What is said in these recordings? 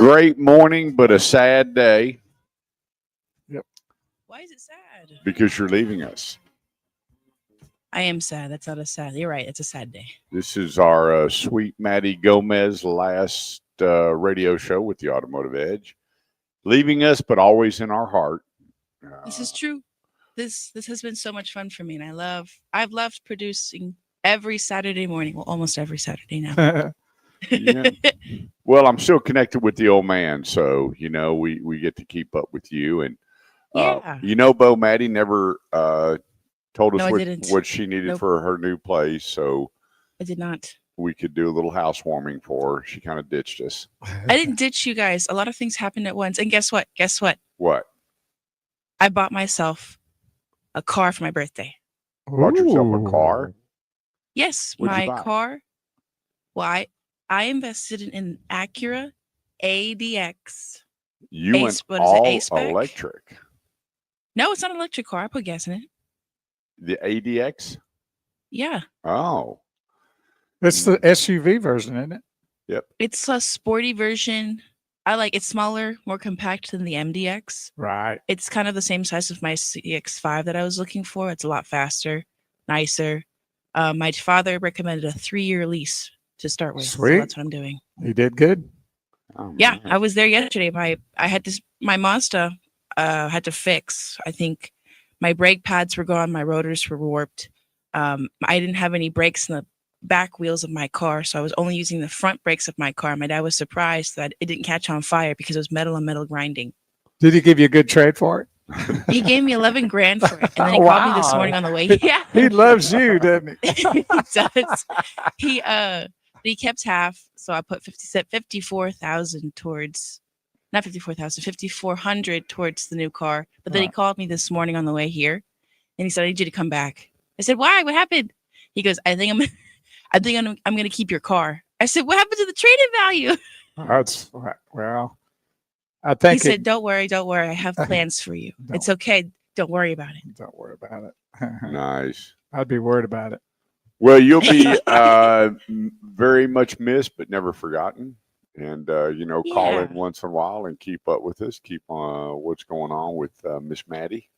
great morning, but a sad day Yep. Why is it sad? because you're leaving us. I am sad. That's not a sad. You're right. It's a sad day. This is our sweet Maddie Gomez last radio show with the Automotive Edge. Leaving us, but always in our heart. This is true. This has been so much fun for me, and I've loved producing every Saturday morning. Well, almost every Saturday now. Yeah. Well, I'm still connected with the old man, so we get to keep up with you. And Yeah. Bo Maddie never told us No, I didn't. what she needed Nope. for her new place, so I did not. we could do a little housewarming for her. She kind of ditched us. I didn't ditch you guys. A lot of things happened at once. And guess what? What? I bought myself a car for my birthday. Bought yourself a car? Yes, What'd you my buy? car. Well, I invested in an Acura ADX. You went what is it, all A-Spec? electric. No, it's not an electric car. I put gas in it. The ADX? Yeah. Oh, It's the SUV version, isn't it? It's a sporty version. It's smaller, more compact than the MDX. Right. It's kind of the same size as my CX-5 that I was looking for. It's a lot faster, nicer. My father recommended a 3-year lease to start with. Sweet. So that's what I'm doing. You did good. oh Yeah, man. I was there yesterday. My Mazda had to fix. I think my brake pads were gone. My rotors were warped. I didn't have any brakes in the back wheels of my car, so I was only using the front brakes of my car. My dad was surprised that it didn't catch on fire because it was metal on metal grinding. Did he give you a good trade for it? He gave me $11 grand for it, and then he called me this morning on the way. Yeah, He loves you, doesn't he? he does. He kept half, so I put 54,000 towards, not 54,000, 5,400 towards the new car. But then he Right. called me this morning on the way here, and he said, "I need you to come back." I said, "Why? What happened?" He goes, "I think I'm going to keep your car." I said, "What happened to the trade-in value?" That's well. I He think said, "Don't worry. I have plans for you. Don't. It's okay. Don't worry about it." don't worry about it. Nice. I'd be worried about it. Well, you'll be very much missed, but never forgotten. And call Yeah. in once in a while and keep up with us. Keep what's going on with Miss Maddie.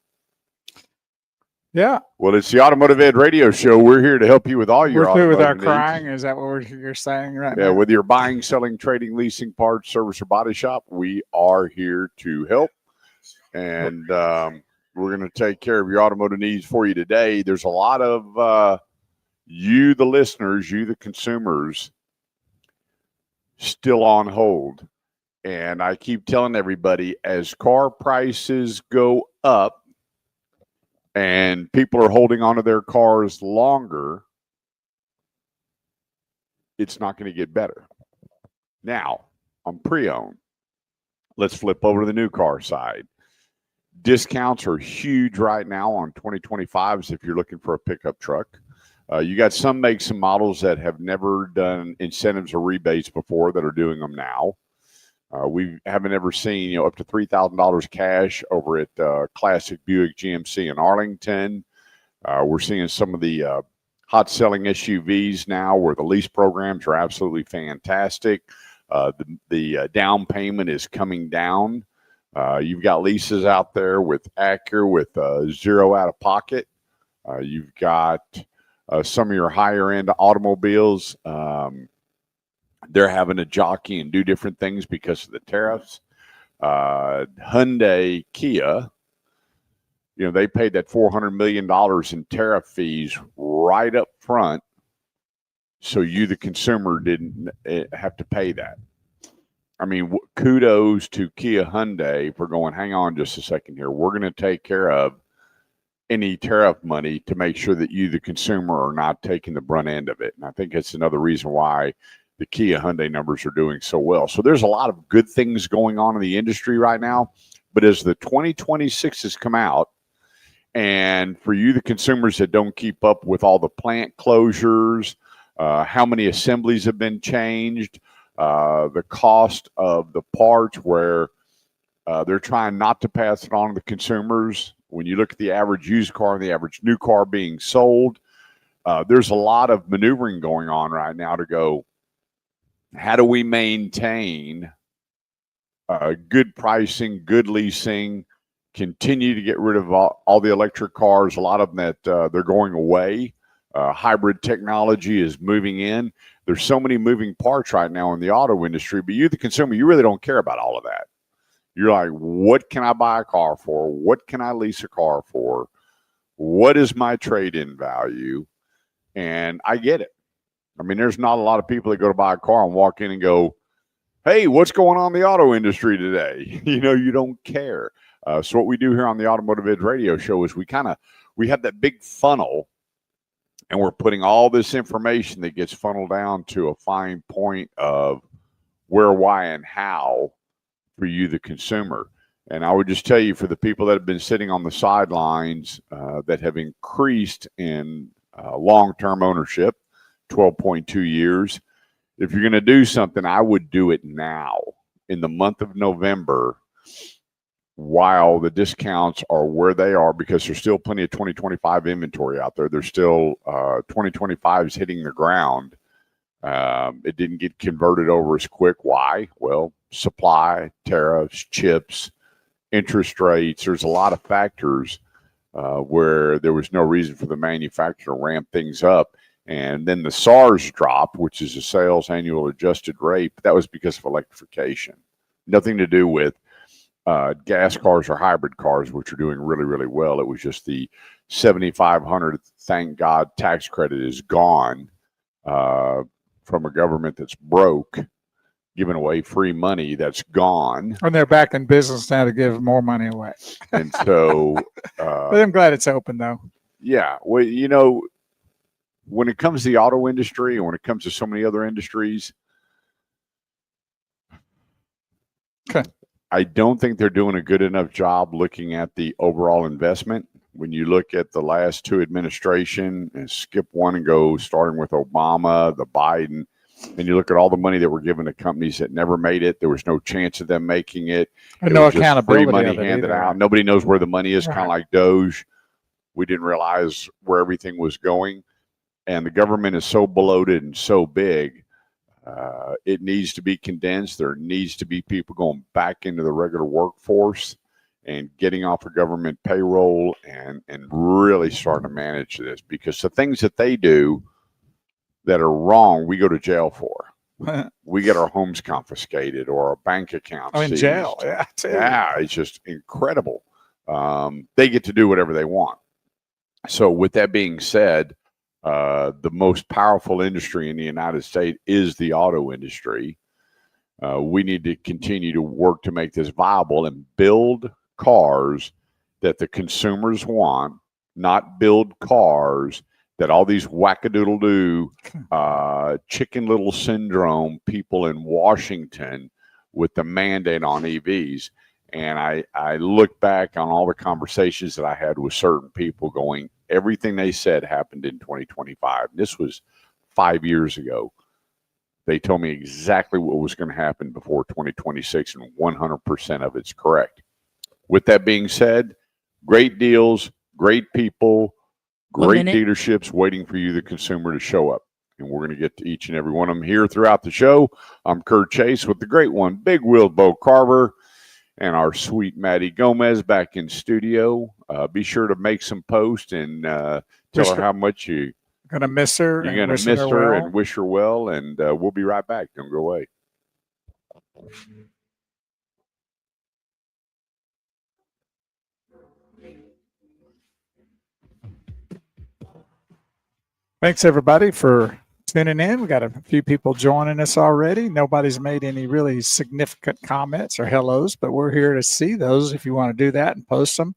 Yeah, Well, it's the Automotive Ed Radio Show. We're here to help you with all your we're through with our automotive needs. crying. Is that what you're saying right Yeah, now? whether you're buying, selling, trading, leasing, parts, service, or body shop, we are here to help. And we're going to take care of your automotive needs for you today. There's a lot of you, the listeners, you, the consumers, still on hold. And I keep telling everybody, as car prices go up and people are holding onto their cars longer, it's not going to get better. Now, on pre-owned, let's flip over to the new car side. Discounts are huge right now on 2025s if you're looking for a pickup truck. You got some makes and models that have never done incentives or rebates before that are doing them now. We haven't ever seen up to $3,000 cash over at Classic Buick GMC in Arlington. We're seeing some of the hot selling SUVs now where the lease programs are absolutely fantastic. The down payment is coming down. You've got leases out there with Acura with zero out of pocket. You've got some of your higher end automobiles. They're having to jockey and do different things because of the tariffs. Hyundai, Kia, they paid that $400 million in tariff fees right up front. So you, the consumer, didn't have to pay that. I mean, kudos to Kia Hyundai for going, hang on just a second here. We're going to take care of any tariff money to make sure that you, the consumer, are not taking the brunt end of it. And I think it's another reason why the Kia Hyundai numbers are doing so well. So there's a lot of good things going on in the industry right now. But as the 2026s come out, and for you, the consumers that don't keep up with all the plant closures, how many assemblies have been changed, the cost of the parts where they're trying not to pass it on to the consumers. When you look at the average used car and the average new car being sold, there's a lot of maneuvering going on right now to go, how do we maintain good pricing, good leasing. Continue to get rid of all the electric cars. A lot of them that they're going away. Hybrid technology is moving in. There's so many moving parts right now in the auto industry, but you, the consumer, you really don't care about all of that. You're like, what can I buy a car for? What can I lease a car for? What is my trade-in value? And I get it. I mean, there's not a lot of people that go to buy a car and walk in and go, hey, what's going on in the auto industry today? You don't care. So what we do here on the Automotive Edge radio show is we have that big funnel, and we're putting all this information that gets funneled down to a fine point of where, why, and how for you, the consumer. And I would just tell you, for the people that have been sitting on the sidelines that have increased in long-term ownership, 12.2 years, if you're going to do something, I would do it now in the month of November while the discounts are where they are, because there's still plenty of 2025 inventory out there. There's still 2025s hitting the ground. It didn't get converted over as quick. Why? Well, supply, tariffs, chips, interest rates. There's a lot of factors where there was no reason for the manufacturer to ramp things up. And then the SARS dropped, which is a sales annual adjusted rate. But that was because of electrification. Nothing to do with gas cars or hybrid cars, which are doing really, really well. It was just the $7,500, thank God, tax credit is gone from a government that's broke, giving away free money that's gone. And they're back in business now to give more money away. And so, but I'm glad it's open, though. Yeah. Well, when it comes to the auto industry and when it comes to so many other industries, okay, I don't think they're doing a good enough job looking at the overall investment. When you look at the last two administration and skip one and go starting with Obama, the Biden, and you look at all the money that were given to companies that never made it, there was no chance of them making it. And no was just accountability free money of it handed either. out. Nobody knows where the money is, Right. kind of like Doge. We didn't realize where everything was going. And the government is so bloated and so big, it needs to be condensed. There needs to be people going back into the regular workforce and getting off of government payroll and really starting to manage this, because the things that they do that are wrong, we go to jail for. We get our homes confiscated or our bank accounts in seized. jail. Yeah, Yeah, it's just incredible. They get to do whatever they want. So with that being said, the most powerful industry in the United States is the auto industry. We need to continue to work to make this viable and build cars that the consumers want, not build cars that all these wackadoodle-doo chicken little syndrome people in Washington with the mandate on EVs. And I look back on all the conversations that I had with certain people going, everything they said happened in 2025. This was 5 years ago. They told me exactly what was going to happen before 2026, and 100% of it's correct. With that being said, great deals, great people, great dealerships waiting for you, the consumer, to show up. And we're going to get to each and every one of them here throughout the show. I'm Kurt Chase with the great one, Big Wheeled Bo Carver, and our sweet Maddie Gomez back in studio. Be sure to make some posts and tell her how much you're going to miss her. You're going to miss her and wish her well. And we'll be right back. Don't go away. Thanks, everybody, for tuning in. We got a few people joining us already. Nobody's made any really significant comments or hellos, but we're here to see those if you want to do that and post them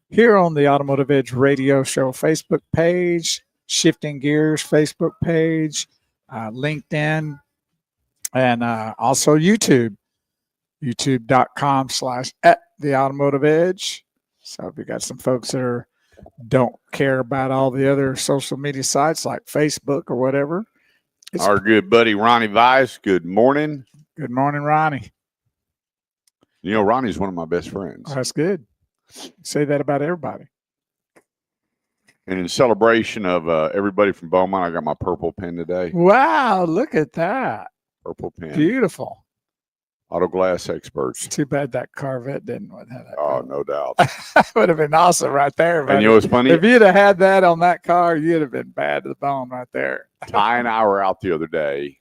here on the Automotive Edge Radio Show Facebook page, Shifting Gears Facebook page, LinkedIn, and also YouTube, youtube.com/@theautomotiveedge. So if you got some folks that don't care about all the other social media sites like Facebook or whatever. Our good buddy Ronnie Weiss. Good morning. Good morning, Ronnie. Ronnie's one of my best friends. Oh, that's good. Say that about everybody. And in celebration of everybody from Beaumont, I got my purple pen today. Wow, look at that. Purple pen. Beautiful. Auto glass experts. Too bad that Corvette didn't have that. Oh, no doubt. That would have been awesome right there. And buddy. you know what's funny? If you'd have had that on that car, you'd have been bad to the bone right there. Ty and I were out the other day,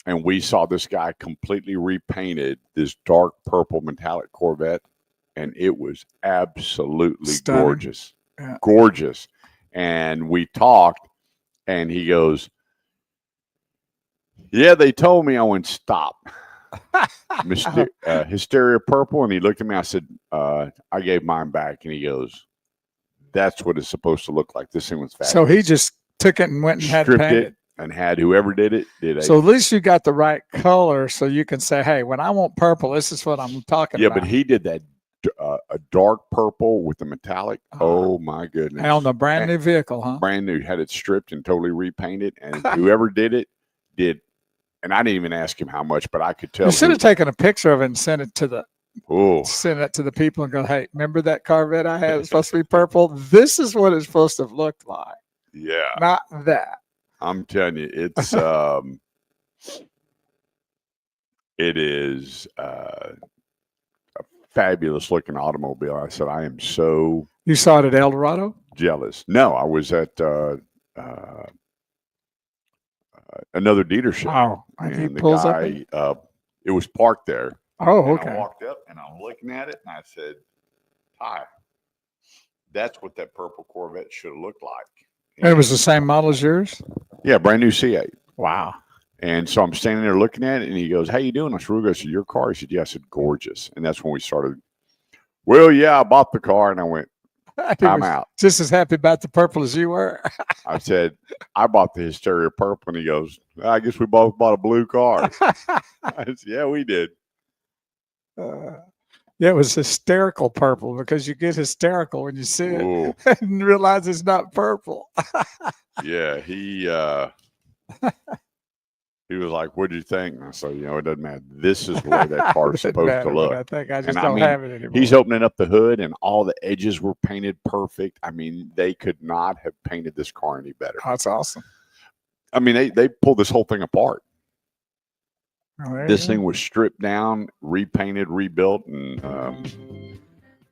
and we saw this guy completely repainted this dark purple metallic Corvette, and it was absolutely Stunning. gorgeous. Yeah. Gorgeous. And we talked, and he goes, yeah, they told me. I went, stop. Hysteria purple. And he looked at me. I said, I gave mine back. And he goes, that's what it's supposed to look like. This thing was fabulous. So he just took it and went and had it Stripped painted. it and had whoever did it did it. So at least you got the right color, so you can say, "Hey, when I want purple, this is what I'm talking yeah, about." but he did that a dark purple with the metallic. Oh my goodness! on a brand new vehicle, huh? Brand new, had it stripped and totally repainted, and whoever did it did. And I didn't even ask him how much, but I could tell. You should have taken a picture of it and sent it to the people and go, "Hey, remember that Corvette I had? It's supposed to be purple. This is what it's supposed to have looked like, yeah, not that." I'm telling you, it's it is a fabulous looking automobile. I said, I am so You saw it at El Dorado? jealous. No, I was at another dealership. Oh, he And the pulls up. guy, it was parked there. Oh, And I okay. walked up and I'm looking at it and I said, hi, that's what that purple Corvette should have looked like. And it was the same model as yours? Yeah, brand new C8. Wow. And so I'm standing there looking at it and he goes, how you doing? I said, Rugo, I said, your car? He said, yeah. I said, gorgeous. And that's when we started. Well, yeah, I bought the car. And I went, He time was out. just as happy about the purple as you were. I said, I bought the Hysteria purple. And he goes, I guess we both bought a blue car. I said, yeah, we did. Yeah, it was hysterical purple because you get hysterical when you see it Ooh, and realize it's not purple. yeah, he was like, what do you think? And I said, it doesn't matter. This is the way that car's supposed to But look. I think I just And I don't mean, have it anymore. He's opening up the hood and all the edges were painted perfect. I mean, they could not have painted this car any better. Oh, that's awesome. I mean, they pulled this whole thing apart. Oh, there This you go. thing was stripped down, repainted, rebuilt, and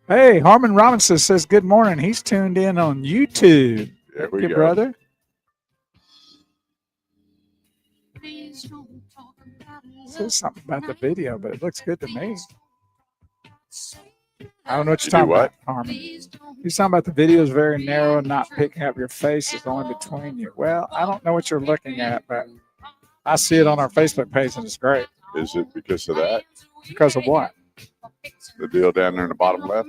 Hey, Harmon Robinson says good morning. He's tuned in on YouTube. there Thank we you, go. brother. Says something about the video, but it looks good to me. I don't know what you're You do talking what? about, Harmon. He's talking about the video is very narrow and not picking up your face. It's only between you. Well, I don't know what you're looking at, but I see it on our Facebook page and it's great. Is it because of that? Because of what? The deal down there in the bottom left?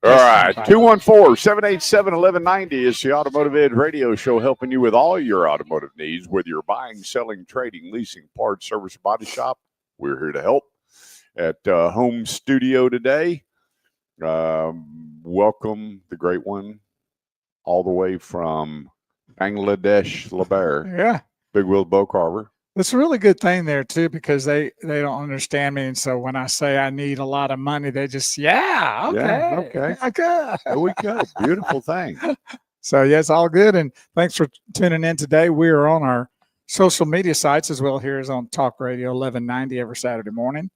All right, 214-787-1190 is the Automotive Edge radio show helping you with all your automotive needs, whether you're buying, selling, trading, leasing, parts, service, body shop. We're here to help at home studio today. Welcome the great one all the way from Bangladesh, Laber, Yeah. Big Wheels Bow Carver. It's a really good thing there too, because they don't understand me. And so when I say I need a lot of money, they just, okay. Okay. There we go. Beautiful thing. So yeah, it's all good. And thanks for tuning in today. We are on our social media sites as well. Here is on Talk Radio 1190 every Saturday morning,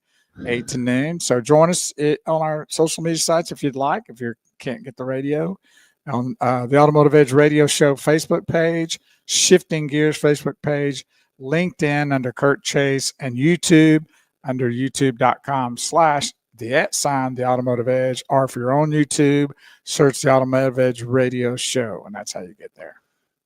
8 to noon. So join us on our social media sites if you'd like, if you can't get the radio, on the Automotive Edge Radio Show Facebook page, Shifting Gears Facebook page, LinkedIn under Kurt Chase, and YouTube under youtube.com/the Automotive Edge, or if you're on YouTube, search the Automotive Edge Radio Show, and that's how you get there.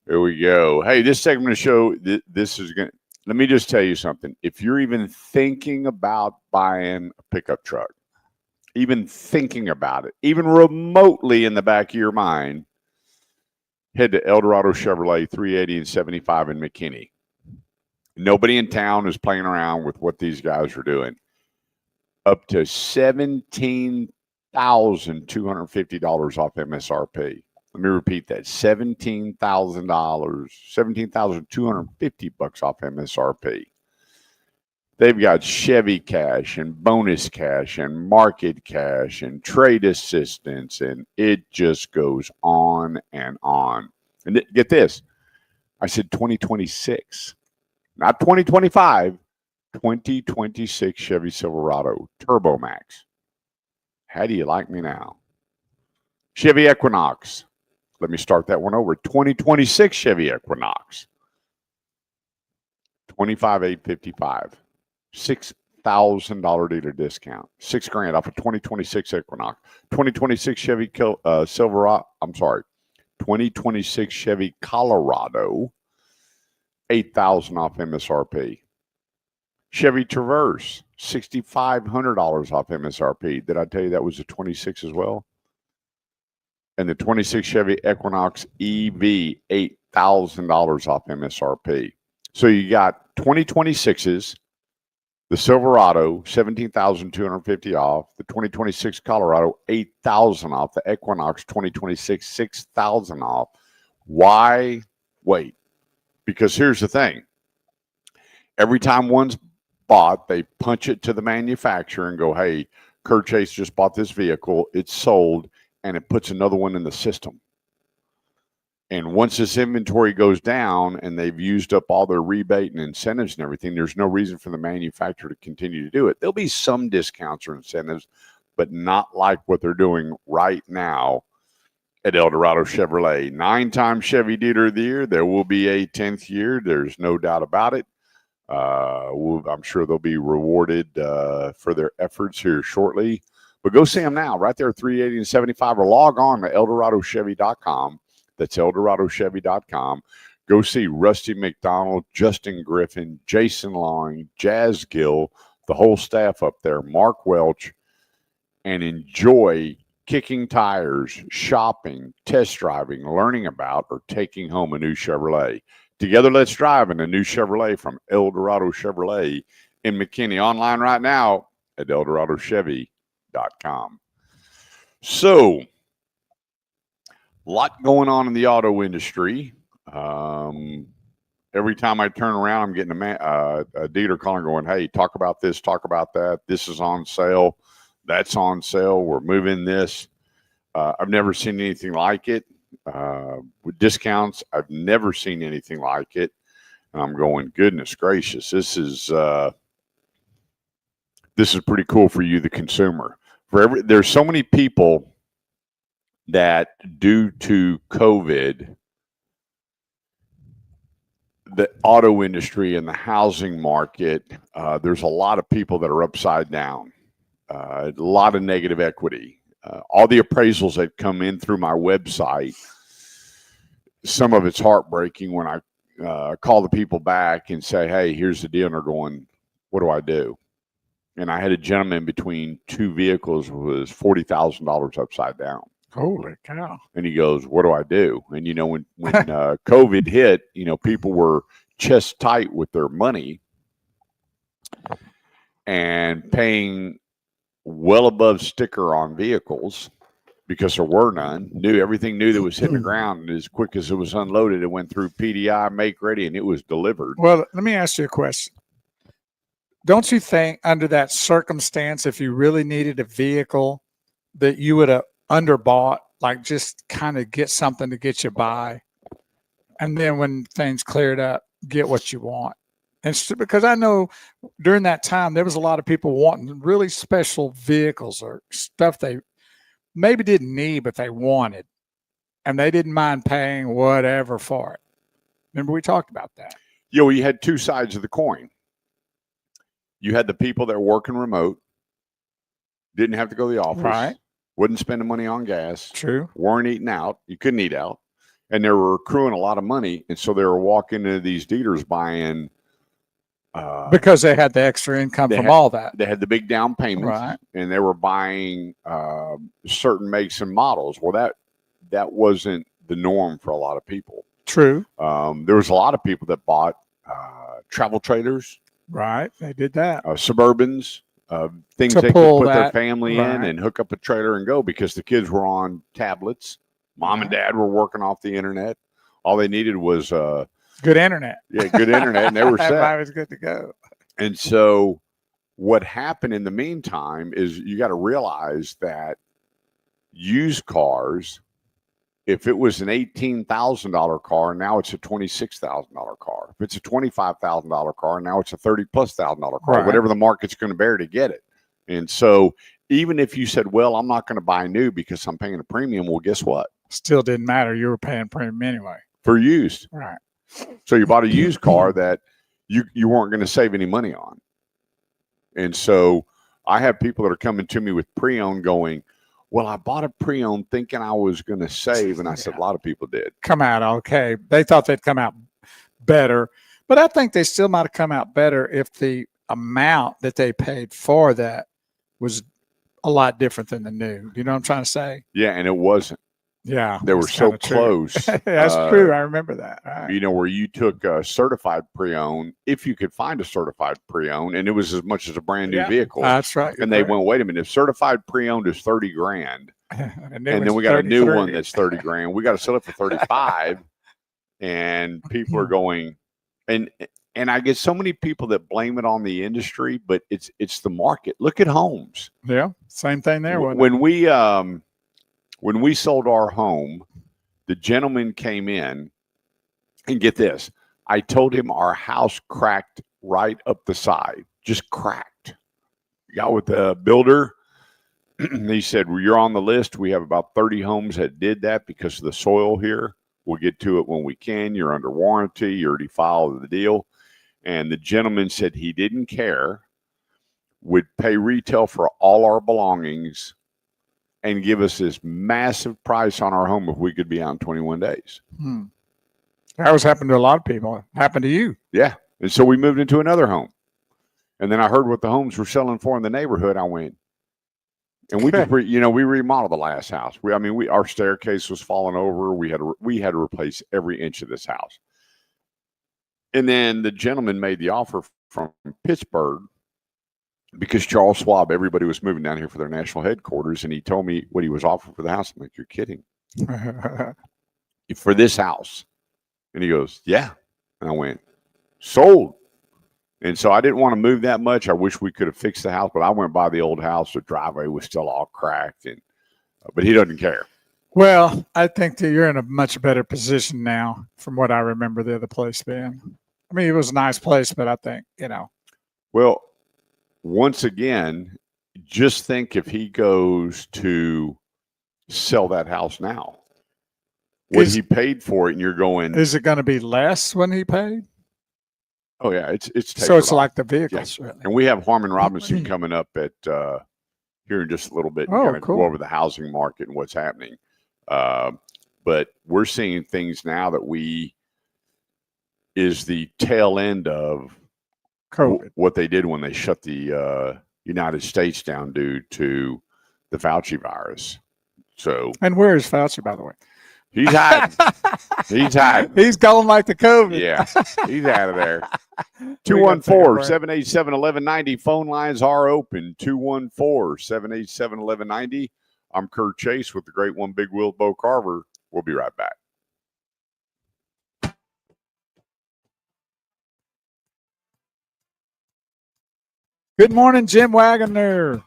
Here we go. Hey, this segment of the show, this is going to, let me just tell you something. If you're even thinking about buying a pickup truck, even thinking about it, even remotely in the back of your mind, head to El Dorado Chevrolet 380 and 75 in McKinney. Nobody in town is playing around with what these guys are doing. Up to $17,250 off MSRP. Let me repeat that. $17,000, $17,250 off MSRP. They've got Chevy cash and bonus cash and market cash and trade assistance, and it just goes on and on. And get this. I said 2026. Not 2025, 2026 Chevy Silverado Turbo Max. How do you like me now? Chevy Equinox. Let me start that one over. 2026 Chevy Equinox. 25,855. $6,000 dealer discount. $6,000 off a 2026 Equinox. 2026 Chevy Silverado. I'm sorry. 2026 Chevy Colorado. $8,000 off MSRP. Chevy Traverse, $6,500 off MSRP. Did I tell you that was a 26 as well? And the 26 Chevy Equinox EV, $8,000 off MSRP. So you got 2026s, the Silverado, $17,250 off. The 2026 Colorado, $8,000 off. The Equinox 2026, $6,000 off. Why wait? Because here's the thing. Every time one's bought, they punch it to the manufacturer and go, hey, Kurt Chase just bought this vehicle. It's sold, and it puts another one in the system. And once this inventory goes down and they've used up all their rebate and incentives and everything, there's no reason for the manufacturer to continue to do it. There'll be some discounts or incentives, but not like what they're doing right now at El Dorado Chevrolet. 9-time Chevy Dealer of the Year. There will be a 10th year. There's no doubt about it. I'm sure they'll be rewarded for their efforts here shortly. But go see them now, right there, 380 and 75, or log on to ElDoradoChevy.com. That's ElDoradoChevy.com. Go see Rusty McDonald, Justin Griffin, Jason Long, Jazz Gill, the whole staff up there, Mark Welch, and enjoy kicking tires, shopping, test driving, learning about, or taking home a new Chevrolet. Together, let's drive in a new Chevrolet from El Dorado Chevrolet in McKinney. Online right now at ElDoradoChevy.com. So, a lot going on in the auto industry. Every time I turn around, I'm getting a dealer calling going, hey, talk about this, talk about that. This is on sale. That's on sale. We're moving this. I've never seen anything like it. With discounts, I've never seen anything like it. And I'm going, goodness gracious, this is pretty cool for you, the consumer. There's so many people that, due to COVID, the auto industry and the housing market, there's a lot of people that are upside down. A lot of negative equity. All the appraisals that come in through my website, some of it's heartbreaking when I call the people back and say, hey, here's the deal. And they're going, what do I do? And I had a gentleman between two vehicles was $40,000 upside down. Holy cow. And he goes, what do I do? And, you know, when COVID hit, you know, people were chest tight with their money and paying well above sticker on vehicles because there were none. Everything new that was hitting the ground, and as quick as it was unloaded, it went through PDI, make ready, and it was delivered. Well, let me ask you a question. Don't you think under that circumstance, if you really needed a vehicle, that you would have underbought, like just kind of get something to get you by, and then when things cleared up, get what you want? And because I know during that time, there was a lot of people wanting really special vehicles or stuff they maybe didn't need, but they wanted, and they didn't mind paying whatever for it. Remember we talked about that. You know, you had two sides of the coin. You had the people that were working remote, didn't have to go to the office, Right. Wouldn't spend the money on gas, True. weren't eating out. You couldn't eat out, and they were accruing a lot of money, and so they were walking into these dealers buying. Because they had the extra income from all that. They had the big down payments, Right. and they were buying certain makes and models. Well, that wasn't the norm for a lot of people. True. There was a lot of people that bought travel trailers. Right. They did that. Suburbans, things To they could pull put their that, family in right. and hook up a trailer and go, because the kids were on tablets. Mom and dad were working off the internet. All they needed was Good internet. good internet, and they were set. Everybody was good to go. And so what happened in the meantime is you got to realize that used cars If it was an $18,000 car, now it's a $26,000 car. If it's a $25,000 car, now it's a $30,000+ car, Right. whatever the market's going to bear to get it. And so even if you said, well, I'm not going to buy new because I'm paying a premium, well, guess what? Still didn't matter. You were paying premium anyway. For used. Right. So you bought a used car that you weren't going to save any money on. And so I have people that are coming to me with pre-owned going, well, I bought a pre-owned thinking I was going to save. And I said, a lot of people did. Come out okay. They thought they'd come out better, but I think they still might have come out better if the amount that they paid for that was a lot different than the new. You know what I'm trying to say? Yeah, and it wasn't. Yeah. They were that's so kinda true. close. That's true. I remember that. All right. You know, where you took a certified pre-owned, if you could find a certified pre-owned, and it was as much as a brand new Yeah, vehicle. That's right. And they went, wait a minute, if certified pre-owned is 30 grand, and then we got a new one that's 30 grand, we got to sell it for 35. And people are going, and I get so many people that blame it on the industry, but it's the market. Look at homes. Yeah. Same thing there. wasn't When we sold our home, the gentleman came in, and get this, I told him our house cracked right up the side, just cracked. Got with the builder. He said, well, you're on the list. We have about 30 homes that did that because of the soil here. We'll get to it when we can. You're under warranty. You already filed the deal. And the gentleman said he didn't care, would pay retail for all our belongings, and give us this massive price on our home if we could be out in 21 days. it? That was happened to a lot of people. Happened to you. Yeah. And so we moved into another home. And then I heard what the homes were selling for in the neighborhood. I went, and we just, we remodeled the last house. Our staircase was falling over. We had to replace every inch of this house. And then the gentleman made the offer from Pittsburgh, because Charles Schwab, everybody was moving down here for their national headquarters, and he told me what he was offering for the house. I'm like, you're kidding. For this house. And he goes, yeah. And I went, sold. And so I didn't want to move that much. I wish we could have fixed the house, but I went by the old house. The driveway was still all cracked, but he doesn't care. Well, I think that you're in a much better position now from what I remember the other place being. I mean, it was a nice place, but I think, Well, once again, just think if he goes to sell that house now, what he paid for it, and you're going, is it going to be less when he paid? Oh yeah, it's so it's off. like the vehicles, really. And we have Harmon Robinson coming up at here in just a little bit. And cool. Go over the housing market and what's happening. But we're seeing things now that is the tail end of COVID. What they did when they shut the United States down due to the Fauci virus. So, and where is Fauci, by the way? He's hiding. He's hiding. He's going like the COVID. Yeah, he's out of there. 214-787-1190. Phone lines are open. 214-787-1190. I'm Kurt Chase with the great one, Big Wheel Bo Carver. We'll be right back. Good morning, Jim Wagner.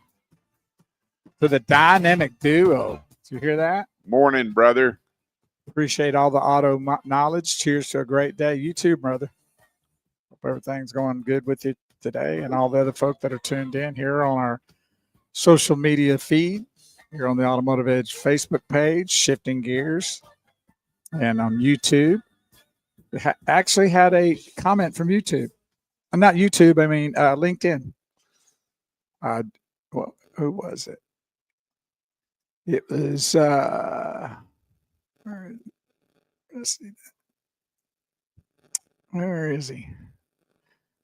To the dynamic duo. Did you hear that? Morning, brother. Appreciate all the auto knowledge. Cheers to a great day. You too, brother. Hope everything's going good with you today, and all the other folk that are tuned in here on our social media feed, here on the Automotive Edge Facebook page, Shifting Gears, and on YouTube. Actually had a comment from YouTube. Not YouTube, I mean LinkedIn. Well, who was it? It was let's see. Where is he?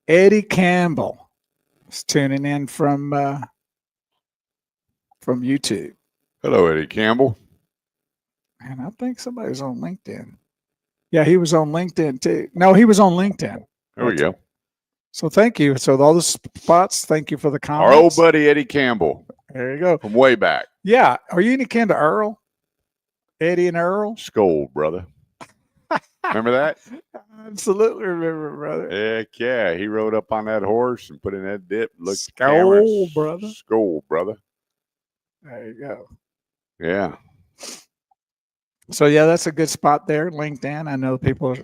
Eddie Campbell is tuning in from YouTube. Hello, Eddie Campbell. And I think somebody was on LinkedIn. Yeah, he was on LinkedIn too. No, he was on LinkedIn. There we go. So thank you. So all the spots, thank you for the comments. Our old buddy Eddie Campbell. There you go. From way back. Yeah. Are you any kin to Earl? Eddie and Earl? Scold, brother. Remember that? Absolutely remember, brother. Heck yeah. He rode up on that horse and put in that dip. Scold, brother. Scold, brother. There you go. Yeah. So yeah, that's a good spot there. LinkedIn. I know people.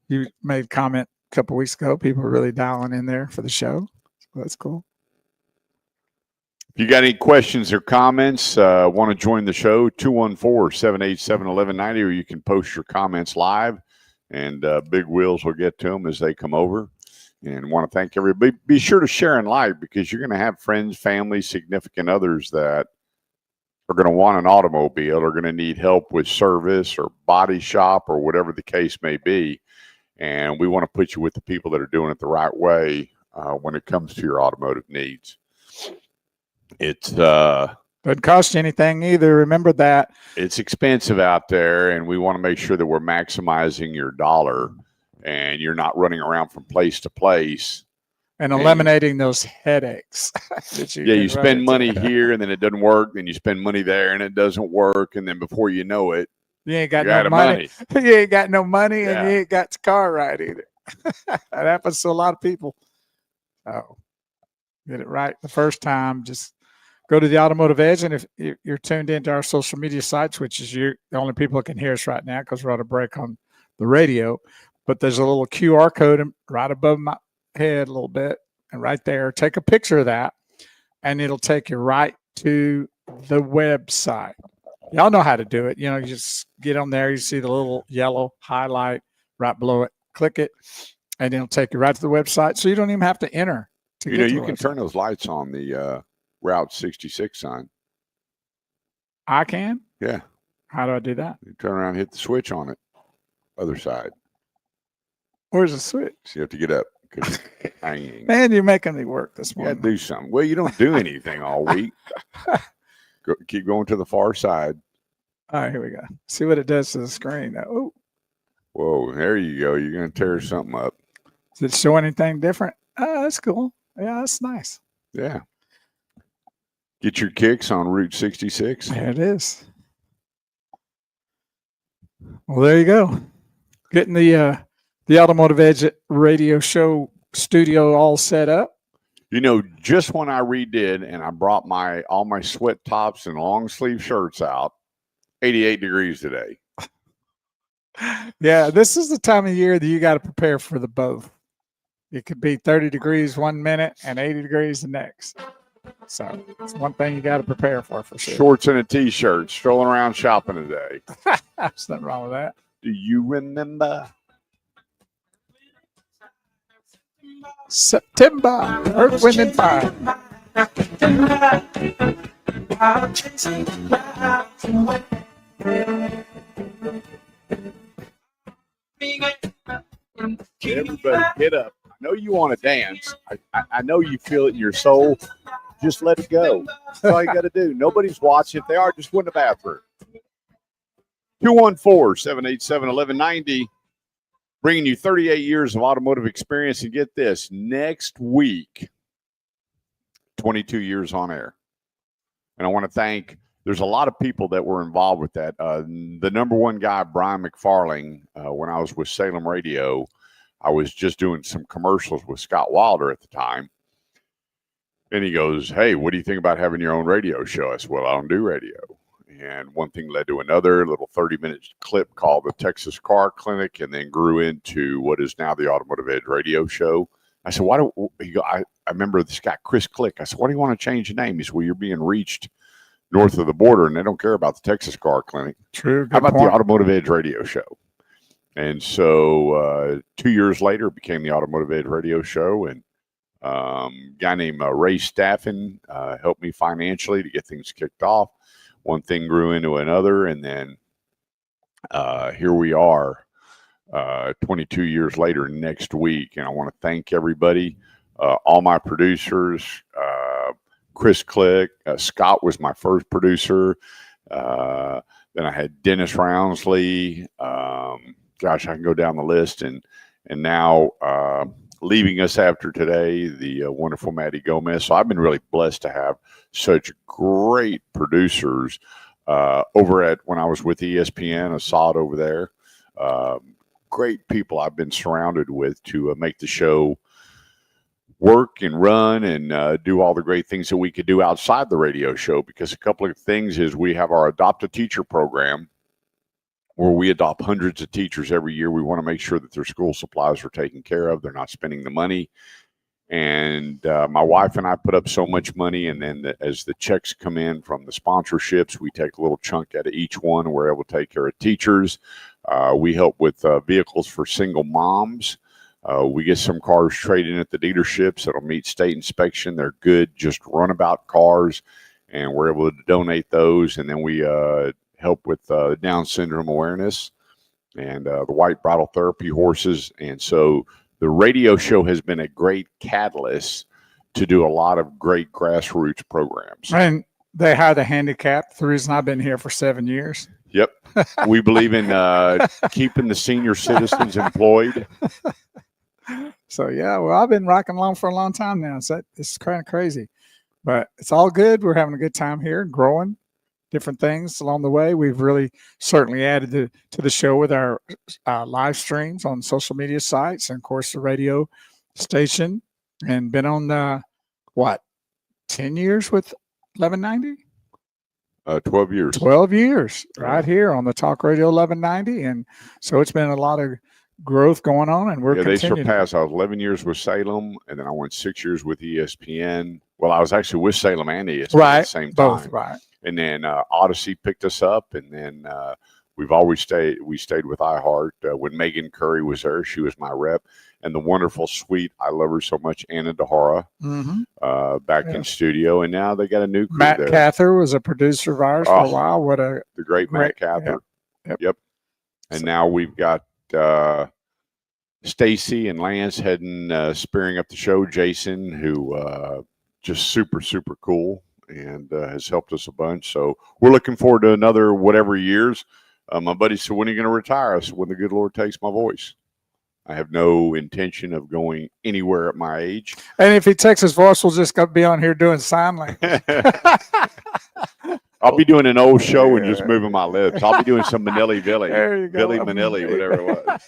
You made a comment a couple weeks ago. People are really dialing in there for the show. So that's cool. If you got any questions or comments, want to join the show, 214-787-1190, or you can post your comments live, and Big Wheels will get to them as they come over. And want to thank everybody. Be sure to share and like, because you're going to have friends, family, significant others that are going to want an automobile, are going to need help with service or body shop or whatever the case may be. And we want to put you with the people that are doing it the right way when it comes to your automotive needs. It's doesn't cost you anything either. Remember that. It's expensive out there, and we want to make sure that we're maximizing your dollar and you're not running around from place to place and eliminating those headaches. You spend money here and then it doesn't work. Then you spend money there and it doesn't work. And then before you know it, you ain't got no money. You ain't got no money, and you ain't got the car right either. That happens to a lot of people. So get it right the first time. Just go to the Automotive Edge, and if you're tuned into our social media sites, which is the only people that can hear us right now because we're on a break on the radio, but there's a little QR code right above my head a little bit, and right there, take a picture of that, and it'll take you right to the website. Y'all know how to do it. You just get on there, you see the little yellow highlight right below it, click it, and it'll take you right to the website, so you don't even have to enter. You can turn those lights on the Route 66 sign. I can? Yeah. How do I do that? You turn around and hit the switch on it. Other side. Where's the switch? So you have to get up. Hanging. Man, you're making me work this morning. You got to do something. Well, you don't do anything all week. Keep going to the far side. All right, here we go. See what it does to the screen. Oh. Whoa, there you go. You're going to tear something up. Does it show anything different? Oh, that's cool. Yeah, that's nice. Yeah. Get your kicks on Route 66. There it is. Well, there you go. Getting the Automotive Edge radio show studio all set up. Just when I redid and I brought all my sweat tops and long sleeve shirts out, 88 degrees today. Yeah, this is the time of year that you got to prepare for the both. It could be 30 degrees 1 minute and 80 degrees the next. So it's one thing you got to prepare for sure. Shorts and a t-shirt, strolling around shopping today. There's nothing wrong with that. Do you remember? September, Earth, Wind, and Fire. Everybody get up. I know you want to dance. I know you feel it in your soul. Just let it go. That's all you got to do. Nobody's watching. If they are, just go in the bathroom. 214-787-1190. Bringing you 38 years of automotive experience. And get this, next week, 22 years on air. And I want to thank, there's a lot of people that were involved with that. The number one guy, Brian McFarling, when I was with Salem Radio, I was just doing some commercials with Scott Wilder at the time. And he goes, hey, what do you think about having your own radio show? I said, well, I don't do radio. And one thing led to another, little 30-minute clip called the Texas Car Clinic, and then grew into what is now the Automotive Edge radio show. I said, why don't he go? I remember this guy, Chris Click. I said, why do you want to change the name? He said, well, you're being reached north of the border, and they don't care about the Texas Car Clinic. True. How about the Automotive Edge radio show? And so 2 years later, it became the Automotive Edge radio show, and a guy named Ray Staffen helped me financially to get things kicked off. One thing grew into another, and then here we are 22 years later next week. And I want to thank everybody, all my producers, Chris Click, Scott was my first producer. Then I had Dennis Roundsley. Gosh, I can go down the list. And now leaving us after today, the wonderful Maddie Gomez. So I've been really blessed to have such great producers over at, when I was with ESPN, I saw it over there. Great people I've been surrounded with to make the show work and run and do all the great things that we could do outside the radio show. Because a couple of things is we have our Adopt a Teacher program, where we adopt hundreds of teachers every year. We want to make sure that their school supplies are taken care of. They're not spending the money. And my wife and I put up so much money, and then as the checks come in from the sponsorships, we take a little chunk out of each one. We're able to take care of teachers. We help with vehicles for single moms. We get some cars traded in at the dealerships that'll meet state inspection. They're good, just runabout cars, and we're able to donate those. And then we help with Down syndrome awareness and the white bridle therapy horses. And so the radio show has been a great catalyst to do a lot of great grassroots programs. And they hire the handicapped. The reason I've been here for 7 years. Yep. We believe in keeping the senior citizens employed. So, yeah, well, I've been rocking along for a long time now. So it's kind of crazy. But it's all good. We're having a good time here, growing different things along the way. We've really certainly added to the show with our live streams on social media sites and, of course, the radio station, and been on 10 years with 1190? 12 years. 12 years right here on the Talk Radio 1190. And so it's been a lot of growth going on, and we're they continuing. surpassed. I was 11 years with Salem, and then I went 6 years with ESPN. Well, I was actually with Salem and ESPN at the same time. Both, right. And then Odyssey picked us up, and then we've always stayed with iHeart. When Megan Curry was there, she was my rep, and the wonderful, sweet, I love her so much, Anna DeHara, back in studio, and now they got a new crew Matt there. Cather was a producer of ours for a while. The great Matt Cather. Yep. And now we've got Stacy and Lance heading, spearing up the show. Jason, who just super, super cool, and has helped us a bunch. So we're looking forward to another whatever years. My buddy said, "When are you going to retire?" I said, "When the good Lord takes my voice." I have no intention of going anywhere at my age. And if he takes his voice, we'll just be on here doing sign language. I'll be doing an old show and just moving my lips. I'll be doing some Manili Billy. There you go. Billy Manili, whatever it was.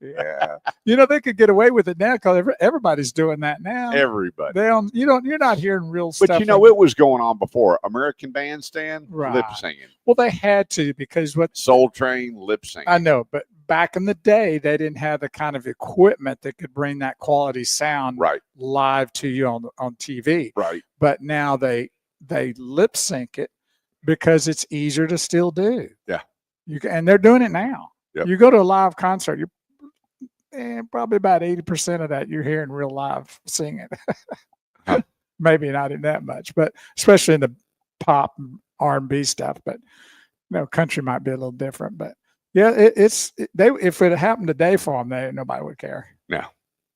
Yeah. They could get away with it now because everybody's doing that now. Everybody. You're not hearing real stuff. But it was going on before. American Bandstand, Right. lip singing. Well, they had to, because Soul Train, lip singing. I know, but back in the day, they didn't have the kind of equipment that could bring that quality sound live to you on TV. Right. But now they lip sync it because it's easier to still do. Yeah. And they're doing it now. Yep. You go to a live concert, you're probably about 80% of that you're hearing real live singing. Maybe not in that much, but especially in the pop R&B stuff. But country might be a little different. But yeah, if it happened today for them, nobody would care. No.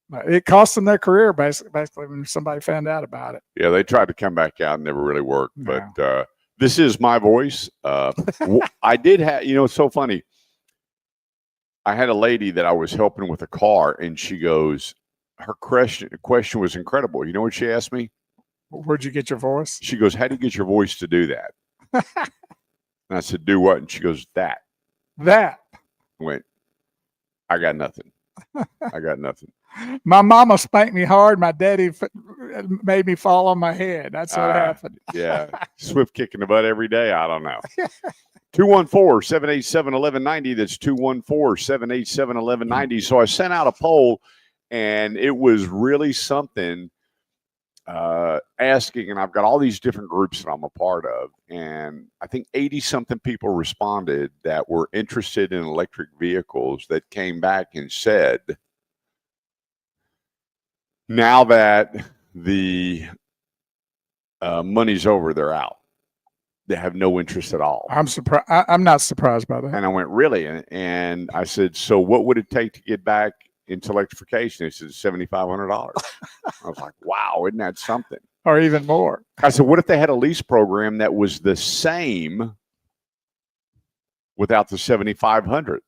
But it cost them their career basically when somebody found out about it. Yeah, they tried to come back out and never really worked. No. But this is my voice. I did have, it's so funny. I had a lady that I was helping with a car, and she goes, her question was incredible. You know what she asked me? Where'd you get your voice? She goes, "How do you get your voice to do that?" And I said, "Do what?" And she goes, "That." That. I went, I got nothing. I got nothing. My mama spanked me hard. My daddy made me fall on my head. That's what happened. Yeah. Swift kick in the butt every day. I don't know. 214-787-1190. That's 214-787-1190. So I sent out a poll, and it was really something asking, and I've got all these different groups that I'm a part of, and I think 80-something people responded that were interested in electric vehicles that came back and said, now that the money's over, they're out. They have no interest at all. I'm surprised. I'm not surprised by that. And I went, really? And I said, so what would it take to get back into electrification? They said $7,500. I was like, wow, isn't that something? Or even more. I said, what if they had a lease program that was the same without the $7,500? And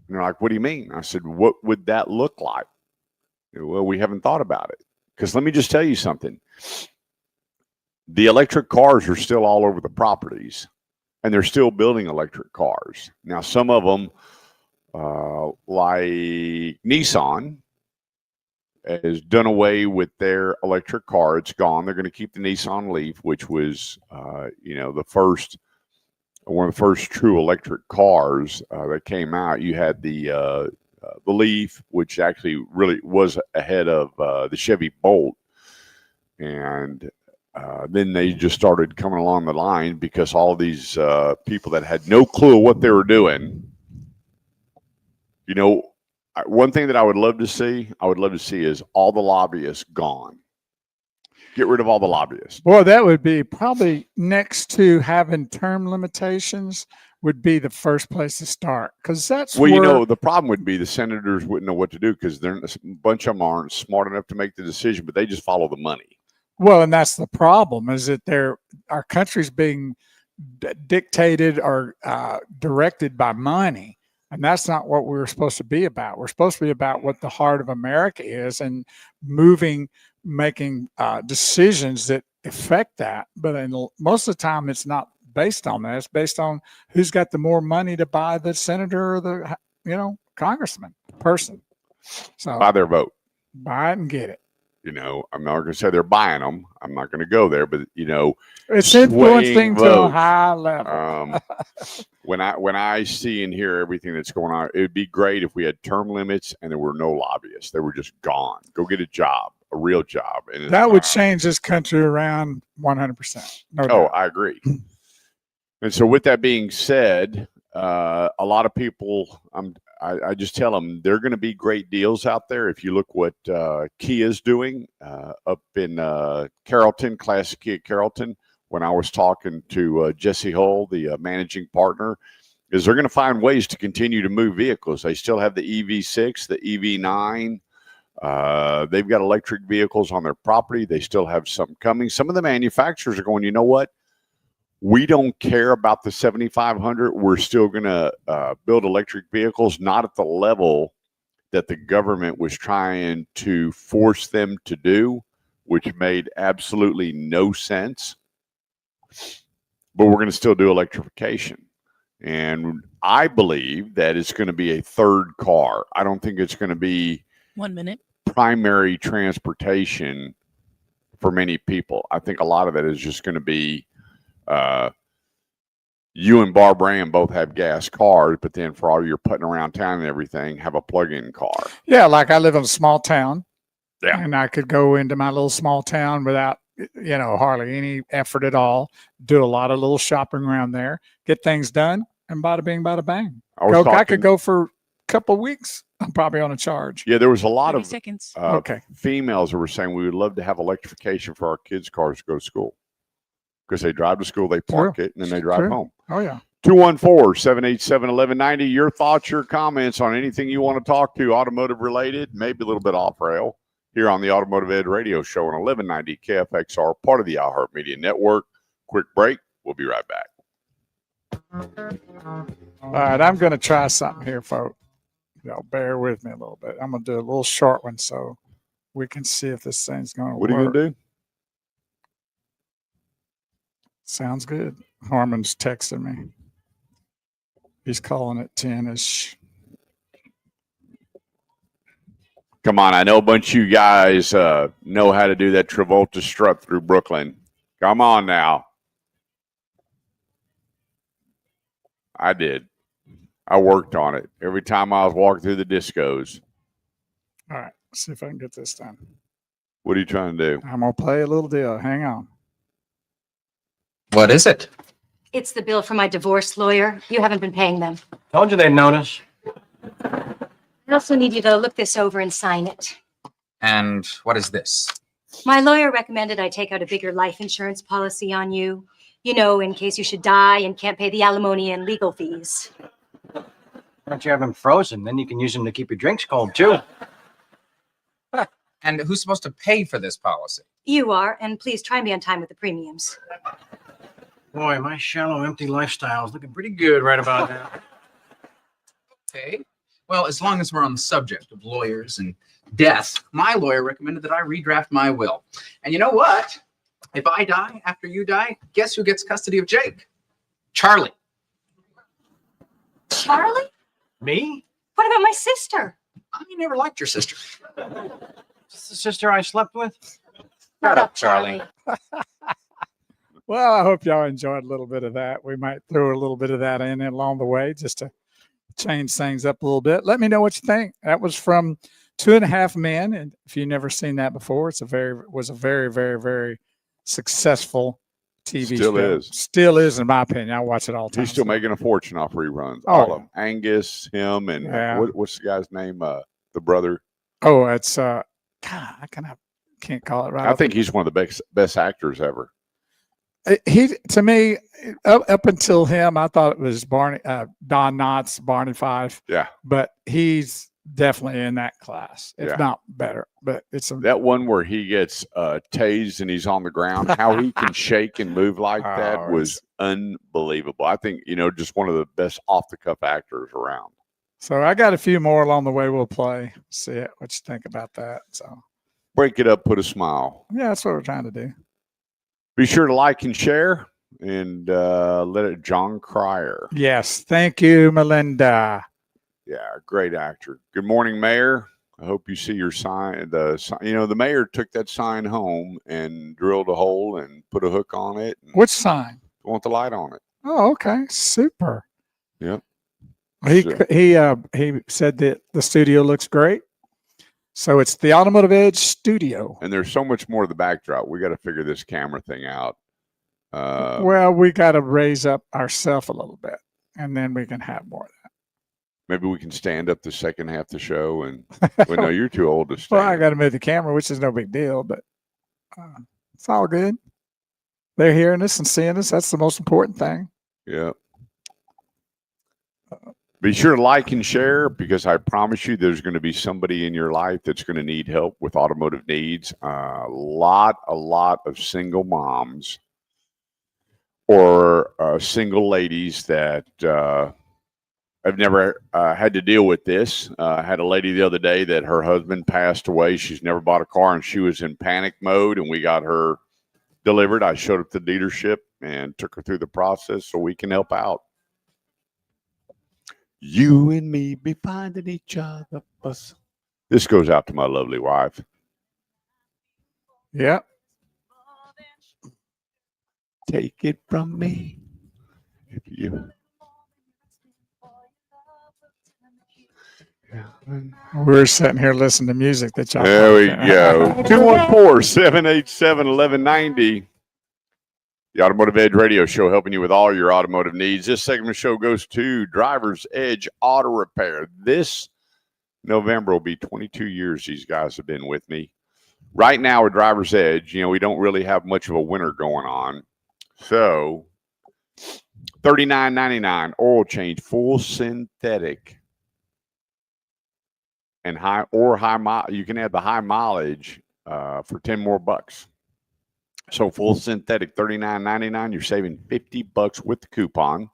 they're like, what do you mean? I said, what would that look like? Well, we haven't thought about it. Because let me just tell you something. The electric cars are still all over the properties, and they're still building electric cars. Now, some of them, like Nissan, has done away with their electric car. It's gone. They're going to keep the Nissan Leaf, which was, the first one of the first true electric cars that came out. You had the Leaf, which actually really was ahead of the Chevy Bolt, and then they just started coming along the line because all these people that had no clue what they were doing. You know, one thing that I would love to see is all the lobbyists gone. Get rid of all the lobbyists. Boy, that would be probably next to having term limitations would be the first place to start, because that's Well, where, you know, the problem would be the senators wouldn't know what to do because a bunch of them aren't smart enough to make the decision, but they just follow the money. well, and that's the problem, is that our country's being dictated or directed by money. And that's not what we're supposed to be about. We're supposed to be about what the heart of America is and making decisions that affect that. But most of the time, it's not based on that. It's based on who's got the more money to buy the senator or the congressman person. So Buy their vote. buy it and get it. You know, I'm not going to say they're buying them. I'm not going to go there, but It's swaying influencing to a votes. high level. When I see and hear everything that's going on, it would be great if we had term limits and there were no lobbyists. They were just gone. Go get a job, a real job. And That would change this country around 100%. No Oh, doubt. I agree. And so, with that being said, a lot of people, I just tell them there are going to be great deals out there. If you look what Kia's doing up in Carrollton, Classic Kia Carrollton, when I was talking to Jesse Hull, the managing partner, is they're going to find ways to continue to move vehicles. They still have the EV6, the EV9. They've got electric vehicles on their property. They still have some coming. Some of the manufacturers are going, you know what? We don't care about the 7,500. We're still going to build electric vehicles, not at the level that the government was trying to force them to do, which made absolutely no sense. But we're going to still do electrification. And I believe that it's going to be a third car. I don't think it's going to be 1 minute. primary transportation for many people. I think a lot of it is just going to be you and Barbara Ann both have gas cars, but then for all your putting around town and everything, have a plug-in car. Yeah, like I live in a small town. Yeah. And I could go into my little small town without, hardly any effort at all. Do a lot of little shopping around there, get things done, and bada bing, bada bang. I could go for a couple of weeks. I'm probably on a charge. Yeah, there was a lot 30 of seconds. Okay. females who were saying we would love to have electrification for our kids' cars to go to school. Because they drive to school, they park it, and then they drive True. home. Oh, yeah. 214-787-1190. Your thoughts, your comments on anything you want to talk to, automotive related, maybe a little bit off rail, here on the Automotive Ed Radio Show on 1190 KFXR, part of the iHeartMedia Network. Quick break. We'll be right back. All right. I'm going to try something here, folks. Bear with me a little bit. I'm going to do a little short one so we can see if this thing's going to work. What are you going to do? Sounds good. Harmon's texting me. He's calling it 10-ish. Come on. I know a bunch of you guys know how to do that Travolta strut through Brooklyn. Come on now. I did. I worked on it every time I was walking through the discos. All right. Let's see if I can get this done. What are you trying to do? I'm going to play a little deal. Hang on. What is it? It's the bill for my divorce lawyer. You haven't been paying them. Told you they'd notice. I also need you to look this over and sign it. And what is this? My lawyer recommended I take out a bigger life insurance policy on you. In case you should die and can't pay the alimony and legal fees. Why don't you have them frozen? Then you can use them to keep your drinks cold, too. And who's supposed to pay for this policy? You are, and please try and be on time with the premiums. Boy, my shallow, empty lifestyle is looking pretty good right about now. Okay. Well, as long as we're on the subject of lawyers and death, my lawyer recommended that I redraft my will. And you know what? If I die after you die, guess who gets custody of Jake? Charlie. Charlie? Me? What about my sister? I never liked your sister. Is this the sister I slept with? Shut up, Charlie. Well, I hope y'all enjoyed a little bit of that. We might throw a little bit of that in along the way just to change things up a little bit. Let me know what you think. That was from Two and a Half Men, and if you've never seen that before, was a very, very, very successful TV Still show. is. Still is, in my opinion. I watch it all the time. He's still so. making a fortune off reruns. Oh, All of yeah. them. Angus, him, and Yeah. what's the guy's name? The brother. Oh, it's God, I can't call it right. I think he's one of the best actors ever. He to me up until him, I thought it was Barney, Don Knotts, Barney Fife. Yeah. But he's definitely in that class, if Yeah. not better. But it's That one where he gets tased and he's on the ground, how he can shake and move like that Oh, was unbelievable. I think, just one of the best off the cuff actors around. So I got a few more along the way. We'll play. See it. What you think about that? So Break it up, put a smile. yeah, that's what we're trying to do. Be sure to like and share, and let it. John Cryer. Yes, thank you, Melinda. Yeah, great actor. Good morning, Mayor. I hope you see your sign. The mayor took that sign home and drilled a hole and put a hook on it. Which sign? Want the light on it. Oh, okay, super. Yep. He So- he said that the studio looks great. So it's the Automotive Edge studio. And there's so much more to the backdrop. We got to figure this camera thing out. Well, we got to raise up ourselves a little bit, and then we can have more of that. Maybe we can stand up the second half of the show. And well, no, you're too old to stand. Well, I got to move the camera, which is no big deal, but it's all good. They're hearing us and seeing us. That's the most important thing. Yeah. Be sure to like and share, because I promise you there's going to be somebody in your life that's going to need help with automotive needs. A lot of single moms or single ladies that I've never had to deal with this. I had a lady the other day that her husband passed away. She's never bought a car, and she was in panic mode, and we got her delivered. I showed up to the dealership and took her through the process so we can help out. You and me be finding each other. This goes out to my lovely wife. Yeah. Take it from me. If you. We're sitting here listening to music that y'all. There we go. 214-787-1190. The Automotive Edge Radio Show, helping you with all your automotive needs. This segment of the show goes to Driver's Edge Auto Repair. This November will be 22 years these guys have been with me. Right now with Driver's Edge, we don't really have much of a winter going on. So $39.99 oil change, full synthetic. And high you can add the high mileage for 10 more bucks. So full synthetic, $39.99. You're saving $50 with the coupon.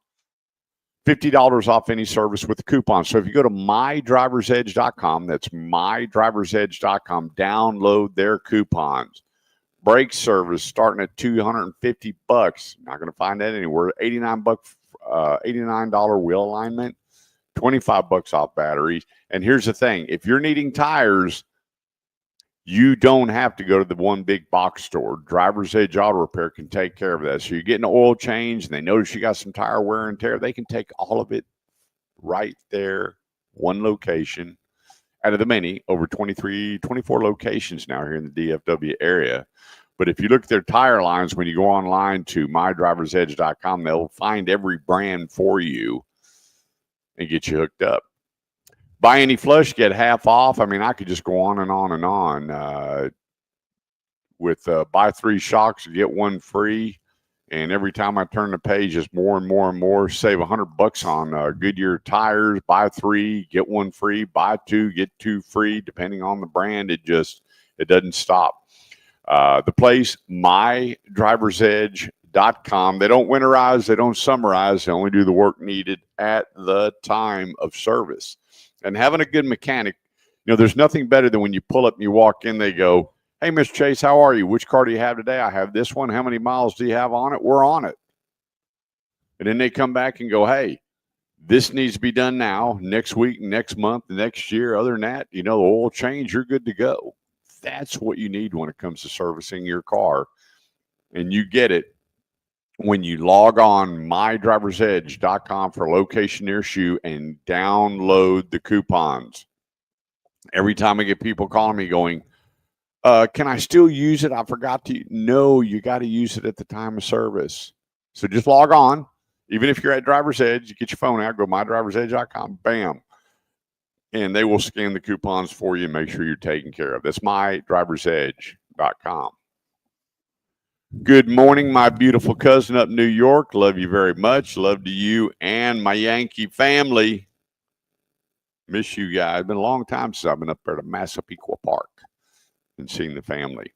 $50 off any service with the coupon. So if you go to mydriversedge.com, that's mydriversedge.com, download their coupons. Brake service starting at $250. Not going to find that anywhere. $89 wheel alignment, $25 off batteries. And here's the thing: if you're needing tires, you don't have to go to the one big box store. Driver's Edge Auto Repair can take care of that. So you're getting an oil change and they notice you got some tire wear and tear. They can take all of it right there, one location out of the many, over 24 locations now here in the DFW area. But if you look at their tire lines, when you go online to mydriversedge.com, they'll find every brand for you and get you hooked up. Buy any flush, get half off. I mean, I could just go on and on and on. With buy 3 shocks, get 1 free. And every time I turn the page, it's more and more and more. Save $100 on Goodyear tires. Buy 3, get 1 free. Buy 2, get 2 free. Depending on the brand, it doesn't stop. The place, mydriversedge.com. They don't winterize, they don't summarize. They only do the work needed at the time of service. And having a good mechanic, there's nothing better than when you pull up and you walk in, they go, "Hey, Mr. Chase, how are you? Which car do you have today?" "I have this one." "How many miles do you have on it?" "We're on it." And then they come back and go, "Hey, this needs to be done now, next week, next month, next year. Other than that, the oil change, you're good to go." That's what you need when it comes to servicing your car. And you get it when you log on mydriversedge.com for location near you and download the coupons. Every time I get people calling me going, can I still use it? I forgot to. No, you got to use it at the time of service. So just log on. Even if you're at Driver's Edge, you get your phone out, go mydriversedge.com, bam. And they will scan the coupons for you and make sure you're taken care of. That's mydriversedge.com. Good morning, my beautiful cousin up in New York. Love you very much. Love to you and my Yankee family. Miss you guys. Been a long time since I've been up there to Massapequa Park and seen the family.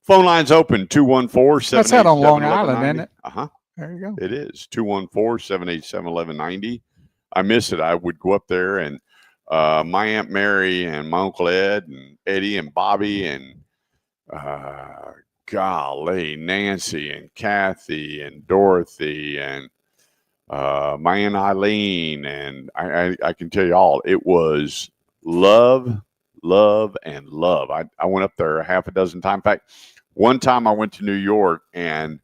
Phone lines open 214-787-1190. That's out on Long Island, isn't it? Uh-huh. There you go. It is 214-787-1190. I miss it. I would go up there and my Aunt Mary and my Uncle Ed and Eddie and Bobby and golly, Nancy and Kathy and Dorothy and my Aunt Eileen. And I can tell you all, it was love, love, and love. I went up there a half a dozen times. In fact, one time I went to New York and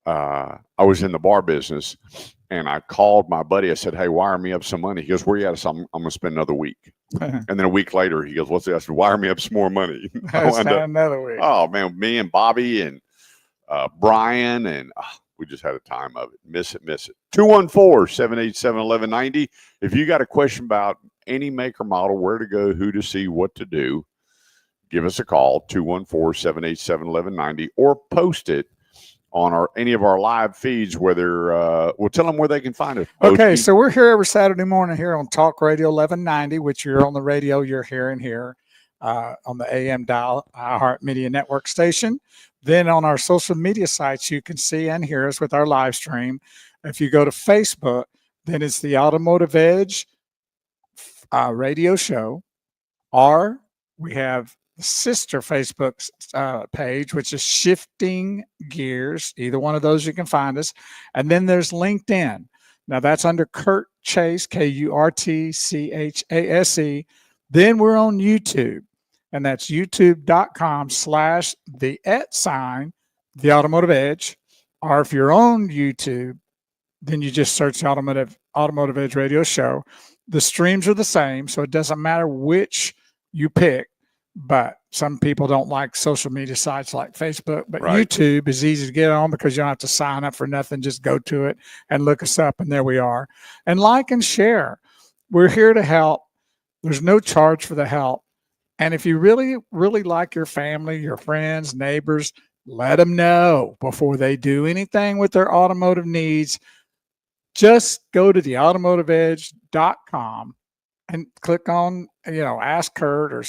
I was in the bar business and I called my buddy. I said, hey, wire me up some money. He goes, where you at? I said, I'm going to spend another week. And then a week later, he goes, what's that? I said, wire me up some more money. Another week. Oh, man, me and Bobby and Brian, and we just had a time of it. Miss it. 214-787-1190. If you got a question about any make or model, where to go, who to see, what to do, give us a call, 214-787-1190, or post it on any of our live feeds, whether we'll tell them where they can find it. Okay, so we're here every Saturday morning here on Talk Radio 1190, which you're on the radio, you're hearing here on the AM dial, iHeartMedia Network station. Then on our social media sites, you can see and hear us with our live stream. If you go to Facebook, then it's the Automotive Edge radio show, or we have sister Facebook page, which is Shifting Gears. Either one of those you can find us. And then there's LinkedIn. Now that's under Kurt Chase, KURTCHASE. Then we're on YouTube, and that's youtube.com/the Automotive Edge. Or if you're on YouTube, then you just search Automotive Edge Radio Show. The streams are the same, so it doesn't matter which you pick. But some people don't like social media sites like Facebook, but right. YouTube is easy to get on because you don't have to sign up for nothing. Just go to it and look us up, and there we are. And like and share. We're here to help. There's no charge for the help. And if you really, really like your family, your friends, neighbors, let them know before they do anything with their automotive needs. Just go to theautomotiveedge.com and click on, ask Kurt, or,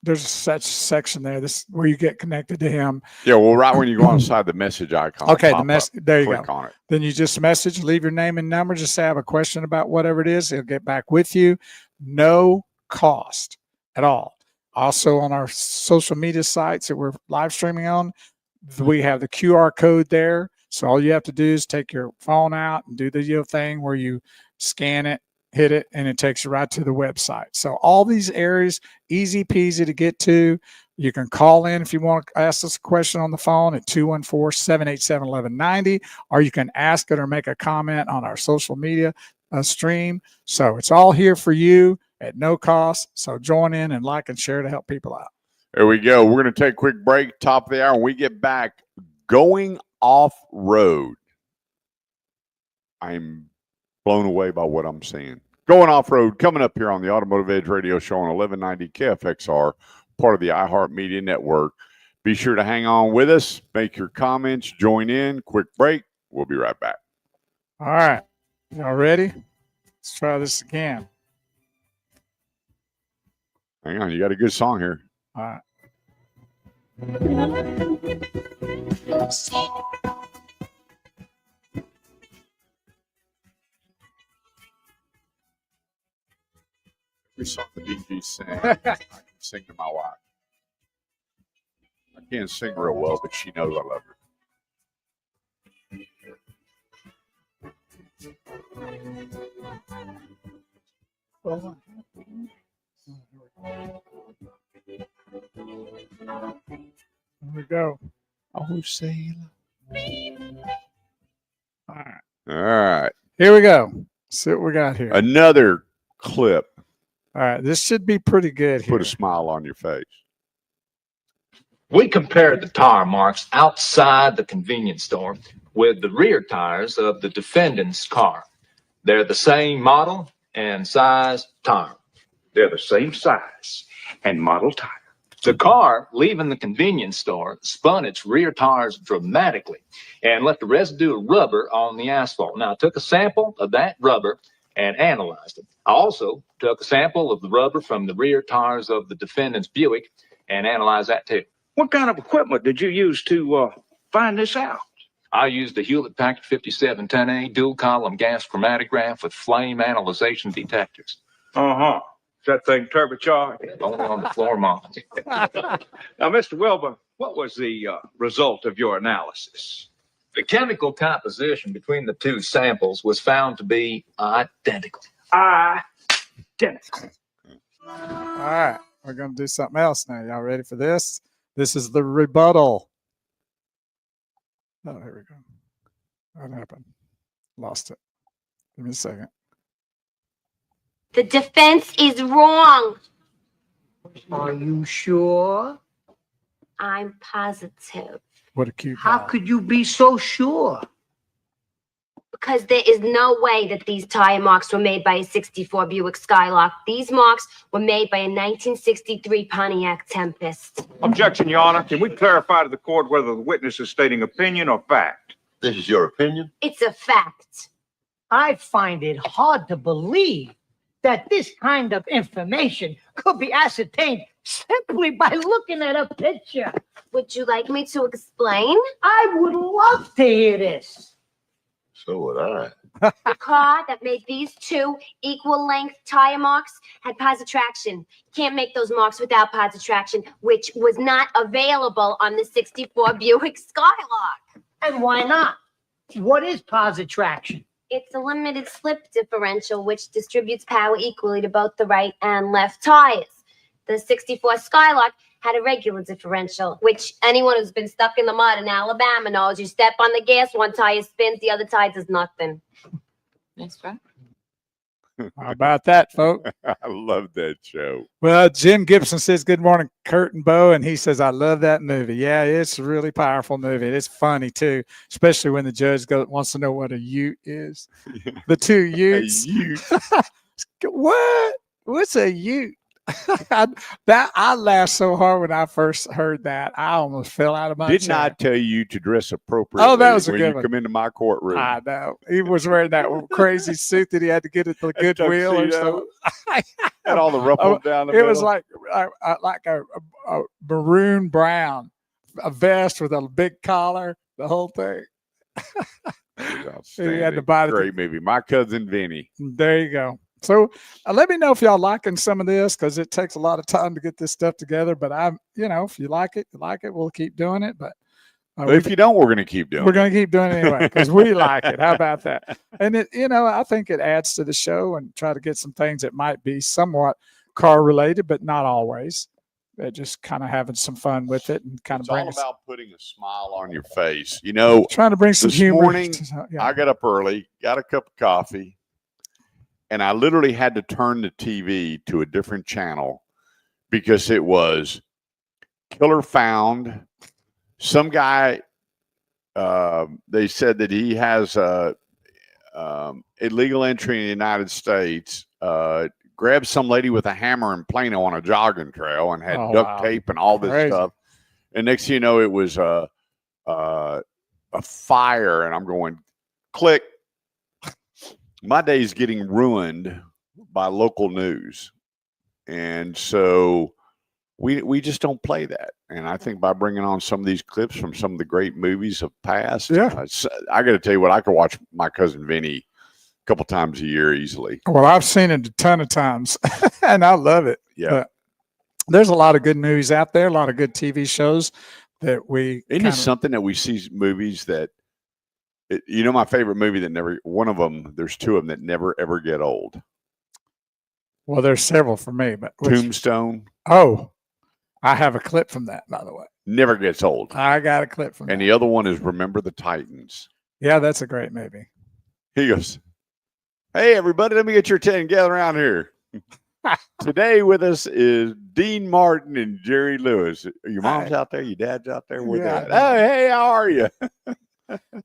there's such section there. This is where you get connected to him. Yeah, well, right when you go inside the message icon. Okay, there you click go. On it. Then you just message, leave your name and number. Just say I have a question about whatever it is. He'll get back with you. No cost at all. Also on our social media sites that we're live streaming on, we have the QR code there. So all you have to do is take your phone out and do the thing where you scan it, hit it, and it takes you right to the website. So all these areas, easy peasy to get to. You can call in if you want to ask us a question on the phone at 214-787-1190, or you can ask it or make a comment on our social media stream. So it's all here for you at no cost. So join in and like and share to help people out. There we go. We're going to take a quick break, top of the hour. When we get back, going off-road. I'm blown away by what I'm seeing. Going off-road, coming up here on the Automotive Edge Radio Show on 1190 KFXR, part of the iHeartMedia Network. Be sure to hang on with us. Make your comments. Join in. Quick break. We'll be right back. All right. Y'all ready? Let's try this again. Hang on. You got a good song here. All right. Every song the DG sing, I can sing to my wife. I can't sing real well, but she knows I love her. Here we go. Oh, sailor, All right. All right. Here we go. See what we got here. Another clip. All right. This should be pretty good here. Put a smile on your face. We compared the tire marks outside the convenience store with the rear tires of the defendant's car. They're the same model and size tire. They're the same size and model tire. The car leaving the convenience store spun its rear tires dramatically and left a residue of rubber on the asphalt. Now, I took a sample of that rubber and analyzed it. I also took a sample of the rubber from the rear tires of the defendant's Buick and analyzed that too. What kind of equipment did you use to find this out? I used the Hewlett Packard 5710A dual column gas chromatograph with flame analyzation detectors. Uh-huh. Is that thing turbocharged? Only on the floor model. Now, Mr. Wilbur, what was the result of your analysis? The chemical composition between the two samples was found to be identical. Identical. All right. We're going to do something else now. Y'all ready for this? This is the rebuttal. Oh, here we go. What happened? Lost it. Give me a second. The defense is wrong. Are you sure? I'm positive. What a cute How dog. could you be so sure? Because there is no way that these tire marks were made by a 64 Buick Skylark. These marks were made by a 1963 Pontiac Tempest. Objection, Your Honor. Can we clarify to the court whether the witness is stating opinion or fact? This is your opinion? It's a fact. I find it hard to believe that this kind of information could be ascertained simply by looking at a picture. Would you like me to explain? I would love to hear this. So would I. The car that made these two equal length tire marks had positive traction. Can't make those marks without positive traction, which was not available on the 64 Buick Skylark. And why not? What is positive traction? It's a limited slip differential which distributes power equally to both the right and left tires. The 64 Skylark had a regular differential, which anyone who's been stuck in the mud in Alabama knows. You step on the gas, one tire spins, the other tire does nothing. That's right. How about that, folks? I love that show. Well, Jim Gibson says, good morning, Kurt and Bo. And he says, I love that movie. Yeah, it's a really powerful movie. It's funny, too, especially when the judge wants to know what a ute is. The two utes. What? What's a ute? I laughed so hard when I first heard that. I almost fell out of my Didn't chair. I tell you to dress appropriately? Oh, that was a when good you one. come into my courtroom? I know. He was wearing that crazy suit that he had to get at the Goodwill or tuxedo. something. Had all the ruffles down the It middle. was like a maroon brown, a vest with a big collar, the whole thing. He had to buy Great movie. My Cousin Vinny. There you go. So let me know if y'all liking some of this, because it takes a lot of time to get this stuff together. But if you like it, we'll keep doing it. But If you don't, we're going to keep doing we're it. going to keep doing it anyway because we like it. How about that? And I think it adds to the show and try to get some things that might be somewhat car related, but not always. Just kind of having some fun with it and kind It's of bring all us about putting a smile on your face. trying to bring some this humor. morning, Yeah. I got up early, got a cup of coffee, and I literally had to turn the TV to a different channel because it was Killer Found. Some guy, they said that he has illegal entry in the United States, grabbed some lady with a hammer in Plano on a jogging trail and had duct tape and all this Crazy. stuff. And next thing you know, it was a fire, and I'm going, click. My day's getting ruined by local news. And so we just don't play that. And I think by bringing on some of these clips from some of the great movies of past, I got to tell you what, I could watch My Cousin Vinny a couple times a year easily. Well, I've seen it a ton of times and I love it. Yeah. But there's a lot of good movies out there, a lot of good TV shows that we. Isn't it something that we see movies that, my favorite movie that never, one of them, there's two of them that never, ever get old. Well, there's several for me, but Tombstone. Oh, I have a clip from that, by the way. Never gets old. I got a clip from And that. the other one is Remember the Titans. Yeah, that's a great movie. He goes, "Hey, everybody, let me get your 10. Gather around here. Today with us is Dean Martin and Jerry Lewis. Your mom's out there, your dad's out there. Where Yeah, they at? Oh, hey, how are you?"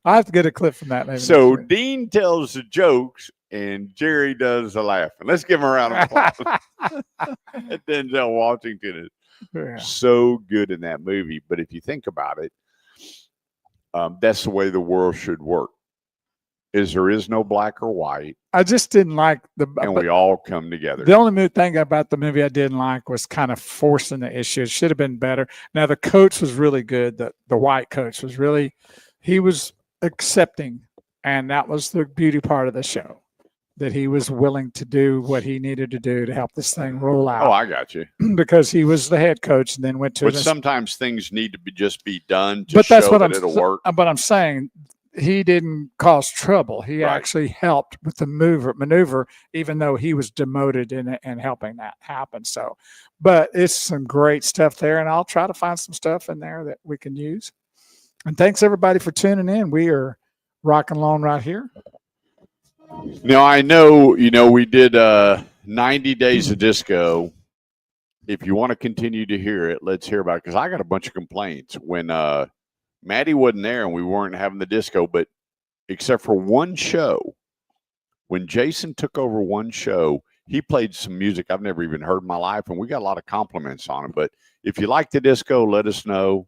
I have to get a clip from that. Maybe So next week. Dean tells the jokes and Jerry does the laughing. Let's give him a round of applause. And Denzel Washington is Yeah. so good in that movie. But if you think about it, that's the way the world should work. Is there is no black or white, I just didn't like and we all come together. The only thing about the movie I didn't like was kind of forcing the issue. It should have been better. Now the coach was really good. The white coach was really, he was accepting, and that was the beauty part of the show, that he was willing to do what he needed to do to help this thing roll out. Oh, I got you. Because he was the head coach and then went to. But sometimes things need to be just be done to But that's show what that it'll work. But I'm saying he didn't cause trouble. He Right. actually helped with the maneuver, even though he was demoted in it and helping that happen. So, but it's some great stuff there, and I'll try to find some stuff in there that we can use. And thanks everybody for tuning in. We are rocking along right here. Now I know, we did 90 Days of Disco. If you want to continue to hear it, let's hear about it, because I got a bunch of complaints when Maddie wasn't there and we weren't having the disco, but except for one show, when Jason took over one show, he played some music I've never even heard in my life, and we got a lot of compliments on it. But if you like the disco, let us know.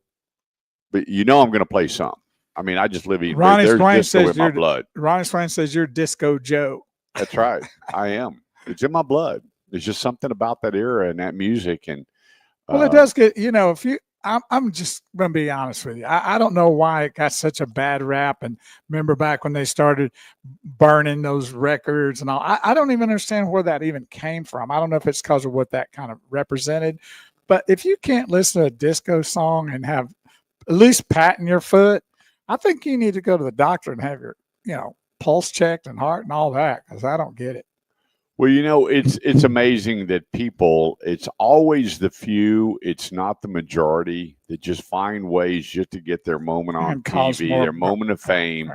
But I'm going to play some. I mean, I just live eating. Ronnie There's Swain disco says in my blood. Ronnie Swain says you're Disco Joe. That's right. I am. It's in my blood. There's just something about that era and that music. And Well, it does get, if you, I'm just going to be honest with you. I don't know why it got such a bad rap. And remember back when they started burning those records and all, I don't even understand where that even came from. I don't know if it's because of what that kind of represented. But if you can't listen to a disco song and have at least patting your foot, I think you need to go to the doctor and have your, pulse checked and heart and all that, because I don't get it. Well, it's amazing that people, it's always the few, it's not the majority, that just find ways just to get their moment on And cause TV, more- their moment of fame,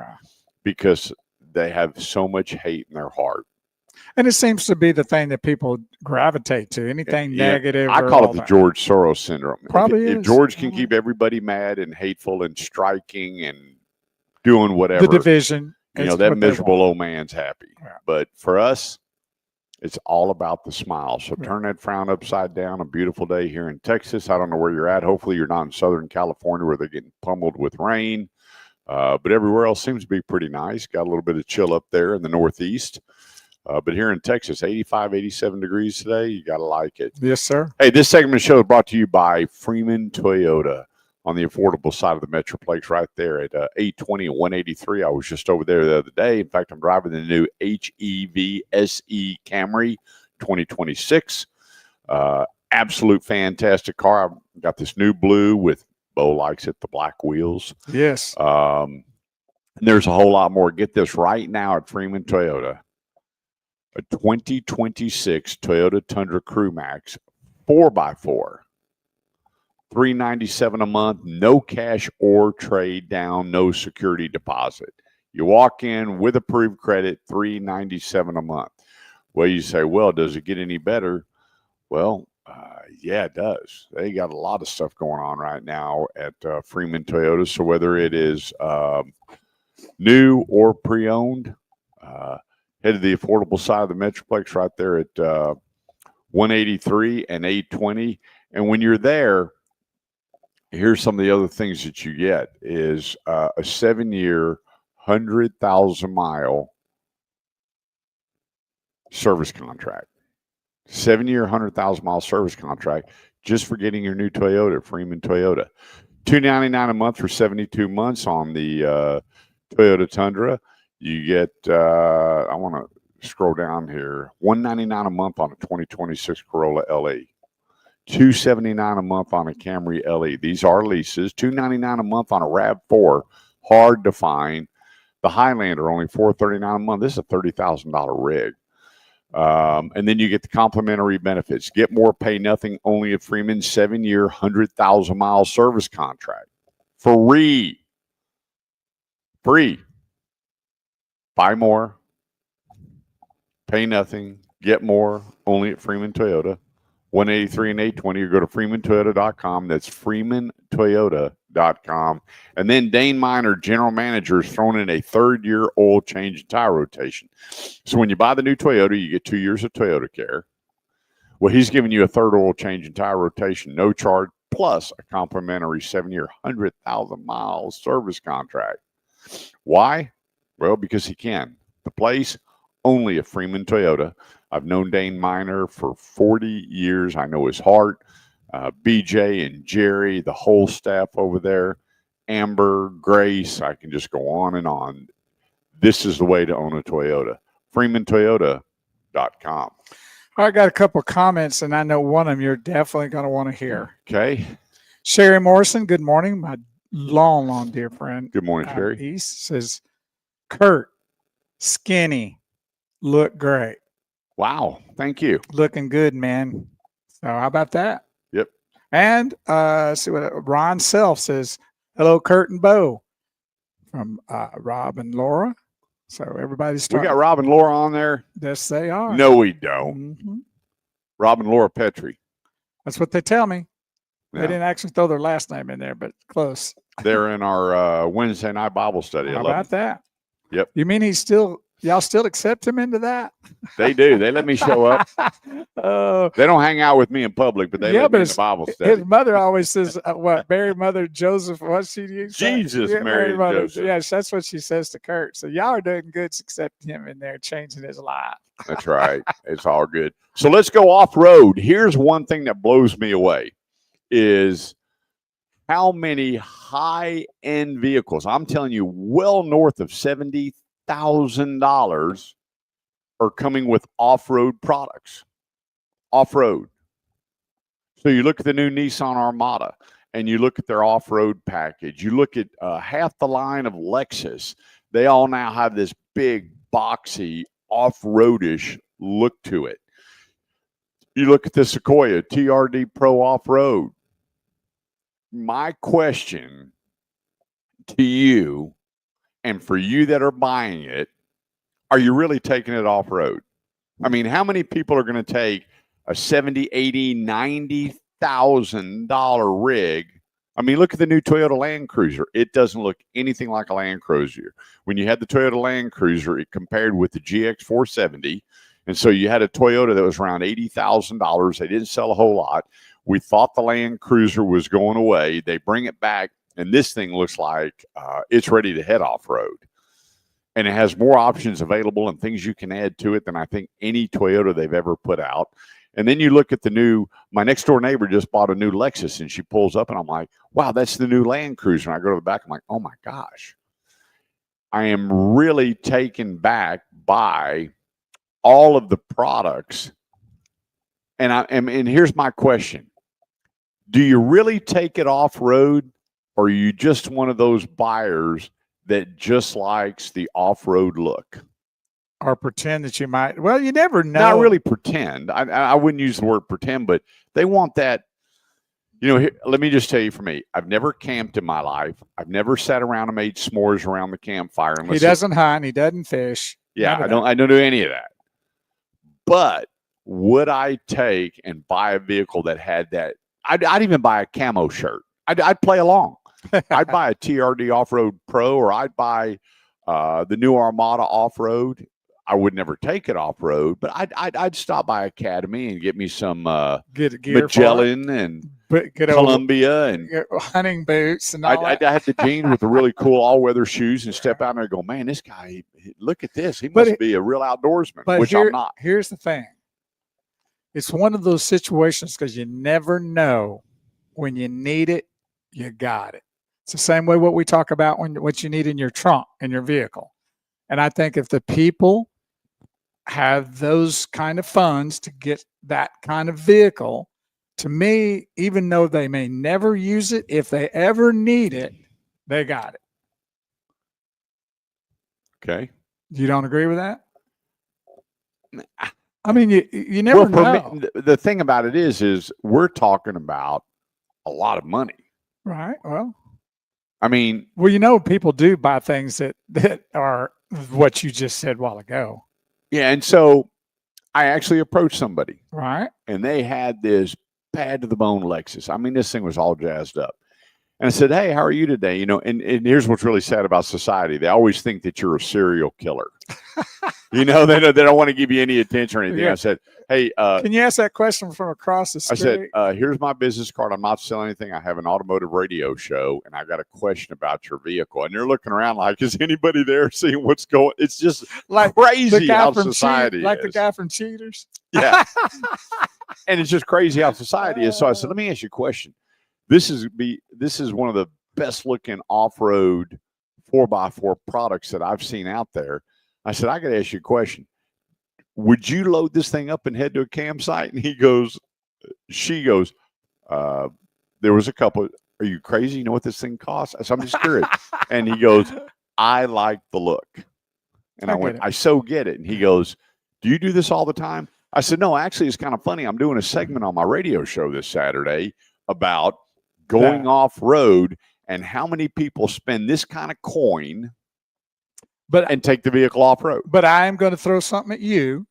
because they have so much hate in their heart. And it seems to be the thing that people gravitate to. Anything negative. I or call all it the that. George Soros syndrome. Probably if is. George can keep everybody mad and hateful and striking and doing whatever, The division. is that what they miserable want. old man's happy. Yeah. But for us, it's all about the smile. So turn that frown upside down. A beautiful day here in Texas. I don't know where you're at. Hopefully you're not in Southern California where they're getting pummeled with rain. But everywhere else seems to be pretty nice. Got a little bit of chill up there in the Northeast. But here in Texas, 85, 87 degrees today. You got to like it. Yes, sir. Hey, this segment of the show is brought to you by Freeman Toyota on the affordable side of the Metroplex right there at 820 and 183. I was just over there the other day. In fact, I'm driving the new HEV SE Camry 2026. Absolute fantastic car. I've got this new blue with, Bo likes it, the black wheels. Yes. And there's a whole lot more. Get this right now at Freeman Toyota. A 2026 Toyota Tundra Crew Max 4x4. $397 a month, no cash or trade down, no security deposit. You walk in with approved credit, $397 a month. Well, you say, well, does it get any better? Well, yeah, it does. They got a lot of stuff going on right now at Freeman Toyota. So whether it is new or pre-owned, head to the affordable side of the Metroplex right there at 183 and 820. And when you're there, here's some of the other things that you get is a 7-year, 100,000-mile service contract. 7-year, 100,000-mile service contract just for getting your new Toyota, Freeman Toyota. $299 a month for 72 months on the Toyota Tundra. You get, I want to scroll down here, $199 a month on a 2026 Corolla LE. $279 a month on a Camry LE. These are leases. $299 a month on a RAV4. Hard to find. The Highlander only $439 a month. This is a $30,000 rig. And then you get the complimentary benefits. Get more, pay nothing, only at Freeman, 7-year, 100,000-mile service contract. Free. Free. Buy more, pay nothing, get more, only at Freeman Toyota. 183 and 820, or go to freemantoyota.com. That's freemantoyota.com. And then Dane Miner, general manager, is throwing in a 3rd-year oil change and tire rotation. So when you buy the new Toyota, you get 2 years of Toyota care. Well, he's giving you a 3rd oil change and tire rotation, no charge, plus a complimentary 7-year, 100,000-mile service contract. Why? Well, because he can. The place, only at Freeman Toyota. I've known Dane Miner for 40 years. I know his heart. BJ and Jerry, the whole staff over there, Amber, Grace, I can just go on and on. This is the way to own a Toyota. freemantoyota.com. I got a couple of comments, and I know one of them you're definitely going to want to hear. Okay. Sherry Morrison, good morning. My long dear friend. Good morning, Sherry. East says, Kurt, skinny, look great. Wow. Thank you. Looking good, man. So how about that? Yep. And see what Ron Self says, hello, Kurt and Bo, from Rob and Laura. So everybody's We got Rob and Laura on there. Yes, they are. No, we don't. Mm-hmm. Rob and Laura Petrie. That's what they tell me. Yeah. They didn't actually throw their last name in there, but close. They're in our Wednesday night Bible study. How about that? Yep. You mean y'all still accept him into that? They do. They let me show up. They don't hang out with me in public, but they let me in the Bible study. His mother always says, what, Mary Mother Joseph, what's she use? Jesus, Yeah, Mary Mother. Joseph. Yes, that's what she says to Kurt. So y'all are doing good accepting him in there, changing his life. That's right. It's all good. So let's go off-road. Here's one thing that blows me away is how many high-end vehicles, I'm telling you, well north of $70,000 are coming with off-road products. Off-road. So you look at the new Nissan Armada and you look at their off-road package. You look at half the line of Lexus. They all now have this big, boxy, off-roadish look to it. You look at the Sequoia TRD Pro Off-Road. My question to you, and for you that are buying it, are you really taking it off-road? I mean, how many people are going to take a $70,000, $80,000, $90,000 rig? I mean, look at the new Toyota Land Cruiser. It doesn't look anything like a Land Cruiser. When you had the Toyota Land Cruiser, it compared with the GX 470. And so you had a Toyota that was around $80,000. They didn't sell a whole lot. We thought the Land Cruiser was going away. They bring it back, and this thing looks like it's ready to head off-road. And it has more options available and things you can add to it than I think any Toyota they've ever put out. And then you look at the new, my next door neighbor just bought a new Lexus, and she pulls up, and I'm like, wow, that's the new Land Cruiser. And I go to the back, I'm like, oh my gosh. I am really taken back by all of the products. And here's my question. Do you really take it off-road, or are you just one of those buyers that just likes the off-road look? Or pretend that you might. Well, you never know. Not really pretend. I wouldn't use the word pretend, but they want that. You know, let me just tell you for me, I've never camped in my life. I've never sat around and made s'mores around the campfire. He doesn't hunt. He doesn't fish. Yeah, I don't do any of that. But would I take and buy a vehicle that had that? I'd even buy a camo shirt. I'd play along. I'd buy a TRD Off-Road Pro, or I'd buy the new Armada Off-Road. I would never take it off-road, but I'd stop by Academy and get me some Magellan and Columbia and hunting boots and all I'd have the jeans with the really cool all-weather shoes and step out there and go, man, this guy, look at this. He must be a real outdoorsman, which I'm not. Here's the thing. It's one of those situations because you never know when you need it, you got it. It's the same way what we talk about what you need in your trunk, in your vehicle. And I think if the people have those kind of funds to get that kind of vehicle, to me, even though they may never use it, if they ever need it, they got it. Okay. You don't agree with that? I mean, you never Well, for know, me, the thing about it is we're talking about a lot of money. right? I mean, Well, people do buy things that are what you just said a while ago, yeah. And so I actually approached somebody, right? and they had this pad to the bone Lexus. I mean, this thing was all jazzed up. And I said, "Hey, how are you today?" And here's what's really sad about society. They always think that you're a serial killer. They don't want to give you any attention or anything. Yeah. I said, "Hey, Can you ask that question from across the I street? said, here's my business card. I'm not selling anything. I have an automotive radio show, and I got a question about your vehicle." And they're looking around like, is anybody there seeing what's going? It's just like crazy how society like is. the guy from Cheaters. Yeah. And it's just crazy how society is. So I said, let me ask you a question. This is one of the best looking off-road 4x4 products that I've seen out there. I said, I got to ask you a question. Would you load this thing up and head to a campsite? And she goes, there was a couple. Are you crazy? You know what this thing costs? I said, I'm just curious. And he goes, I like the look. And I went, I so get it. And he goes, do you do this all the time? I said, no, actually, it's kind of funny. I'm doing a segment on my radio show this Saturday about going off road and how many people spend this kind of coin and take the vehicle off road. But I am going to throw something at you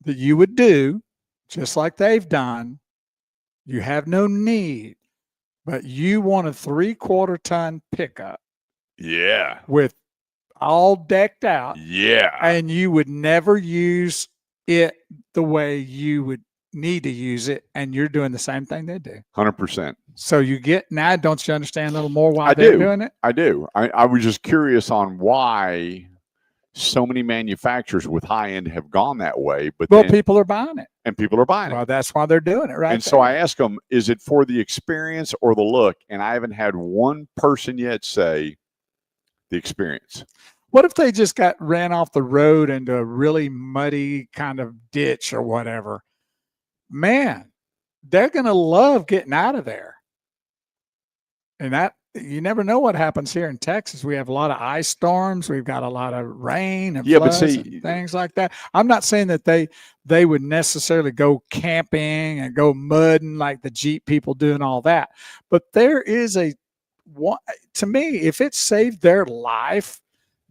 that you would do just like they've done. You have no need, but you want a 3/4 ton pickup. Yeah. With all decked out. Yeah. And you would never use it the way you would need to use it. And you're doing the same thing they do. 100%. So you get, now don't you understand a little more why they're doing it? I do. I was just curious on why so many manufacturers with high end have gone that way. But people are buying it. And people are buying it. Well, that's why they're doing it, right? And so I asked them, is it for the experience or the look? And I haven't had one person yet say the experience. What if they just ran off the road into a really muddy kind of ditch or whatever? Man, they're going to love getting out of there. And that, you never know what happens here in Texas. We have a lot of ice storms. We've got a lot of rain and floods and things like that. I'm not saying that they would necessarily go camping and go mudding like the Jeep people do and all that. But there is to me, if it saved their life,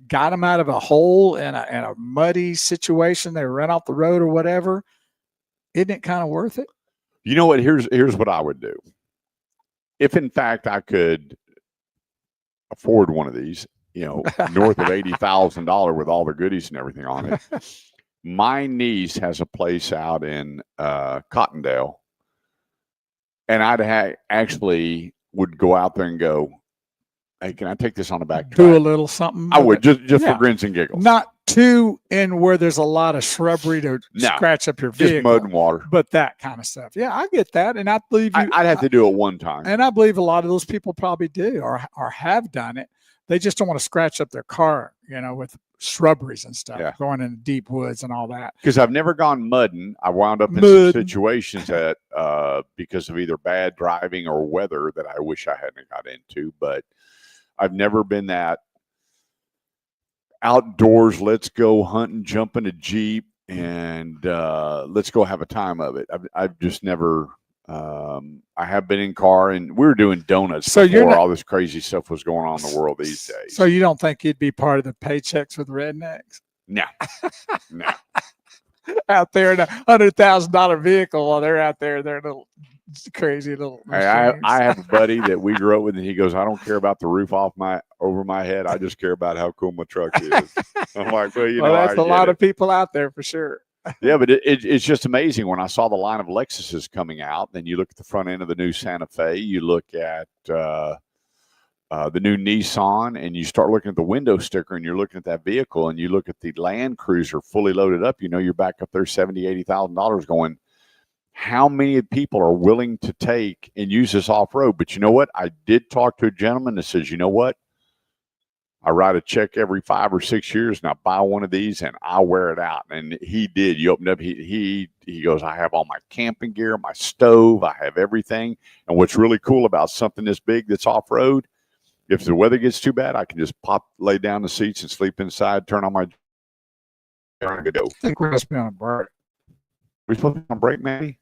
got them out of a hole in a muddy situation, they ran off the road or whatever, isn't it kind of worth it? You know what? Here's what I would do. If in fact I could afford one of these, north of $80,000 with all the goodies and everything on it. My niece has a place out in Cottondale, and I'd actually would go out there and go, hey, can I take this on the back? Do a little something. I would just for grins and giggles. Not too in where there's a lot of shrubbery to scratch up your vehicle. Just mud and water. But that kind of stuff. Yeah, I get that. And I believe you. I'd have to do it one time. And I believe a lot of those people probably do or have done it. They just don't want to scratch up their car, with shrubberies and stuff, going into deep woods and all that. Because I've never gone mudding. I wound up in some situations that because of either bad driving or weather that I wish I hadn't got into. But I've never been that outdoors, let's go hunt and jump in a Jeep and let's go have a time of it. I've just never, I have been in car and we were doing donuts before all this crazy stuff was going on in the world these days. So you don't think you'd be part of the Paychecks with Rednecks? No, no. Out there in a $100,000 vehicle while they're out there, they're little crazy little. I have a buddy that we grew up with, and he goes, "I don't care about the roof over my head. I just care about how cool my truck is." I'm like, well, that's a lot of people out there for sure. Yeah, but it's just amazing when I saw the line of Lexuses coming out. Then you look at the front end of the new Santa Fe, you look at the new Nissan, and you start looking at the window sticker, and you're looking at that vehicle, and you look at the Land Cruiser fully loaded up. You're back up there $70,000-$80,000 going. How many people are willing to take and use this off-road? But you know what? I did talk to a gentleman that says, you know what? I write a check every 5 or 6 years and I buy one of these and I wear it out. And he did. You opened up, he goes, I have all my camping gear, my stove, I have everything. And what's really cool about something this big that's off-road, if the weather gets too bad, I can just lay down the seats and sleep inside, turn on my go. I think we must be on a break. We supposed to be on break, Maddie?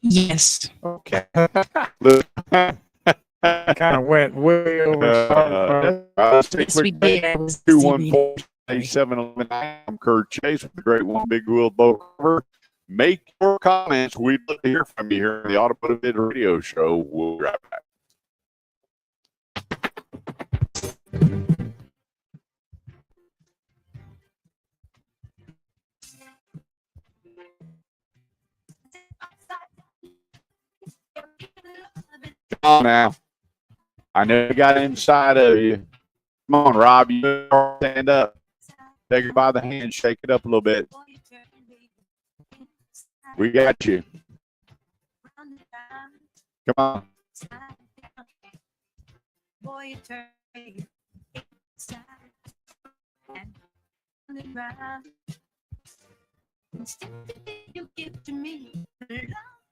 Yes. Okay. Look. Kind of went way over. Yes, we did. I was 214-8711. I'm Kurt Chase with the great one big wheel boat cover. Make your comments. We'd love to hear from you here on the Automotive Vid Radio Show. We'll be right back. Come on now. I know you got inside of you. Come on, Rob. You stand up. Take it by the hand. Shake it up a little bit. We got you. Come on.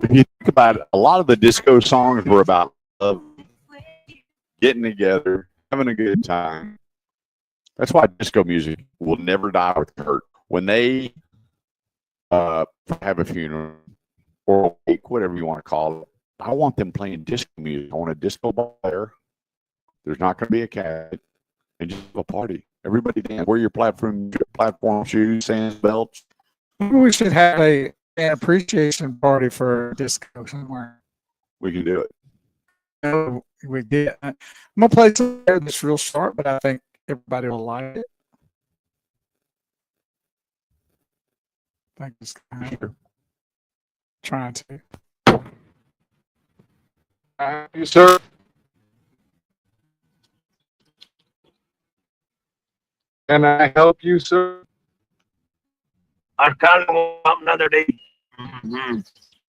If you think about it, a lot of the disco songs were about love, getting together, having a good time. That's why disco music will never die with Kurt. When they have a funeral or a wake, whatever you want to call it, I want them playing disco music. I want a disco ball there. There's not going to be a cat, and just a party. Everybody dance. Wear your platform shoes, sands belts. Maybe we should have an appreciation party for disco somewhere. We can do it. No, we did. I'm gonna play some there that's real short, but I think everybody will like it. I think it's kind of trying to. You, sir. Can I help you, sir? I kind of want another day.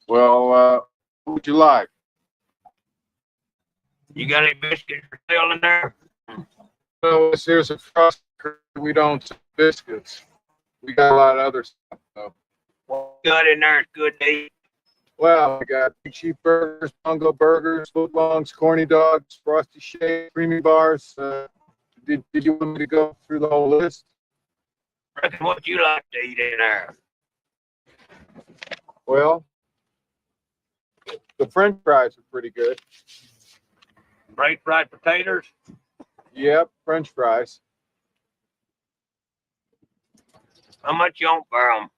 Well, what would you like? You got any biscuits for sale in there? Well, here's a trust. We don't sell biscuits. We got a lot of other stuff, though. What got in there is good to eat. Well, we got big cheap burgers, bongo burgers, footlongs, corny dogs, frosty shakes, creamy bars. Did you want me to go through the whole list? Reckon what you like to eat in there? Well, the French fries are pretty good. Bright fried potatoes? Yep, French fries. How much you want for them?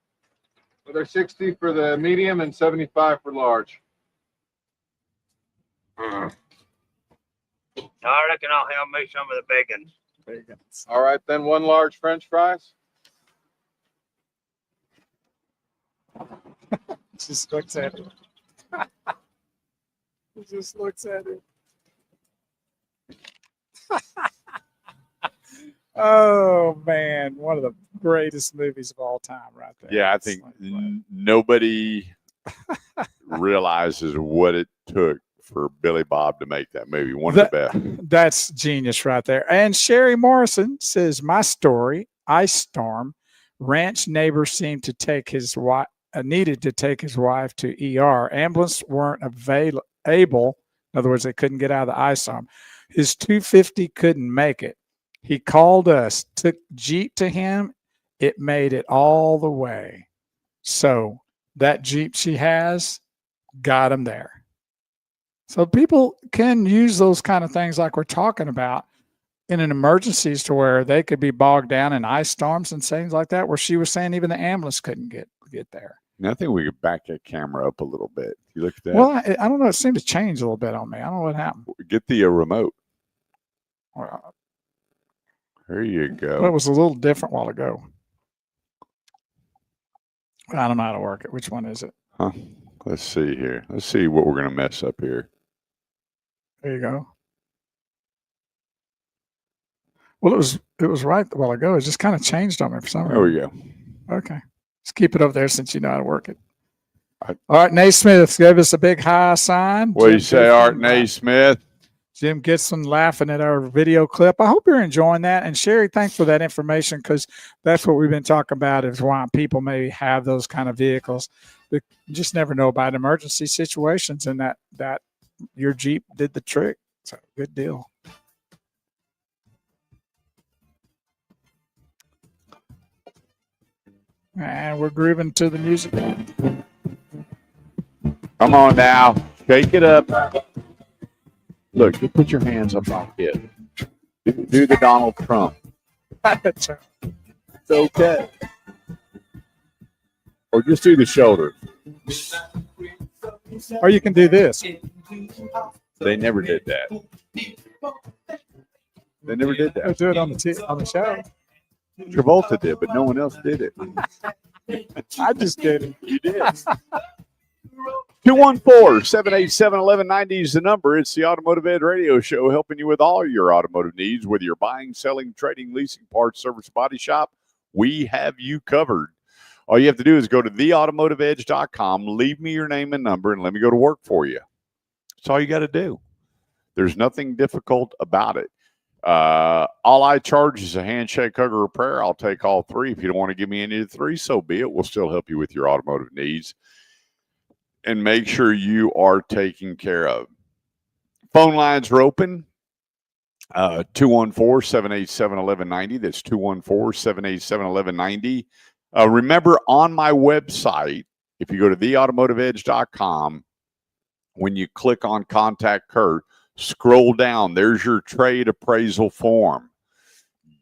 Well, they're 60 for the medium and 75 for large. I reckon I'll have me some of the bacon. All right, then one large French fries. Just looks at it. He just looks at it. Oh man, one of the greatest movies of all time, right there. Yeah, I think nobody realizes what it took for Billy Bob to make that movie. One of the best. That's genius right there. And Sherry Morrison says, "My story: ice storm. Ranch neighbor seemed to take his wife. Needed to take his wife to ER. Ambulance weren't able. In other words, they couldn't get out of the ice storm. His 250 couldn't make it. He called us, took Jeep to him. It made it all the way. So that Jeep she has got him there. So people can use those kind of things like we're talking about in an emergencies to where they could be bogged down in ice storms and things like that, where she was saying even the ambulance couldn't get there. And I think we could back that camera up a little bit. You look at that. Well, I don't know. It seemed to change a little bit on me. I don't know what happened. Get the remote. Well, There you go. it was a little different a while ago. I don't know how to work it. Which one is it? Huh? Let's see here. Let's see what we're going to mess up here. There you go. Well, it was right a while ago. It just kind of changed on me for some reason. There we go. Okay. Let's keep it up there since you know how to work it. All right, Naismith gave us a big high sign. What do you say, Art Naismith? Jim Gibson laughing at our video clip. I hope you're enjoying that. And Sherry, thanks for that information, because that's what we've been talking about, is why people maybe have those kind of vehicles. You just never know about emergency situations, and that your Jeep did the trick. So good deal. And we're grooving to the music. Come on now. Shake it up. Look, you put your hands up like this. Do the Donald Trump. It's okay. Or just do the shoulders. Or you can do this. They never did that. They never did They'll that. do it on the show. Travolta did, but no one else did it. I just did it. You did. 214-787-1190 is the number. It's the Automotive Ed Radio Show, helping you with all your automotive needs, whether you're buying, selling, trading, leasing, parts, service, body shop. We have you covered. All you have to do is go to theautomotiveedge.com, leave me your name and number, and let me go to work for you. That's all you got to do. There's nothing difficult about it. All I charge is a handshake, hug, or a prayer. I'll take all three. If you don't want to give me any of the three, so be it. We'll still help you with your automotive needs and make sure you are taken care of. Phone lines are open. 214-787-1190. That's 214-787-1190. Remember, on my website, if you go to theautomotiveedge.com, when you click on Contact Kurt, scroll down. There's your trade appraisal form.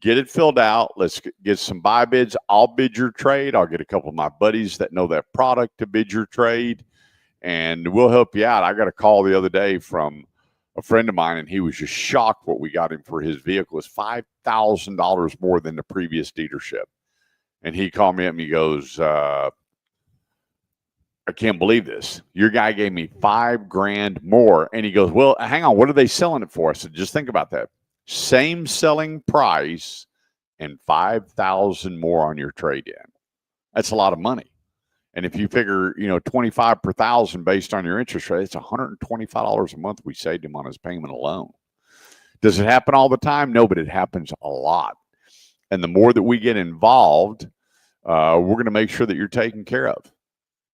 Get it filled out. Let's get some buy bids. I'll bid your trade. I'll get a couple of my buddies that know that product to bid your trade, and we'll help you out. I got a call the other day from a friend of mine, and he was just shocked what we got him for his vehicle. It's $5,000 more than the previous dealership. And he called me up and he goes, I can't believe this. Your guy gave me $5,000 more. And he goes, well, hang on. What are they selling it for? I said, just think about that. Same selling price and $5,000 more on your trade-in. That's a lot of money. And if you figure, 25 per thousand based on your interest rate, it's $125 a month we saved him on his payment alone. Does it happen all the time? No, but it happens a lot. And the more that we get involved, we're going to make sure that you're taken care of.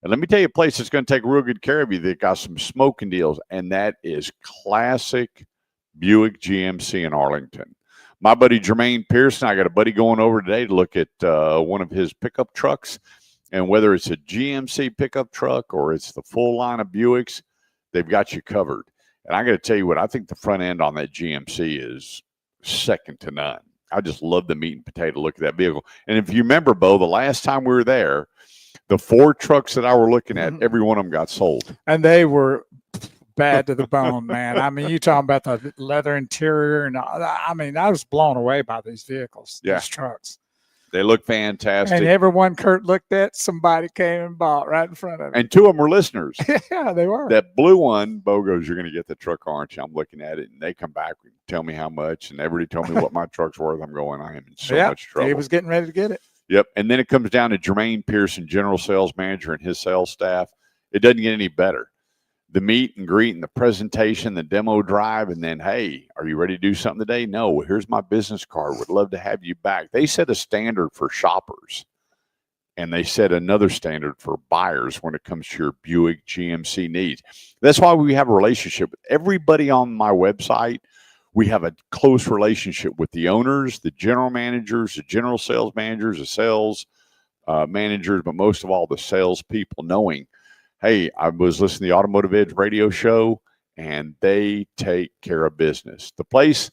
And let me tell you a place that's going to take real good care of you that got some smoking deals, and that is Classic Buick GMC in Arlington. My buddy Jermaine Pearson, I got a buddy going over today to look at one of his pickup trucks. And whether it's a GMC pickup truck or it's the full line of Buicks, they've got you covered. And I got to tell you what, I think the front end on that GMC is second to none. I just love the meat and potato look at that vehicle. And if you remember, Bo, the last time we were there, the 4 trucks that I were looking at, every one of them got sold. And they were bad to the bone, man. I mean, you talking about the leather interior, and I mean, I was blown away by these vehicles, these trucks. They look fantastic. And everyone Kurt looked at, somebody came and bought right in front of him. And 2 of them were listeners. Yeah, they were. That blue one, Bo goes, you're going to get the truck, aren't you? I'm looking at it, and they come back and tell me how much, and everybody told me what my truck's worth. I'm going, I am in so much trouble. He was getting ready to get it. Yep. And then it comes down to Jermaine Pearson, general sales manager, and his sales staff. It doesn't get any better. The meet and greet and the presentation, the demo drive, and then, hey, are you ready to do something today? No, well, here's my business card. Would love to have you back. They set a standard for shoppers, and they set another standard for buyers when it comes to your Buick GMC needs. That's why we have a relationship with everybody on my website. We have a close relationship with the owners, the general managers, the general sales managers, the sales managers, but most of all, the sales people, knowing, hey, I was listening to the Automotive Edge radio show, and they take care of business. The place,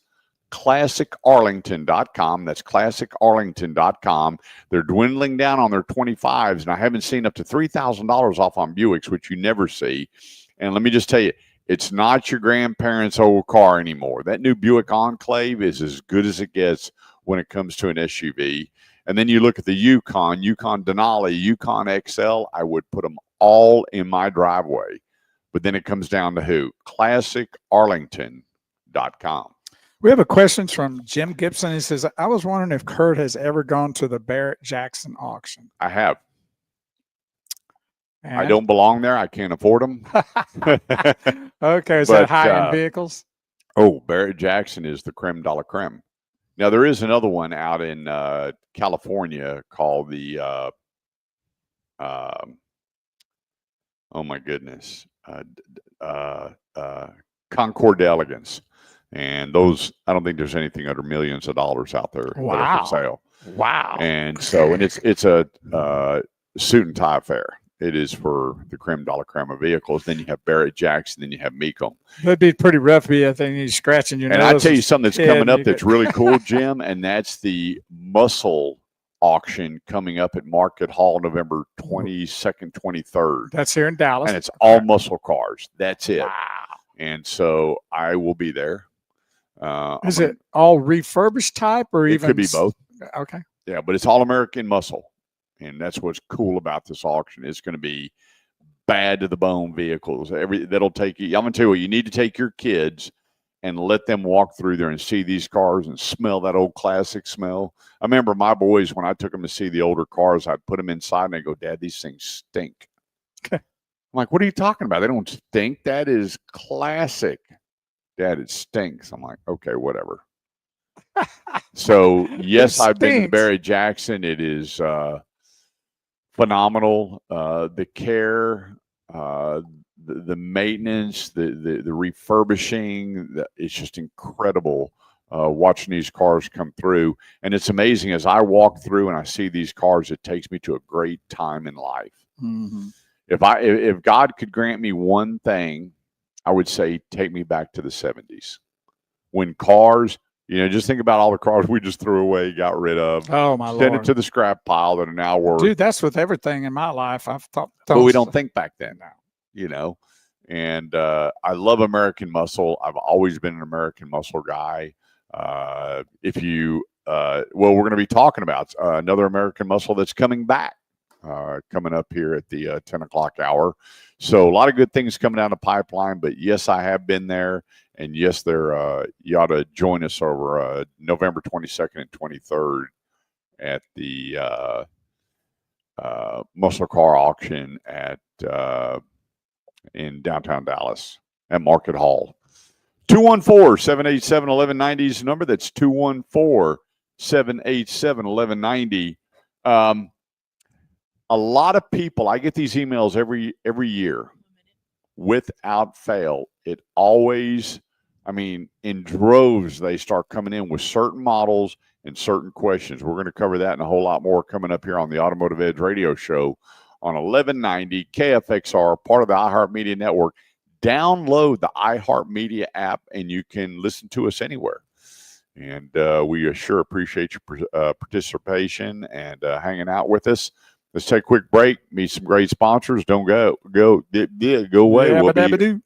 classicarlington.com. That's classicarlington.com. They're dwindling down on their 25s, and I haven't seen up to $3,000 off on Buicks, which you never see. And let me just tell you, it's not your grandparents' old car anymore. That new Buick Enclave is as good as it gets when it comes to an SUV. And then you look at the Yukon Denali, Yukon XL, I would put them all in my driveway. But then it comes down to who? classicarlington.com. We have a question from Jim Gibson. He says, I was wondering if Kurt has ever gone to the Barrett-Jackson auction. I have. And? I don't belong there. I can't afford them. Okay, is that high-end vehicles? Oh, Barrett-Jackson is the creme de la creme. Now, there is another one out in California called the, oh my goodness, Concord Elegance. And those, I don't think there's anything under millions of dollars out there that are for sale. Wow. And so, and it's a suit and tie affair. It is for the creme de la creme of vehicles. Then you have Barrett Jackson, then you have Mecum. That'd be pretty rough. Be I think you scratching your And nose. I tell you something that's coming up you that's really cool, Jim, and that's the muscle auction coming up at Market Hall November 22nd, 23rd. That's here in Dallas. And it's all muscle cars. That's it. Wow. And so I will be there. Is it all refurbished type or It even? could be both. Okay. Yeah, but it's all American muscle. And that's what's cool about this auction. It's going to be bad to the bone vehicles. That'll take you. I'm going to tell you what, you need to take your kids and let them walk through there and see these cars and smell that old classic smell. I remember my boys, when I took them to see the older cars, I'd put them inside and they go, Dad, these things stink. I'm like, what are you talking about? They don't stink. That is classic. Dad, it stinks. I'm like, okay, whatever. So, yes, I've been to Barry Jackson. It is phenomenal. The care, the maintenance, the refurbishing, it's just incredible watching these cars come through. And it's amazing as I walk through and I see these cars, it takes me to a great time in life. Mm-hmm. If God could grant me one thing, I would say take me back to the 70s when cars, just think about all the cars we just threw away, got rid of. Oh, my Send Lord. it to the scrap pile that are now worth. Dude, that's with everything in my life. I've thought. But we don't think back then now, And I love American muscle. I've always been an American muscle guy. If you, we're going to be talking about another American muscle that's coming back, coming up here at the 10 o'clock hour. So a lot of good things coming down the pipeline. But yes, I have been there. And yes, you ought to join us over November 22nd and 23rd at the muscle car auction in downtown Dallas at Market Hall. 214-787-1190 is the number. That's 214-787-1190. A lot of people, I get these emails every year without fail. It always, in droves, they start coming in with certain models and certain questions. We're going to cover that and a whole lot more coming up here on the Automotive Edge radio show on 1190 KFXR, part of the iHeartMedia network. Download the iHeartMedia app and you can listen to us anywhere. And we sure appreciate your participation and hanging out with us. Let's take a quick break, meet some great sponsors. Don't go away. Yeah, We'll be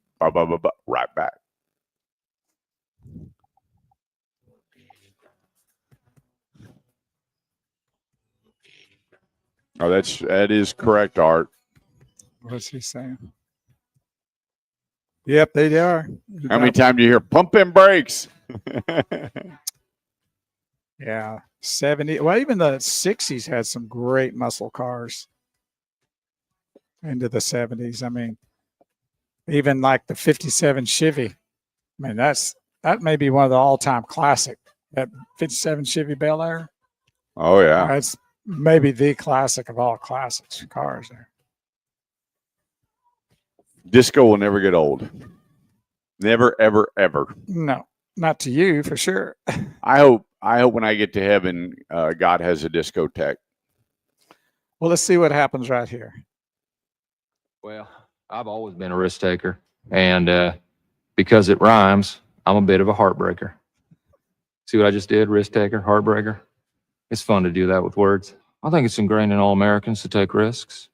right back. Oh, that is correct, Art. What's he saying? Yep, they are. How many times do you hear pumping brakes? Yeah, 70. Well, even the 60s had some great muscle cars into the 70s. Even like the 57 Chevy. That may be one of the all-time classic. That 57 Chevy Bel Air. Oh, yeah. That's maybe the classic of all classics cars there. Disco will never get old. Never, ever, ever. No, not to you for sure. I hope when I get to heaven, God has a discotheque. Well, let's see what happens right here. Well, I've always been a risk taker, and because it rhymes, I'm a bit of a heartbreaker. See what I just did? Risk taker, heartbreaker. It's fun to do that with words. I think it's ingrained in all Americans to take risks.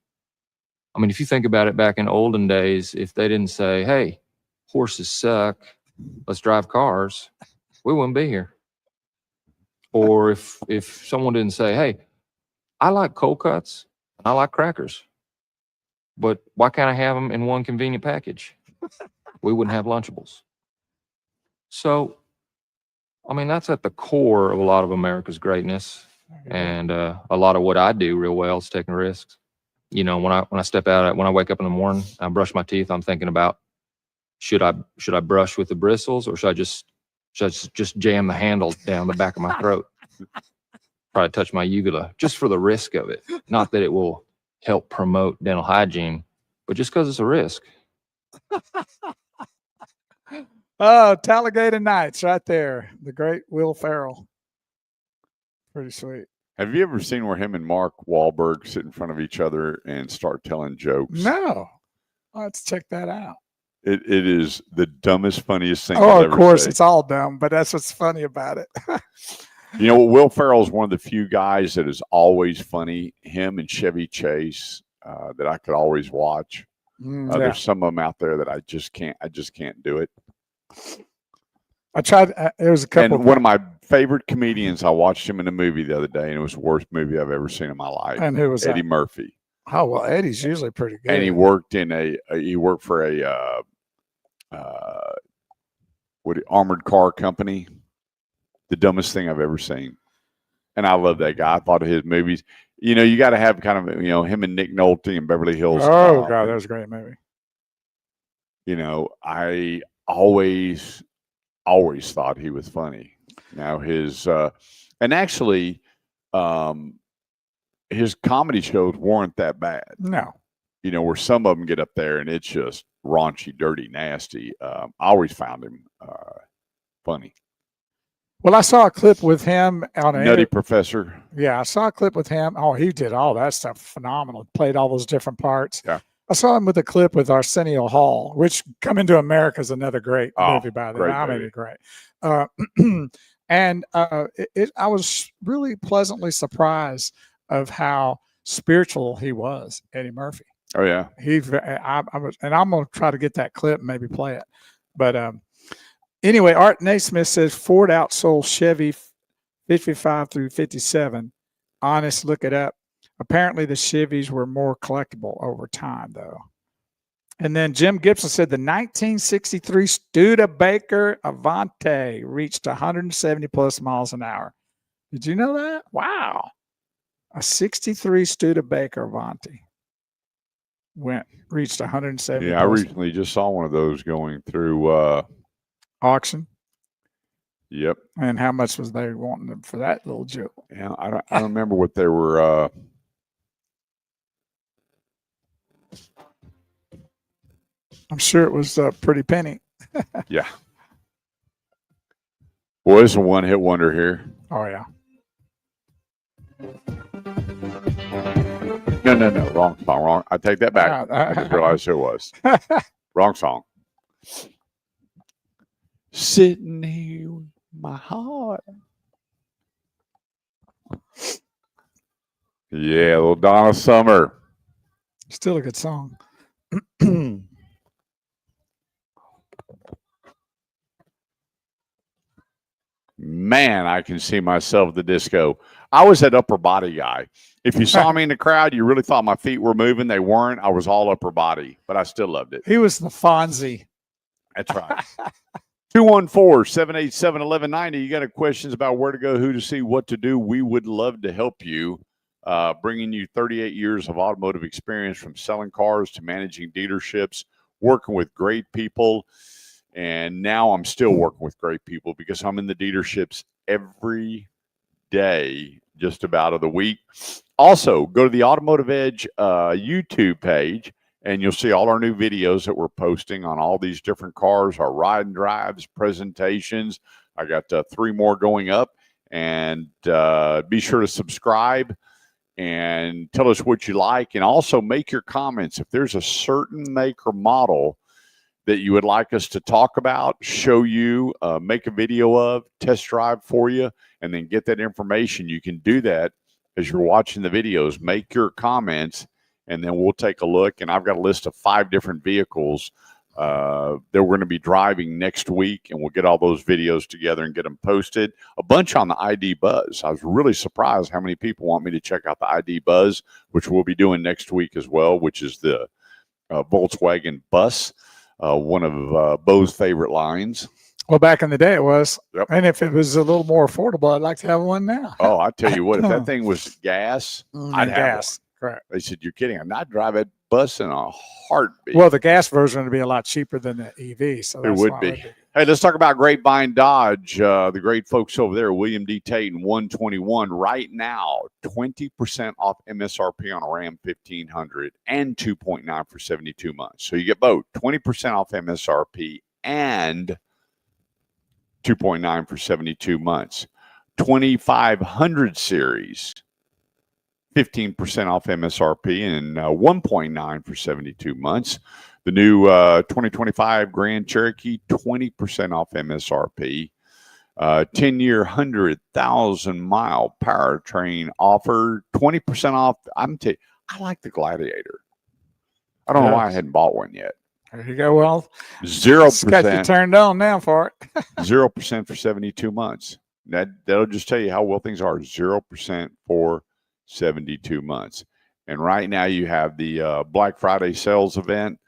If you think about it, back in olden days, if they didn't say, hey, horses suck, let's drive cars, we wouldn't be here. Or if someone didn't say, hey, I like cold cuts and I like crackers, but why can't I have them in one convenient package? We wouldn't have Lunchables. So, that's at the core of a lot of America's greatness. And a lot of what I do real well is taking risks. When I step out, when I wake up in the morning, I brush my teeth, I'm thinking about, should I brush with the bristles, or should I just jam the handle down the back of my throat? Probably touch my uvula, just for the risk of it. Not that it will help promote dental hygiene, but just because it's a risk. Oh, Talladega Nights right there. The great Will Ferrell. Pretty sweet. Have you ever seen where him and Mark Wahlberg sit in front of each other and start telling jokes? No. Let's check that out. It is the dumbest, funniest thing. Oh, you'll of ever course, see. it's all dumb, but that's what's funny about it. You know, Will Ferrell's one of the few guys that is always funny. Him and Chevy Chase that I could always watch. Yeah. There's some of them out there that I just can't do it. I tried. There was a couple. And one of my favorite comedians, I watched him in a movie the other day, and it was the worst movie I've ever seen in my life. And who was Eddie that? Murphy. Oh well, Eddie's usually pretty good. And he worked in he worked for a armored car company. The dumbest thing I've ever seen. And I love that guy. I thought of his movies. You know, you got to have kind of, him and Nick Nolte and Beverly Hills. Oh God, that was a great movie. You know, I always thought he was funny. Now his and actually his comedy shows weren't that bad. No. You know, where some of them get up there and it's just raunchy, dirty, nasty. I always found him funny. Well, I saw a clip with him on a Nutty Professor. Yeah, I saw a clip with him. Oh, he did all that stuff phenomenal. Played all those different parts. Yeah. I saw him with a clip with Arsenio Hall, which Coming to America is another great movie by the way. I mean, great. And I was really pleasantly surprised of how spiritual he was, Eddie Murphy. Oh yeah. I was, and I'm gonna try to get that clip and maybe play it. But anyway, Art Naismith says Ford outsold Chevy 55 through 57. Honest, look it up. Apparently the Chevys were more collectible over time, though. And then Jim Gibson said the 1963 Studebaker Avante reached 170 plus miles an hour. Did you know that? Wow. A 63 Studebaker Avante reached 170. Yeah, I recently just saw one of those going through auction. Yep. And how much was they wanting them for that little joke? Yeah, I don't remember what they were. I'm sure it was a pretty penny. Yeah. Well, it's a one-hit wonder here. Oh yeah. No, wrong song, wrong. I take that back. I just realized who it was. Wrong song. Sitting here with my heart. Yeah, little Donna Summer. Still a good song. Man, I can see myself at the disco. I was that upper body guy. If you saw me in the crowd, you really thought my feet were moving. They weren't. I was all upper body, but I still loved it. He was the Fonzie. That's right. 214-787-1190. You got any questions about where to go, who to see, what to do? We would love to help you. Bringing you 38 years of automotive experience, from selling cars to managing dealerships, working with great people. And now I'm still working with great people because I'm in the dealerships every day, just about of the week. Also, go to the Automotive Edge YouTube page, and you'll see all our new videos that we're posting on all these different cars, our ride and drives, presentations. I got 3 more going up. And be sure to subscribe and tell us what you like. And also make your comments. If there's a certain make or model that you would like us to talk about, show you, make a video of, test drive for you, and then get that information, you can do that as you're watching the videos. Make your comments, and then we'll take a look. And I've got a list of 5 different vehicles that we're going to be driving next week, and we'll get all those videos together and get them posted. A bunch on the ID Buzz. I was really surprised how many people want me to check out the ID Buzz, which we'll be doing next week as well, which is the Volkswagen bus. One of Bo's favorite lines. Well, back in the day it was. Yep. And if it was a little more affordable, I'd like to have one now. Oh, I tell you what, if that thing was gas, I'd have gas. one. Correct. They said, "You're kidding. I'm not driving a bus in a heartbeat." Well, the gas version would be a lot cheaper than the EV. So it that's would why be. Hey, let's talk about Grapevine Dodge. The great folks over there, William D. Tate and 121. Right now, 20% off MSRP on a Ram 1500 and 2.9 for 72 months. So you get both 20% off MSRP and 2.9 for 72 months. 2500 series, 15% off MSRP and 1.9 for 72 months. The new 2025 Grand Cherokee, 20% off MSRP. 10-year, 100,000-mile powertrain offer, 20% off. I like the Gladiator. I don't know why I hadn't bought one yet. There you go. Well, 0%. Got you turned on now for it. 0% for 72 months. That'll just tell you how well things are. 0% for 72 months. And right now you have the Black Friday sales event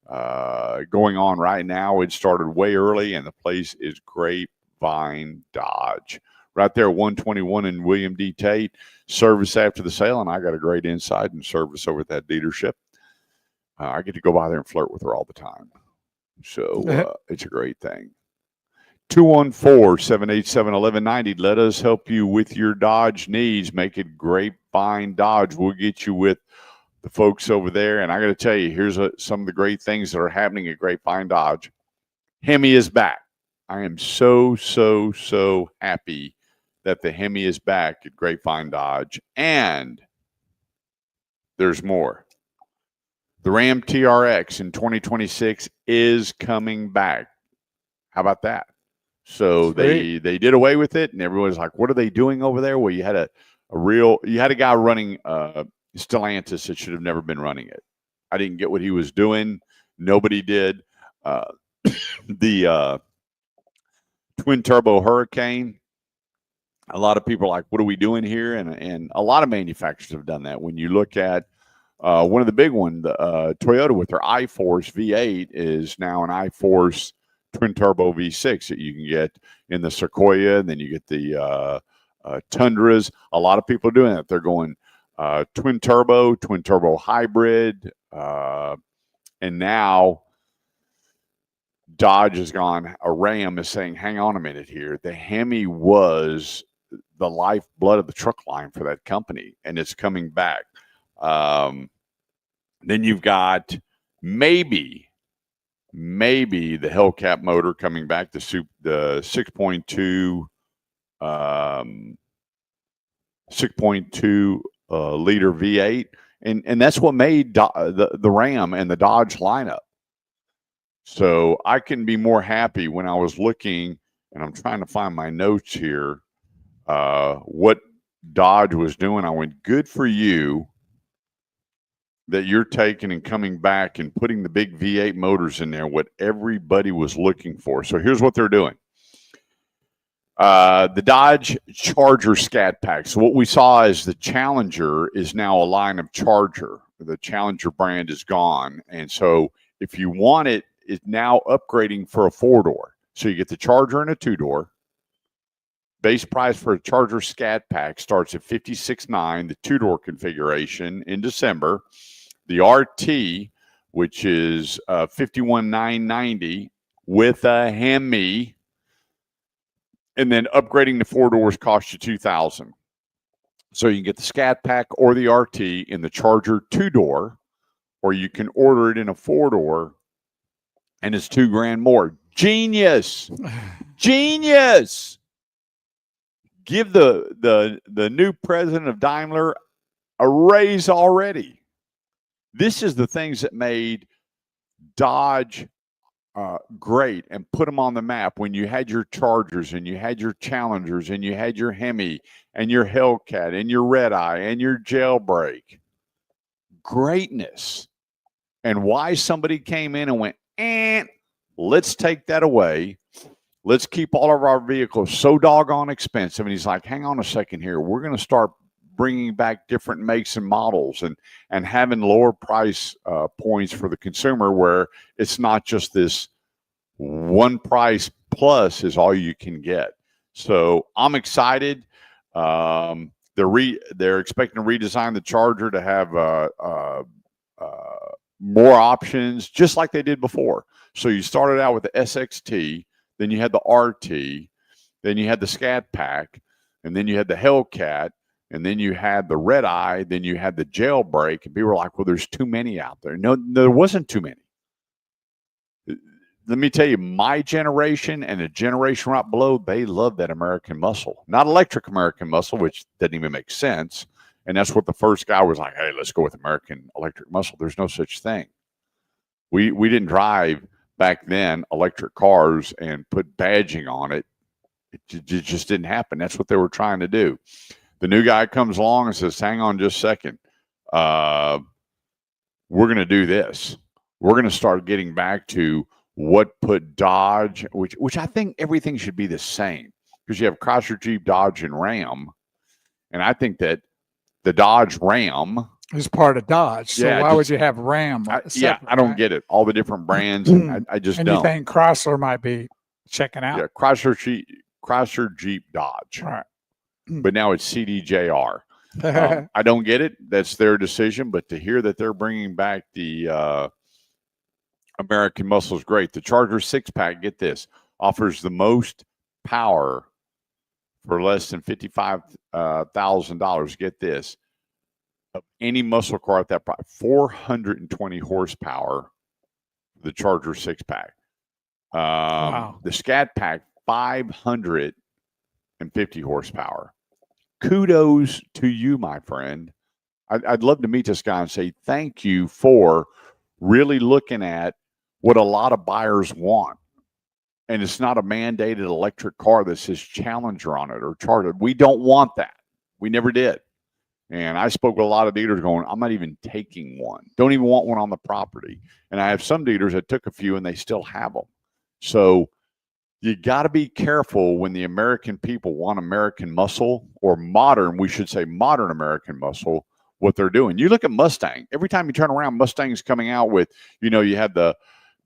going on right now. It started way early, and the place is Grapevine Dodge. Right there, 121 in William D. Tate. Service after the sale, and I got a great insight and service over at that dealership. I get to go by there and flirt with her all the time. So it's a great thing. 214-787-1190. Let us help you with your Dodge needs. Make it Grapevine Dodge. We'll get you with the folks over there. And I got to tell you, here's some of the great things that are happening at Grapevine Dodge. Hemi is back. I am so, so, so happy that the Hemi is back at Grapevine Dodge. And there's more. The Ram TRX in 2026 is coming back. How about that? So they did away with it, and everyone's like, what are they doing over there? Well, you had a guy running Stellantis that should have never been running it. I didn't get what he was doing. Nobody did. The twin turbo Hurricane, a lot of people are like, what are we doing here? And a lot of manufacturers have done that. When you look at one of the big ones, Toyota with their iForce V8 is now an iForce twin turbo V6 that you can get in the Sequoia, and then you get the Tundras. A lot of people are doing that. They're going twin turbo hybrid, and now Dodge has gone. A Ram is saying, hang on a minute here. The Hemi was the lifeblood of the truck line for that company, and it's coming back. Then you've got maybe the Hellcat motor coming back, the 6.2 liter V8, and that's what made the Ram and the Dodge lineup. So I couldn't be more happy when I was looking, and I'm trying to find my notes here, what Dodge was doing. I went, good for you that you're taking and coming back and putting the big V8 motors in there, what everybody was looking for. So here's what they're doing. The Dodge Charger Scat Pack. So what we saw is the Challenger is now a line of Charger. The Challenger brand is gone. And so if you want it, it's now upgrading for a 4-door. So you get the Charger and a 2-door. Base price for a Charger Scat Pack starts at $56,900, the 2-door configuration in December. The RT, which is $51,990 with a Hemi, and then upgrading the 4 doors costs you $2,000. So you can get the Scat Pack or the RT in the Charger 2-door, or you can order it in a 4-door, and it's $2,000 more. Genius, genius! Give the new president of Daimler a raise already. This is the things that made Dodge great and put them on the map. When you had your Chargers and you had your Challengers and you had your Hemi and your Hellcat and your Red Eye and your Jailbreak. Greatness. And why somebody came in and went, let's take that away. Let's keep all of our vehicles so doggone expensive. And he's like, hang on a second here. We're going to start bringing back different makes and models and having lower price points for the consumer, where it's not just this one price plus is all you can get. So I'm excited. They're expecting to redesign the Charger to have more options, just like they did before. So you started out with the SXT, then you had the RT, then you had the Scat Pack, and then you had the Hellcat, and then you had the Red Eye, then you had the Jailbreak, and people were like, well, there's too many out there. No, there wasn't too many. let me tell you, my generation and the generation right below, they love that American muscle, not electric American muscle, which doesn't even make sense. And that's what the first guy was like, hey, let's go with American electric muscle. There's no such thing. We didn't drive back then electric cars and put badging on it. It just didn't happen. That's what they were trying to do. The new guy comes along and says, hang on just a second. We're going to do this. We're going to start getting back to what put Dodge, which I think everything should be the same, because you have Chrysler, Jeep, Dodge, and Ram. And I think that the Dodge Ram is part of Dodge. So why would you have Ram? I don't get it. All the different brands, and I just and don't. You think Chrysler might be checking out? Yeah, Chrysler, Jeep, Dodge. Right. But now it's CDJR. I don't get it. That's their decision. But to hear that they're bringing back the American muscle is great. The Charger 6-pack, get this, offers the most power for less than $55,000. Get this, of any muscle car at that price, 420 horsepower. The Charger 6-pack. Wow. The Scat Pack, 550 horsepower. Kudos to you, my friend. I'd love to meet this guy and say thank you for really looking at what a lot of buyers want. And it's not a mandated electric car that says Challenger on it or Charger. We don't want that. We never did. And I spoke with a lot of dealers going, I'm not even taking one. Don't even want one on the property. And I have some dealers that took a few and they still have them. So you got to be careful when the American people want American muscle, or modern, we should say modern American muscle, what they're doing. You look at Mustang. Every time you turn around, Mustang's coming out with, you had the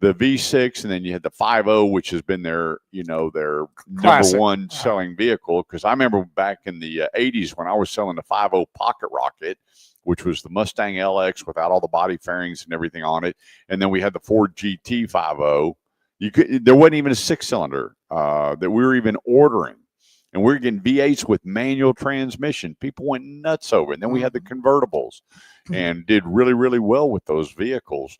V6, and then you had the 5.0, which has been their Classic. number one selling vehicle. Because I remember back in the 80s when I was selling the 5.0 Pocket Rocket, which was the Mustang LX without all the body fairings and everything on it. And then we had the Ford GT 5.0. There wasn't even a 6-cylinder that we were even ordering. And we were getting V8s with manual transmission. People went nuts over it. And then we had the convertibles and did really, really well with those vehicles.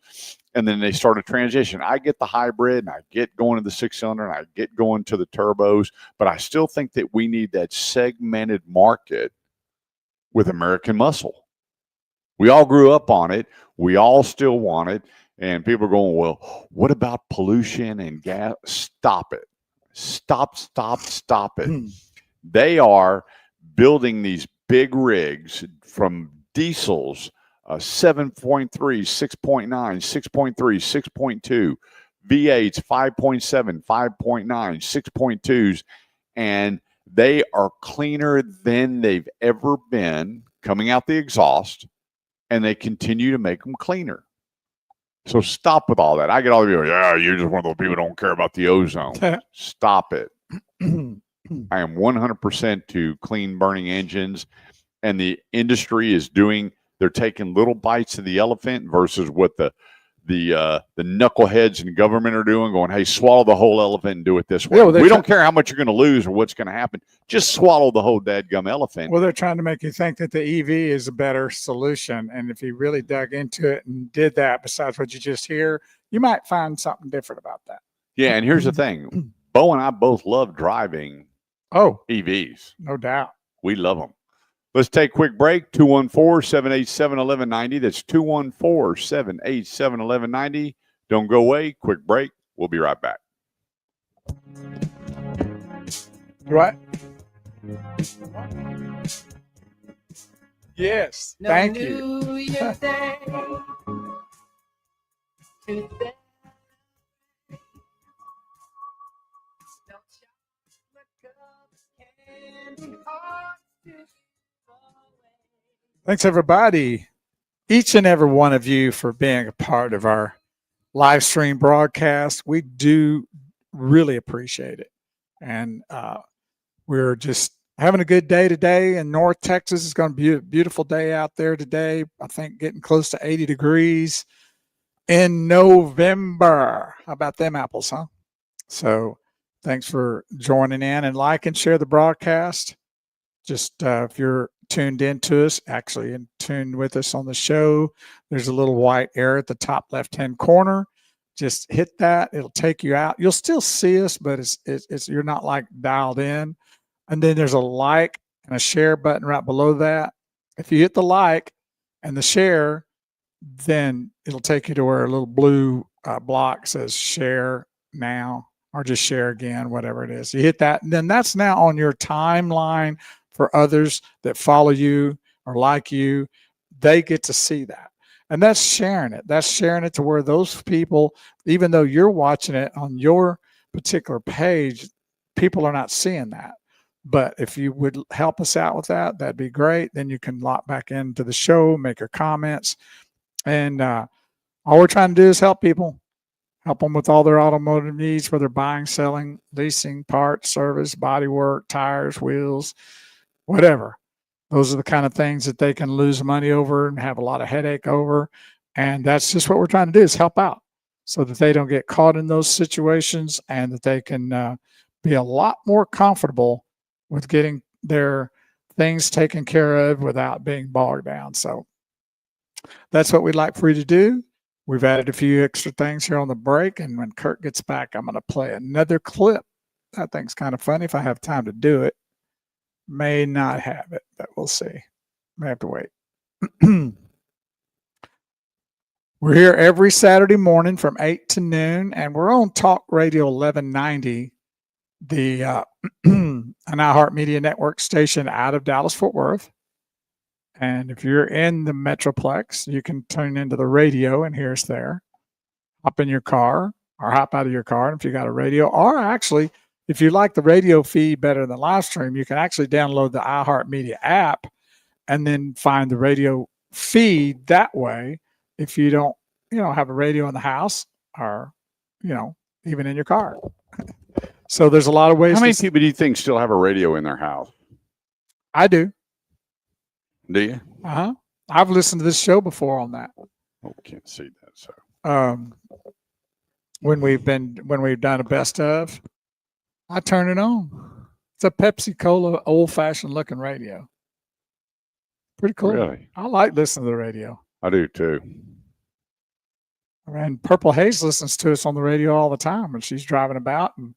And then they started transition. I get the hybrid, and I get going to the 6-cylinder, and I get going to the turbos. But I still think that we need that segmented market with American muscle. We all grew up on it. We all still want it. And people are going, well, what about pollution and gas? Stop it. Stop it. They are building these big rigs from diesels, 7.3, 6.9, 6.3, 6.2, V8s, 5.7, 5.9, 6.2s, and they are cleaner than they've ever been coming out the exhaust, and they continue to make them cleaner. So stop with all that. I get all the people, yeah, you're just one of those people who don't care about the ozone. Stop it. I am 100% to clean burning engines, and the industry is they're taking little bites of the elephant versus what the knuckleheads in government are doing, going, hey, swallow the whole elephant and do it this way. Yeah, we don't care how much you're going to lose or what's going to happen. Just swallow the whole dadgum elephant. Well, they're trying to make you think that the EV is a better solution. And if you really dug into it and did that, besides what you just hear, you might find something different about that. Yeah, and here's the thing. Bo and I both love driving EVs. No doubt. We love them. Let's take a quick break. 214-787-1190. That's 214-787-1190. Don't go away. Quick break. We'll be right back. Right. Yes. Thank you. Thanks, everybody, each and every one of you, for being a part of our live stream broadcast. We do really appreciate it. And we're just having a good day today in North Texas. It's going to be a beautiful day out there today. I think getting close to 80 degrees in November. How about them apples, huh? So thanks for joining in, and like and share the broadcast. Just if you're tuned into us, tuned with us on the show, there's a little white arrow at the top left-hand corner. Just hit that. It'll take you out. You'll still see us, but it's you're not like dialed in. And then there's a like and a share button right below that. If you hit the like and the share, then it'll take you to where a little blue block says share now or just share again, whatever it is. You hit that, and then that's now on your timeline for others that follow you or like you. They get to see that. And that's sharing it. That's sharing it to where those people, even though you're watching it on your particular page, people are not seeing that. But if you would help us out with that, that'd be great. Then you can log back into the show, make your comments. And all we're trying to do is help people, help them with all their automotive needs, whether buying, selling, leasing, parts, service, body work, tires, wheels, whatever. Those are the kind of things that they can lose money over and have a lot of headache over. And that's just what we're trying to do is help out so that they don't get caught in those situations and that they can be a lot more comfortable with getting their things taken care of without being bogged down. So that's what we'd like for you to do. We've added a few extra things here on the break. And when Kurt gets back, I'm going to play another clip. I think it's kind of funny if I have time to do it. May not have it, but we'll see. May have to wait. We're here every Saturday morning from 8 to noon, and we're on Talk Radio 1190, the an iHeartMedia Network station out of Dallas-Fort Worth. And if you're in the Metroplex, you can tune into the radio and hear us there. Hop in your car or hop out of your car if you got a radio, or actually, if you like the radio feed better than the live stream, you can actually download the iHeartMedia app and then find the radio feed that way. If you don't, have a radio in the house or, even in your car. So there's a lot of ways. How many people do you think still have a radio in their house? I do. Do you? Uh-huh. I've listened to this show before on that. Oh, can't see that. So when we've done a best of, I turn it on. It's a Pepsi Cola old-fashioned looking radio. Pretty cool. Really? I like listening to the radio. I do too. And Purple Haze listens to us on the radio all the time when she's driving about and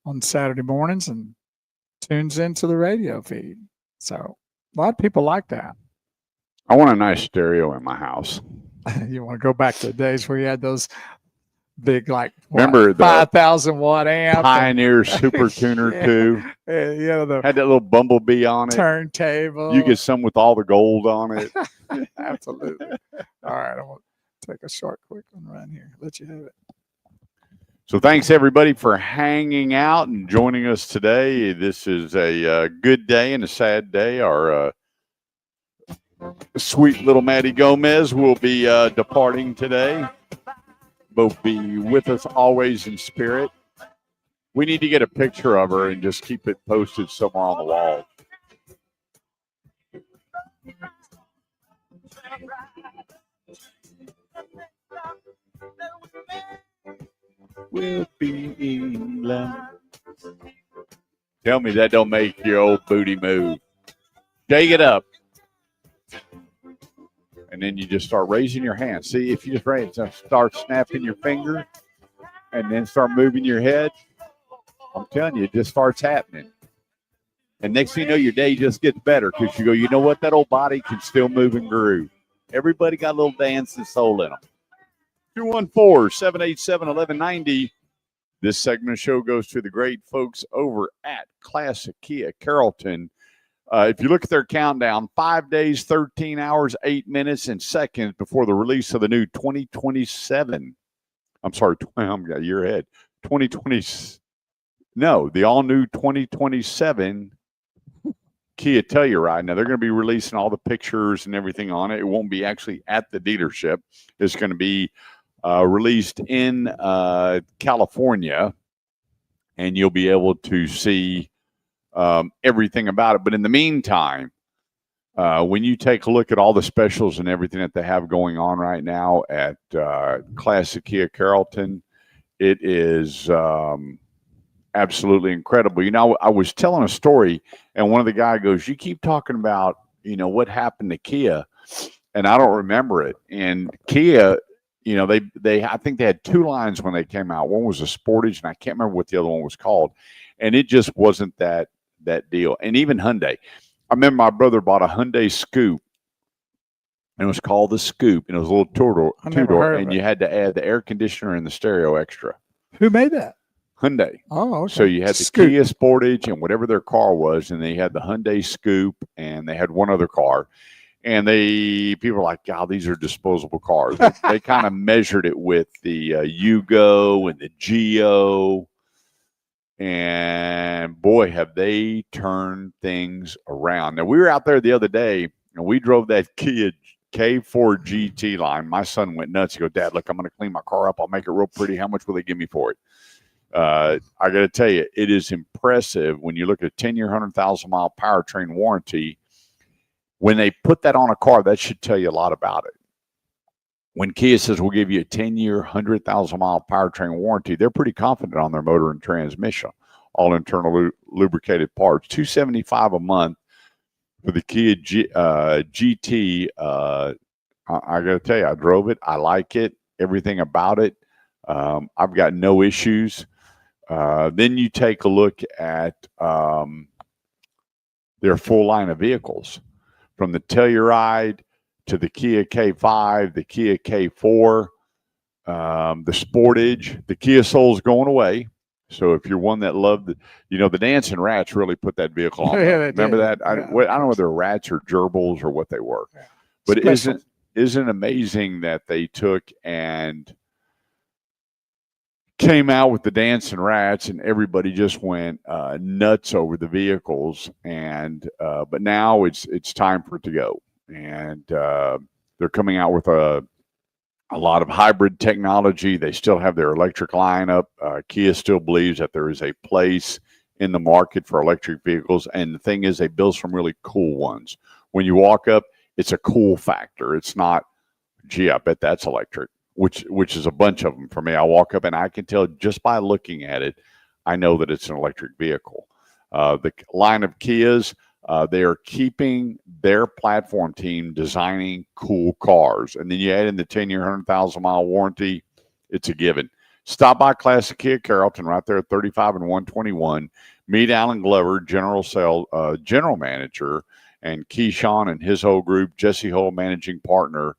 on Saturday mornings and tunes into the radio feed. So a lot of people like that. I want a nice stereo in my house. You want to go back to the days where you had those big, remember the 5,000 watt amp Pioneer Super Tuner 2? The had that little bumblebee on it. Turntable. You get some with all the gold on it. Absolutely. All right, I'm gonna take a short, quick one right here. Let you have it. So thanks everybody for hanging out and joining us today. This is a good day and a sad day. Our sweet little Maddie Gomez will be departing today. Both be with us always in spirit. We need to get a picture of her and just keep it posted somewhere on the wall. Will be England. Tell me that don't make your old booty move. Shake it up. And then you just start raising your hand. See, if you just start snapping your finger and then start moving your head, I'm telling you, it just starts happening. And next thing you know, your day just gets better because you go, you know what? That old body can still move and groove. Everybody got a little dancing soul in them. 214-787-1190. This segment of the show goes to the great folks over at Classic Kia Carrollton. If you look at their countdown, 5 days, 13 hours, 8 minutes, and seconds before the release of the new 2027. I'm sorry, I'm a year ahead. 2020. No, the all-new 2027 Kia Telluride. Now, they're going to be releasing all the pictures and everything on it. It won't be actually at the dealership. It's going to be released in California, and you'll be able to see everything about it. But in the meantime, when you take a look at all the specials and everything that they have going on right now at Classic Kia Carrollton, it is absolutely incredible. I was telling a story, and one of the guys goes, you keep talking about, what happened to Kia, and I don't remember it. And Kia I think they had two lines when they came out. One was a Sportage, and I can't remember what the other one was called. And it just wasn't that deal. And even Hyundai. I remember my brother bought a Hyundai Scoop, and it was called the Scoop, and it was a little two-door, and you had to add the air conditioner and the stereo extra. Who made that? Hyundai. Oh, okay. So you had the Scoop. Kia Sportage and whatever their car was, and they had the Hyundai Scoop, and they had one other car. And people were like, God, these are disposable cars. They kind of measured it with the Yugo and the Geo. And boy, have they turned things around. Now, we were out there the other day, and we drove that Kia K4 GT line. My son went nuts. He goes, Dad, look, I'm going to clean my car up. I'll make it real pretty. How much will they give me for it? I got to tell you, it is impressive when you look at a 10-year, 100,000-mile powertrain warranty. When they put that on a car, that should tell you a lot about it. When Kia says we'll give you a 10-year, 100,000-mile powertrain warranty, they're pretty confident on their motor and transmission, all internal lubricated parts. $275 a month for the Kia GT. I got to tell you, I drove it. I like it. Everything about it. I've got no issues. Then you take a look at their full line of vehicles, from the Telluride to the Kia K5, the Kia K4, the Sportage. The Kia Soul's going away. So if you're one that loved the Dancing Rats really put that vehicle on. Yeah, Remember did. that? I don't know whether they're rats or gerbils or what they were. Yeah. But Special. isn't amazing that they took and came out with the Dancing Rats, and everybody just went nuts over the vehicles. And but now it's time for it to go. And they're coming out with a lot of hybrid technology. They still have their electric lineup. Kia still believes that there is a place in the market for electric vehicles. And the thing is, they build some really cool ones. When you walk up, it's a cool factor. It's not, gee, I bet that's electric, which is a bunch of them for me. I walk up and I can tell just by looking at it, I know that it's an electric vehicle. The line of Kias, they are keeping their platform team designing cool cars. And then you add in the 10-year, 100,000-mile warranty, it's a given. Stop by Classic Kia Carrollton right there at 35 and 121. Meet Alan Glover, general manager, and Keyshawn and his whole group, Jesse Hull, managing partner,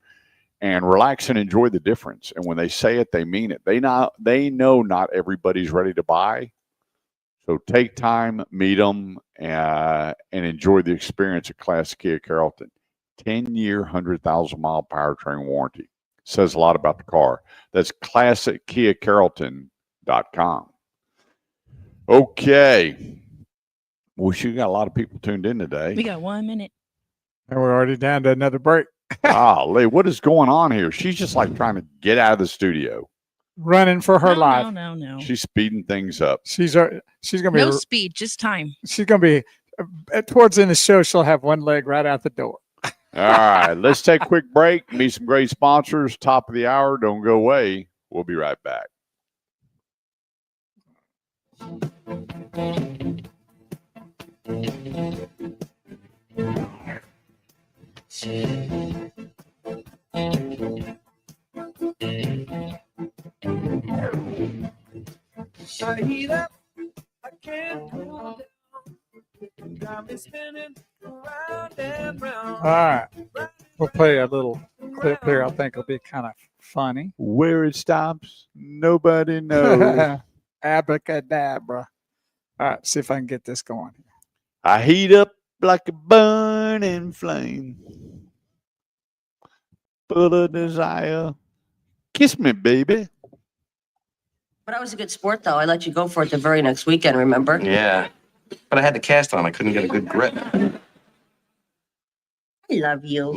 and relax and enjoy the difference. And when they say it, they mean it. They know not everybody's ready to buy. So take time, meet them, and enjoy the experience at Classic Kia Carrollton. 10-year, 100,000-mile powertrain warranty. Says a lot about the car. That's ClassicKiaCarrollton.com. Okay. Well, you got a lot of people tuned in today. We got 1 minute. And we're already down to another break. Golly, what is going on here? She's just like trying to get out of the studio. Running for her life. No. She's speeding things up. She's gonna be No speed, just time. She's gonna be towards the end of the show. She'll have one leg right out the door. All right, let's take a quick break. Meet some great sponsors. Top of the hour. Don't go away. We'll be right back. I heat up, I can't cool down. Got me spinning round and round. All right, we'll play a little clip here. I think it'll be kind of funny. Where it stops, nobody knows. Abracadabra. All right, see if I can get this going. I heat up like a burning flame, full of desire. Kiss me, baby. But I was a good sport, though. I let you go for it the very next weekend, remember? Yeah. But I had the cast on. I couldn't get a good grip. I love you.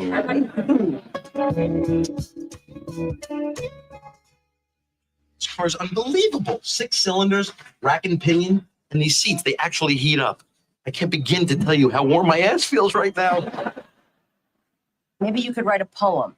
This car is unbelievable. 6 cylinders, rack and pinion, and these seats, they actually heat up. I can't begin to tell you how warm my ass feels right now. Maybe you could write a poem.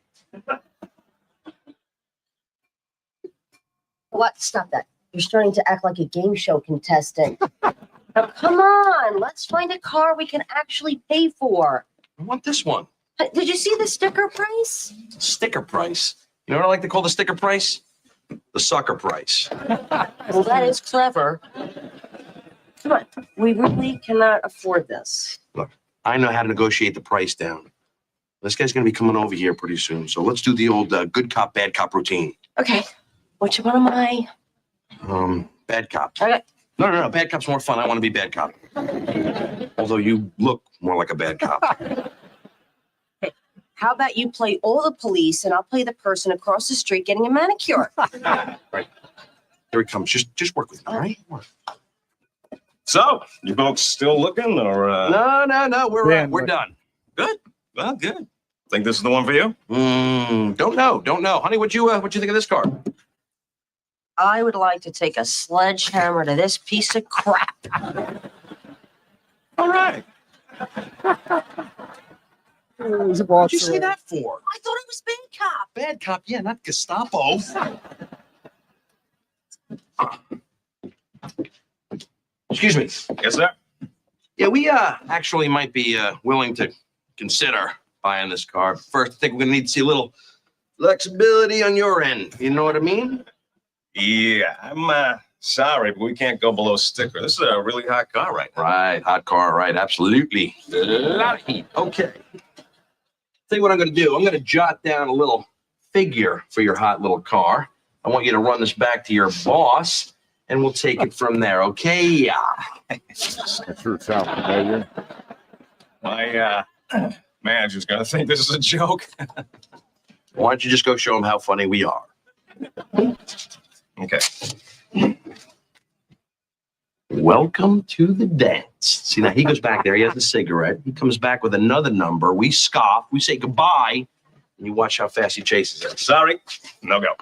What? Stop that. You're starting to act like a game show contestant. Now, come on. Let's find a car we can actually pay for. I want this one. Did you see the sticker price? Sticker price. You know what I like to call the sticker price? The sucker price. Well, that is clever. Come on, we really cannot afford this. Look, I know how to negotiate the price down. This guy's gonna be coming over here pretty soon, so let's do the old good cop, bad cop routine. Okay, which one am I? Bad cop. Okay. No. Bad cop's more fun. I want to be bad cop. Although you look more like a bad cop. How about you play all the police and I'll play the person across the street getting a manicure? Right. Here he comes. Just work with me, all right? So, you folks still looking, or? No. We're done. Good. Well, good. Think this is the one for you? Don't know. Honey, what'd you think of this car? I would like to take a sledgehammer to this piece of crap. All right. What'd you say that for? I thought it was bad cop. Bad cop, yeah, not Gestapo. Excuse me. Yes, sir. Yeah, we actually might be willing to consider buying this car. First, I think we're gonna need to see a little flexibility on your end. You know what I mean? Yeah, I'm sorry, but we can't go below sticker. This is a really hot car right now. Right, hot car, right, absolutely. A lot of heat. Okay. Tell you what I'm gonna do. I'm gonna jot down a little figure for your hot little car. I want you to run this back to your boss, and we'll take it from there, okay? Yeah. That sure sounds familiar. My manager's gonna think this is a joke. Why don't you just go show him how funny we are? Okay. Welcome to the dance. See, now he goes back there. He has the cigarette. He comes back with another number. We scoff. We say goodbye. And you watch how fast he chases it. Sorry, no go.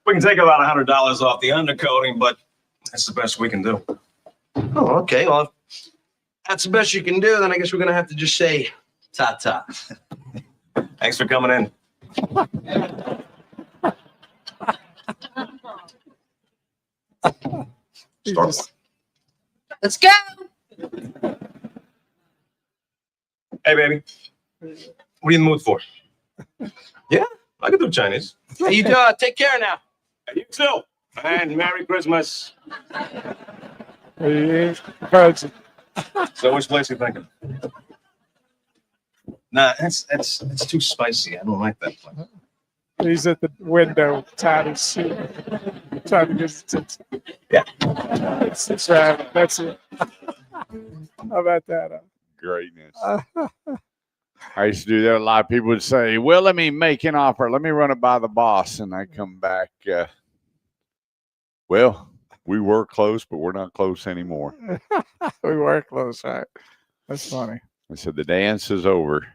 We can take about $100 off the undercoating, but that's the best we can do. Oh, okay. Well, if that's the best you can do, then I guess we're going to have to just say ta-ta. Thanks for coming in. Start. Let's go. Hey, baby. What are you in the mood for? Yeah, I can do Chinese. Hey, you take care now. Hey, you too. And Merry Christmas. So which place are you thinking? Nah, it's too spicy. I don't like that place. He's at the window, tied his suit, trying to get his attention. Yeah. That's right. That's it. How about that? Greatness. I used to do that. A lot of people would say, well, let me make an offer. Let me run it by the boss. And I come back. Well, we were close, but we're not close anymore. We were close, right? That's funny. I said, the dance is over.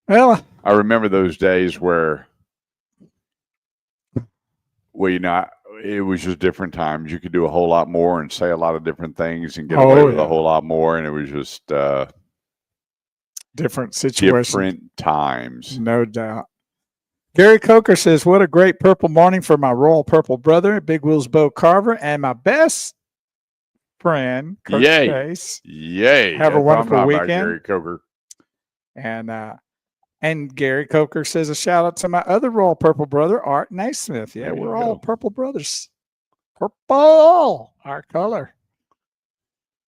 Well, I remember those days where, well, you know, it was just different times. You could do a whole lot more and say a lot of different things and get away with a whole lot more. And it was just different situations. Different times. No doubt. Gary Coker says, what a great purple morning for my royal purple brother, Big Wheels Bo Carver, and my best friend, Kirk Yay. Chase. Yay. Have a That's what I'm wonderful talking weekend. about, Gary Coker. And Gary Coker says a shout out to my other royal purple brother, Art Naismith. Yeah, we're all purple brothers. Purple, our color.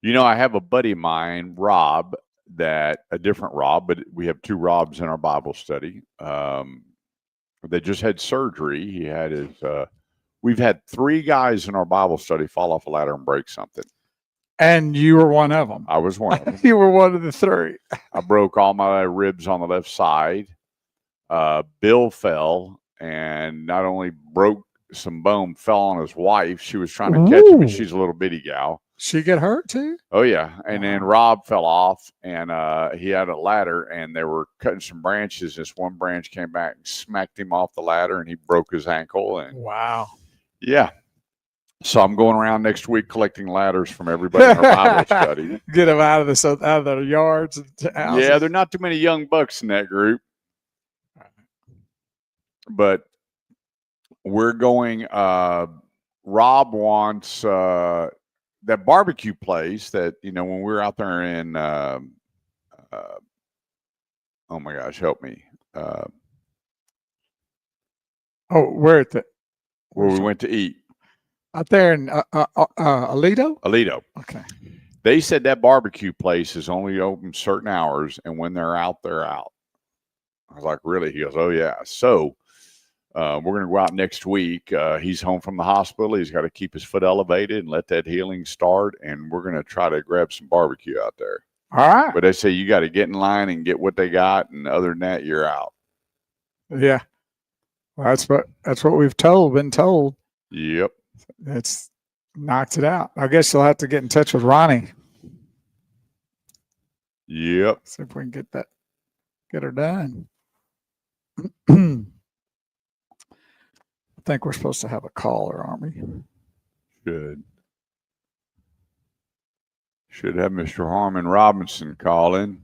You know, I have a buddy of mine, Rob, that a different Rob, but we have two Robs in our Bible study. They just had surgery. He had his, we've had 3 guys in our Bible study fall off a ladder and break something. And you were one of them. I was one of them. You were one of the 3. I broke all my ribs on the left side. Bill fell and not only broke some bone, fell on his wife. She was trying to catch him, and she's a little bitty gal. She get hurt too? Oh, yeah. And then Rob fell off, and he had a ladder, and they were cutting some branches. This one branch came back and smacked him off the ladder, and he broke his ankle. And wow. Yeah. So I'm going around next week collecting ladders from everybody in our Bible study. Get them out of their yards. And houses. Yeah, there are not too many young bucks in that group. But we're going, Rob wants that barbecue place that, you know, when we were out there in oh my gosh, help me. Oh, where at the Where we went to eat. out there in Alito? Alito. Okay. They said that barbecue place is only open certain hours, and when they're out, they're out. I was like, really? He goes, oh, yeah. So we're going to go out next week. He's home from the hospital. He's got to keep his foot elevated and let that healing start, and we're going to try to grab some barbecue out there. All right. But they say you got to get in line and get what they got, and other than that, you're out. Yeah. Well, that's what we've been told. Yep. It's knocked it out. I guess you'll have to get in touch with Ronnie. Yep. See if we can get her done. I think we're supposed to have a caller, aren't we? Should have Mr. Harmon Robinson call in.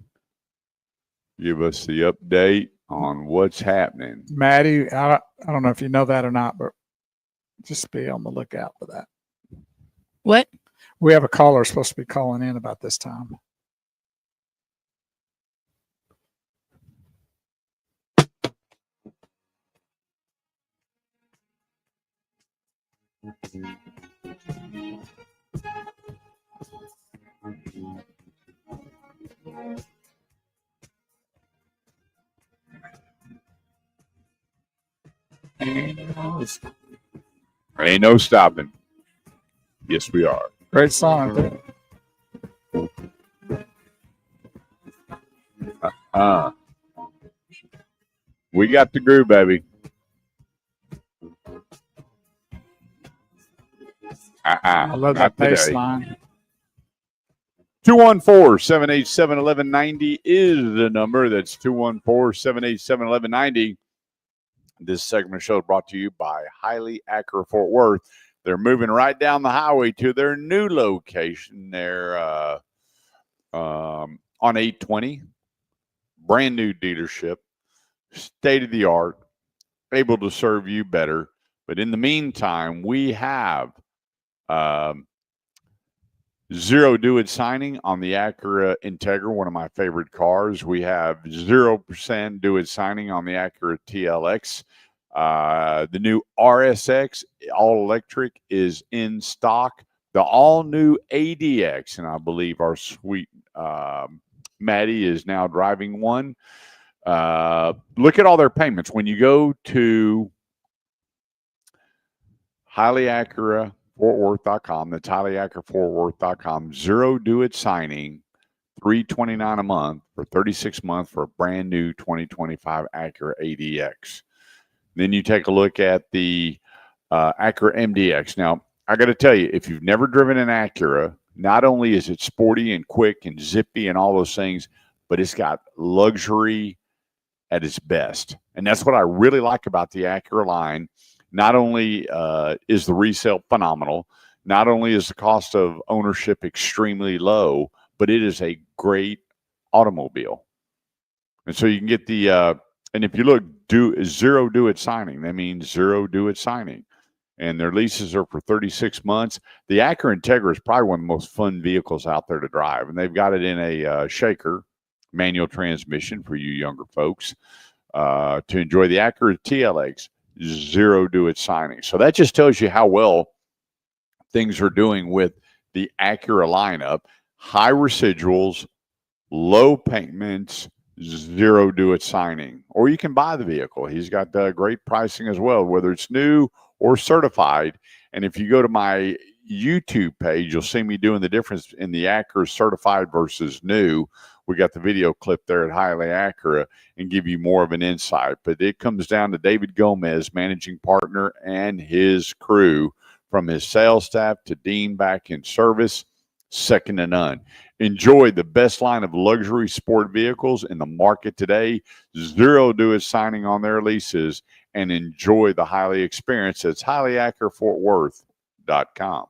Give us the update on what's happening. Maddie, I don't know if you know that or not, but just be on the lookout for that. What? We have a caller supposed to be calling in about this time. Ain't no stopping. Yes, we are. Great song. We got the groove, baby. I love that bass line. 214-787-1190 is the number. That's 214-787-1190. This segment of the show is brought to you by Highly Acura Fort Worth. They're moving right down the highway to their new location. They're on 820. Brand new dealership. State of the art. Able to serve you better. But in the meantime, we have zero do-it signing on the Acura Integra, one of my favorite cars. We have 0% do-it signing on the Acura TLX. The new RSX all-electric is in stock. The all-new ADX, and I believe our sweet Maddie is now driving one. Look at all their payments. When you go to Highly Acura FortWorth.com, that's HighlyAcuraFortWorth.com, zero do-it signing, $329 a month for 36 months for a brand new 2025 Acura ADX. Then you take a look at the Acura MDX. Now, I got to tell you, if you've never driven an Acura, not only is it sporty and quick and zippy and all those things, but it's got luxury at its best. And that's what I really like about the Acura line. Not only is the resale phenomenal, not only is the cost of ownership extremely low, but it is a great automobile. And so you can get the, and if you look, zero do-it signing. That means zero do-it signing. And their leases are for 36 months. The Acura Integra is probably one of the most fun vehicles out there to drive. And they've got it in a shaker, manual transmission for you younger folks to enjoy the Acura TLX. Zero do-it signing. So that just tells you how well things are doing with the Acura lineup. High residuals, low payments, zero do-it signing. Or you can buy the vehicle. He's got great pricing as well, whether it's new or certified. And if you go to my YouTube page, you'll see me doing the difference in the Acura certified versus new. We got the video clip there at Highly Acura and give you more of an insight. But it comes down to David Gomez, managing partner, and his crew, from his sales staff to Dean back in service, second to none. Enjoy the best line of luxury sport vehicles in the market today. Zero do-it signing on their leases, and enjoy the Highly experience. It's HighlyAcuraFortWorth.com.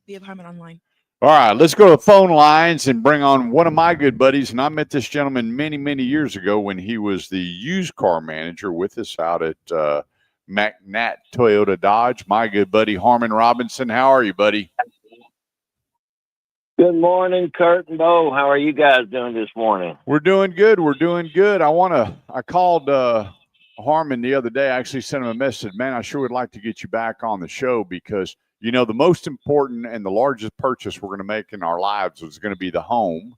We have Harmon online. All right, let's go to the phone lines and bring on one of my good buddies. And I met this gentleman many, many years ago when he was the used car manager with us out at McNatt Toyota Dodge. My good buddy, Harmon Robinson. How are you, buddy? Good morning, Kurt and Bo. How are you guys doing this morning? We're doing good. We're doing good. I called Harmon the other day. I actually sent him a message. Man, I sure would like to get you back on the show because, you know, the most important and the largest purchase we're going to make in our lives is going to be the home.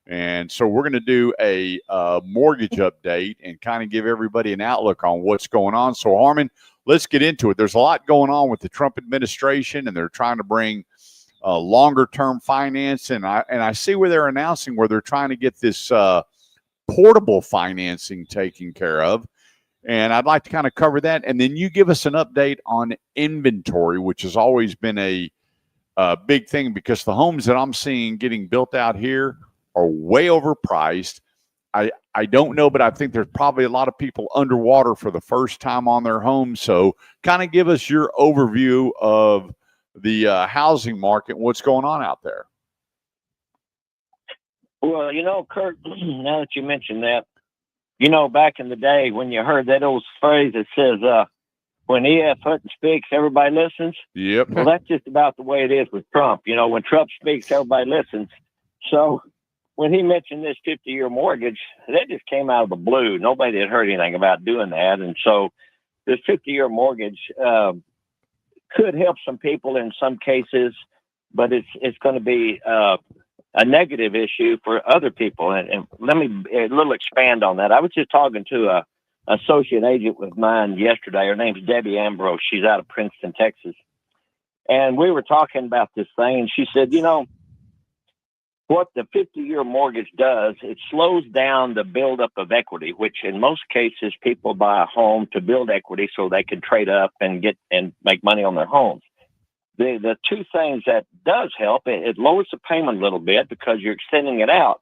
And so we're going to do a mortgage update and kind of give everybody an outlook on what's going on. So, Harmon, let's get into it. There's a lot going on with the Trump administration, and they're trying to bring longer term finance. And I see where they're announcing where they're trying to get this portable financing taken care of. And I'd like to kind of cover that. And then you give us an update on inventory, which has always been a big thing because the homes that I'm seeing getting built out here are way overpriced. I don't know, but I think there's probably a lot of people underwater for the first time on their homes. So kind of give us your overview of the housing market and what's going on out there. Well, you know, Kurt, now that you mentioned that, you know, back in the day when you heard that old phrase that says, when E.F. Hutton speaks, everybody listens. Yep. Well, that's just about the way it is with Trump. You know, when Trump speaks, everybody listens. So when he mentioned this 50-year mortgage, that just came out of the blue. Nobody had heard anything about doing that. And so this 50-year mortgage could help some people in some cases, but it's going to be a negative issue for other people. And let me a little expand on that. I was just talking to a associate agent with mine yesterday. Her name's Debbie Ambrose. She's out of Princeton, Texas. And we were talking about this thing, and she said, you know, what the 50-year mortgage does, it slows down the buildup of equity, which in most cases people buy a home to build equity so they can trade up and get and make money on their homes. The two things that does help, it lowers the payment a little bit because you're extending it out.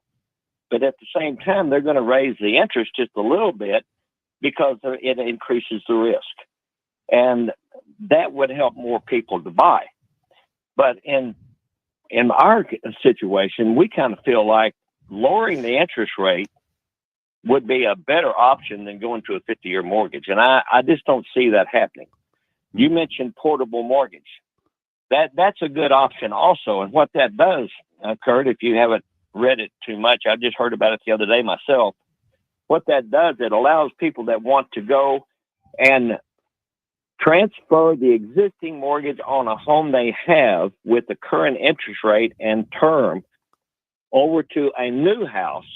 But at the same time, they're going to raise the interest just a little bit because it increases the risk. And that would help more people to buy. But in our situation, we kind of feel like lowering the interest rate would be a better option than going to a 50-year mortgage. And I just don't see that happening. You mentioned portable mortgage. That's a good option also. And what that does, Kurt, if you haven't read it too much, I just heard about it the other day myself. What that does, it allows people that want to go and transfer the existing mortgage on a home they have with the current interest rate and term over to a new house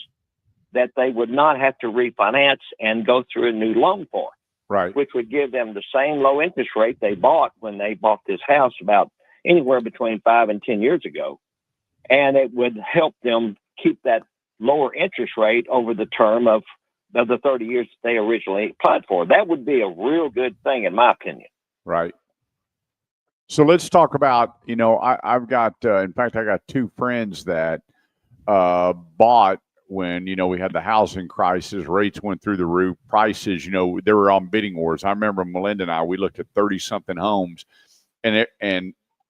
that they would not have to refinance and go through a new loan for. Right. Which would give them the same low interest rate they bought when they bought this house about anywhere between 5 and 10 years ago. And it would help them keep that lower interest rate over the term of the 30 years that they originally applied for. That would be a real good thing, in my opinion. Right. So let's talk about, you know, I've got, in fact, I got two friends that bought when, you know, we had the housing crisis, rates went through the roof, prices, you know, they were on bidding wars. I remember Melinda and I, we looked at 30-something homes and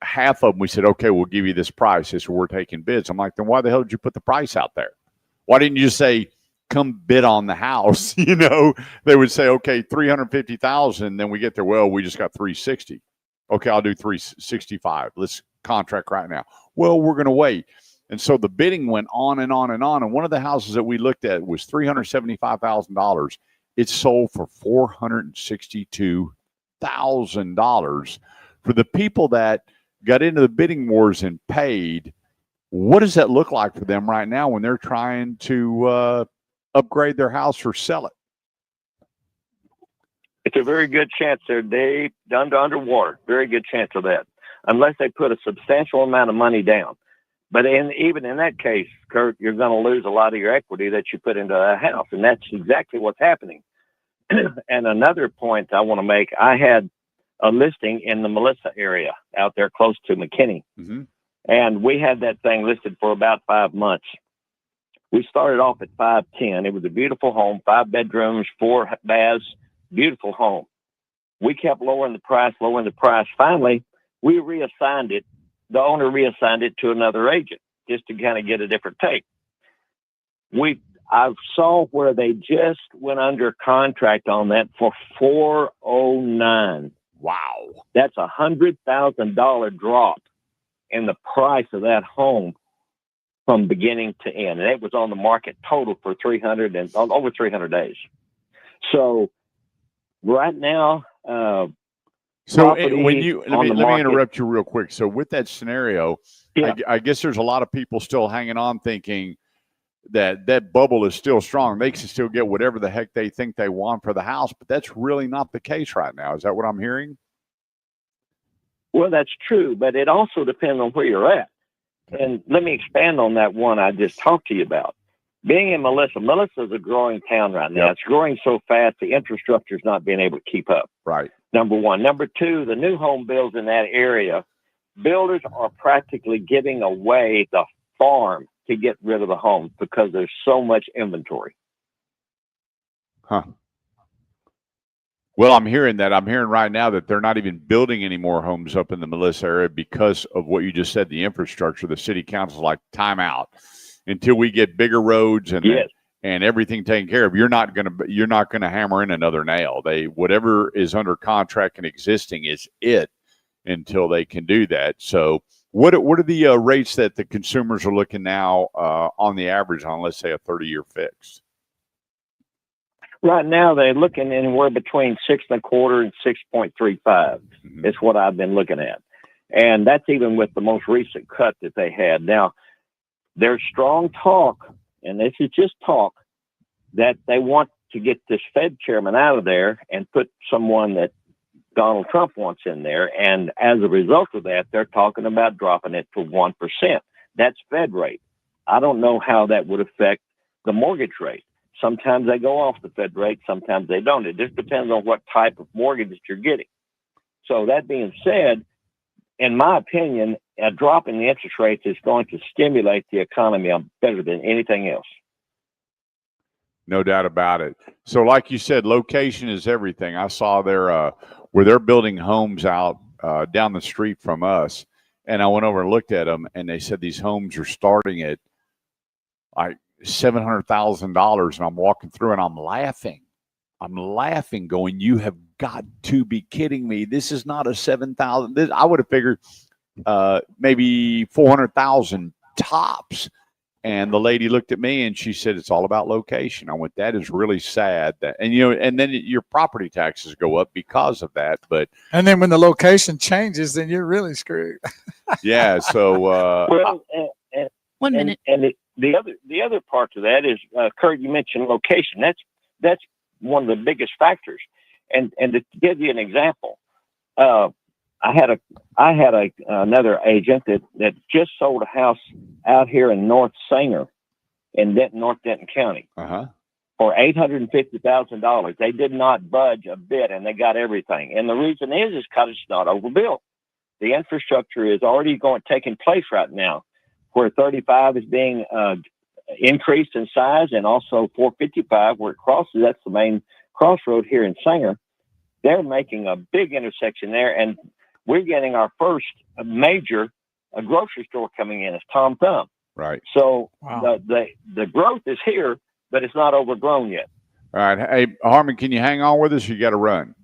half of them, we said, okay, we'll give you this price. They said, we're taking bids. I'm like, then why the hell did you put the price out there? Why didn't you just say, come bid on the house? You know, they would say, okay, 350,000. Then we get there. Well, we just got 360. Okay, I'll do 365. Let's contract right now. Well, we're going to wait. And so the bidding went on and on and on. And one of the houses that we looked at was $375,000. It sold for $462,000. For the people that got into the bidding wars and paid, what does that look like for them right now when they're trying to upgrade their house or sell it? It's a very good chance they're underwater. Very good chance of that, unless they put a substantial amount of money down. But even in that case, Kurt, you're going to lose a lot of your equity that you put into a house, and that's exactly what's happening. And another point I want to make, I had a listing in the Melissa area out there close to McKinney. Mm-hmm. And we had that thing listed for about 5 months. We started off at 510. It was a beautiful home, 5 bedrooms, 4 baths, beautiful home. We kept lowering the price. Finally, we reassigned it. The owner reassigned it to another agent just to kind of get a different take. I saw where they just went under contract on that for $409. Wow. That's $100,000 drop in the price of that home from beginning to end. And it was on the market total for over 300 days. So right now, so property when you let on me the let me market- interrupt you real quick. So with that scenario, Yeah. I guess there's a lot of people still hanging on, thinking that bubble is still strong. They can still get whatever the heck they think they want for the house, but that's really not the case right now. Is that what I'm hearing? Well, that's true, but it also depends on where you're at. And let me expand on that one I just talked to you about. Being in Melissa is a growing town right now. Yep. It's growing so fast, the infrastructure is not being able to keep up. Right. Number one. Number two, the new home builds in that area, builders are practically giving away the farm to get rid of the homes because there's so much inventory. Huh. Well, I'm hearing that. I'm hearing right now that they're not even building any more homes up in the Melissa area because of what you just said, the infrastructure. The city council's like, time out until we get bigger roads and Yes. and everything taken care of. You're not gonna hammer in another nail. Whatever is under contract and existing is it until they can do that. So what are the rates that the consumers are looking now on the average on, let's say, a 30-year fix? Right now, they're looking anywhere between 6.25 and 6.35. Is what I've been looking at. And that's even with the most recent cut that they had. Now, there's strong talk, and this is just talk, that they want to get this Fed chairman out of there and put someone that Donald Trump wants in there. And as a result of that, they're talking about dropping it to 1%. That's Fed rate. I don't know how that would affect the mortgage rate. Sometimes they go off the Fed rate, sometimes they don't. It just depends on what type of mortgage that you're getting. So that being said, in my opinion, a drop in the interest rates is going to stimulate the economy better than anything else. No doubt about it. So like you said, location is everything. I saw where they're building homes out down the street from us, and I went over and looked at them, and they said these homes are starting at like $700,000, and I'm walking through and I'm laughing, going, you have got to be kidding me. This is not a 7,000. I would have figured maybe 400,000 tops. And the lady looked at me and she said, it's all about location. I went, that is really sad. And then your property taxes go up because of that. But And then when the location changes, then you're really screwed. yeah. So well, One minute. And the other part to that is, Kurt, you mentioned location. That's one of the biggest factors. And to give you an example, I had another agent that just sold a house out here in North Sanger in North Denton County for $850,000. They did not budge a bit, and they got everything. And the reason is because it's not overbuilt. The infrastructure is already taking place right now, where 35 is being increased in size, and also 455 where it crosses. That's the main crossroad here in Sanger. They're making a big intersection there, and we're getting our first major grocery store coming in. It's Tom Thumb. Right. So the growth is here, but it's not overgrown yet. all right. Hey, Harmon, can you hang on with us? You got to run.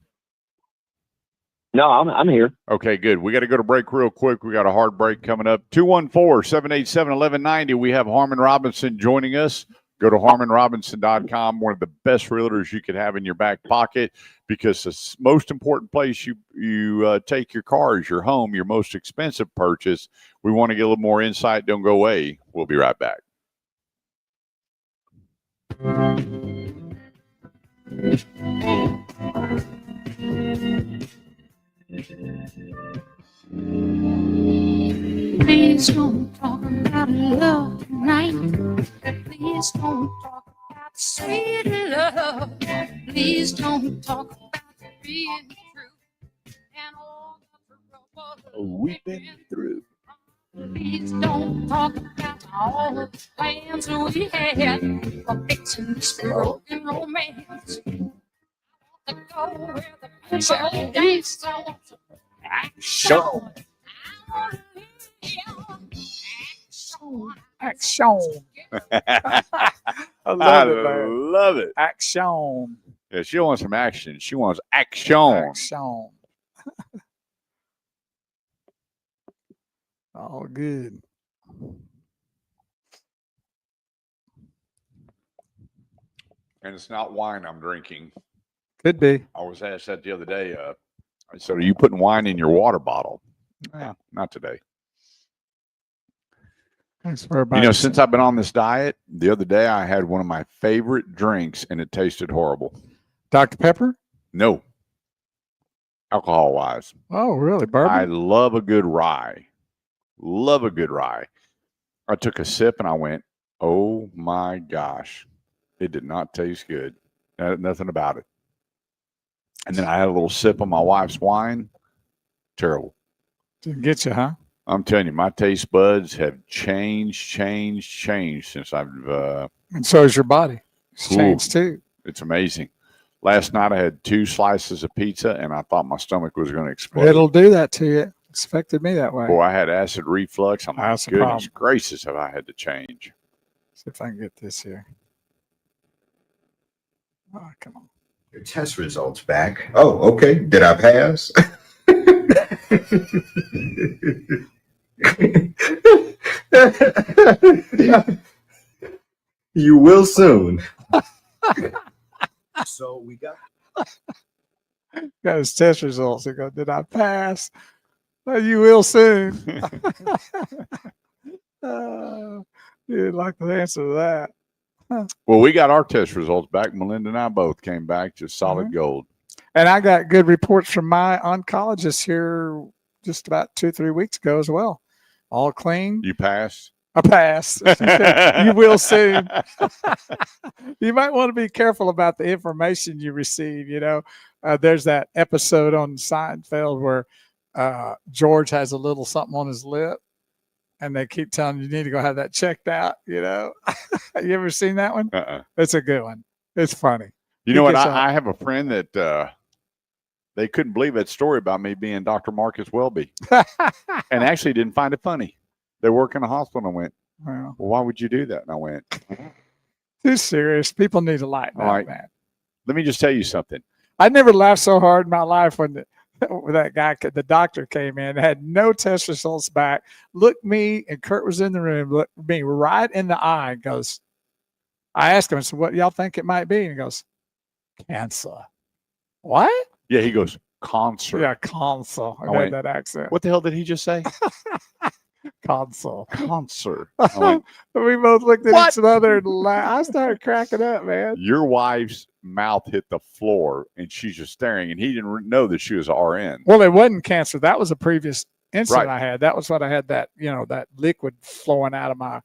No, I'm here. Okay, good. We got to go to break real quick. We got a hard break coming up. 214-787-1190. We have Harmon Robinson joining us. Go to harmonrobinson.com, one of the best realtors you could have in your back pocket, because the most important place you take your car is your home, your most expensive purchase. We want to get a little more insight. Don't go away. We'll be right back. Please don't talk about love tonight. Please don't talk about sweet love. Please don't talk about being true and all the trouble we've been through. Please don't talk about all the plans we had for fixing this broken romance. I want to go where the people dance. I want to action. Action. I love it, man. Love it. Action. Yeah, she wants some action. She wants action. Action. All good. And it's not wine I'm drinking. Could be. I was asked that the other day. I said, "Are you putting wine in your water bottle?" Yeah, not today. Thanks for everybody. You know, since I've been on this diet, the other day I had one of my favorite drinks, and it tasted horrible. Dr. Pepper? No. Alcohol wise. Oh, really? Bourbon? I love a good rye. Love a good rye. I took a sip and I went, oh my gosh. It did not taste good. Nothing about it. And then I had a little sip of my wife's wine. Terrible. Didn't get you, huh? I'm telling you, my taste buds have changed since I've. And so is your body. It's Ooh, changed too. It's amazing. Last night I had 2 slices of pizza and I thought my stomach was going to explode. It'll do that to you. It's affected me that way. Boy, I had acid reflux. I'm like, That's the goodness problem. gracious, have I had to change. See if I can get this here. Oh, come on. Your test results back. Oh, okay. Did I pass? You will soon. So we got his test results. He goes, did I pass? Oh, you will soon. You'd like the answer to that. Well, we got our test results back. Melinda and I both came back just solid gold. And I got good reports from my oncologist here just about 2-3 weeks ago as well. All clean. You passed? I passed. You will soon. You might want to be careful about the information you receive. You know, there's that episode on Seinfeld where George has a little something on his lip, and they keep telling you need to go have that checked out. You know, you ever seen that one? It's a good one. It's funny. You know what? I have a friend that they couldn't believe that story about me being Dr. Marcus Welby, and actually didn't find it funny. They work in a hospital, and I went, well, why would you do that? And I went, too serious. People need to lighten up, man. Let me just tell you something. I never laughed so hard in my life when that guy, the doctor came in, had no test results back, looked me, and Kurt was in the room, looked me right in the eye and goes, I asked him, I said, what y'all think it might be? And he goes, cancer. What? Yeah, he goes, concert. Yeah, console. I heard that accent. What the hell did he just say? Console. Concert. We both looked at each other and laughed. I started cracking up, man. Your wife's mouth hit the floor and she's just staring, and he didn't know that she was an RN. Well, it wasn't cancer. That was a previous incident Right. I had. That was what I had, that, that liquid flowing out of my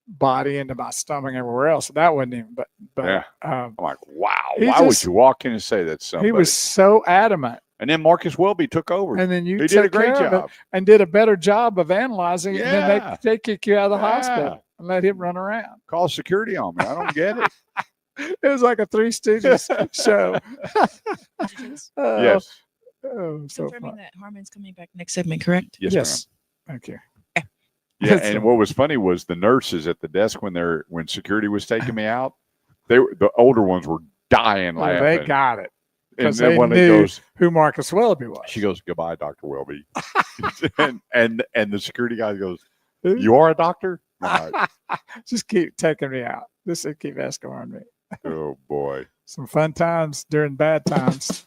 body into my stomach and everywhere else. So that wasn't even, but yeah. I'm like, wow. he Why would just- you walk in and say that to somebody? he was so adamant. And then Marcus Welby took over. And then you he did a took great care of it job. and did a better job of analyzing it. And Yeah. then they kick you out of the Yeah. hospital and let him run around. Call security on me. I don't get it. It was like a Three Stooges show. Yes. Oh, so Confirming fun. that Harmon's coming back next segment, correct? Yes, Thank you. Yeah, and what was funny was the nurses at the desk when security was taking me out, the older ones were dying Well, laughing. they got it. And Because then they when it knew goes, who Marcus Welby was. she goes, "Goodbye, Dr. Welby," and the security guy goes, "You are a doctor?" I'm like, Just keep taking me out. This will keep escorting me. oh boy. Some fun times during bad times.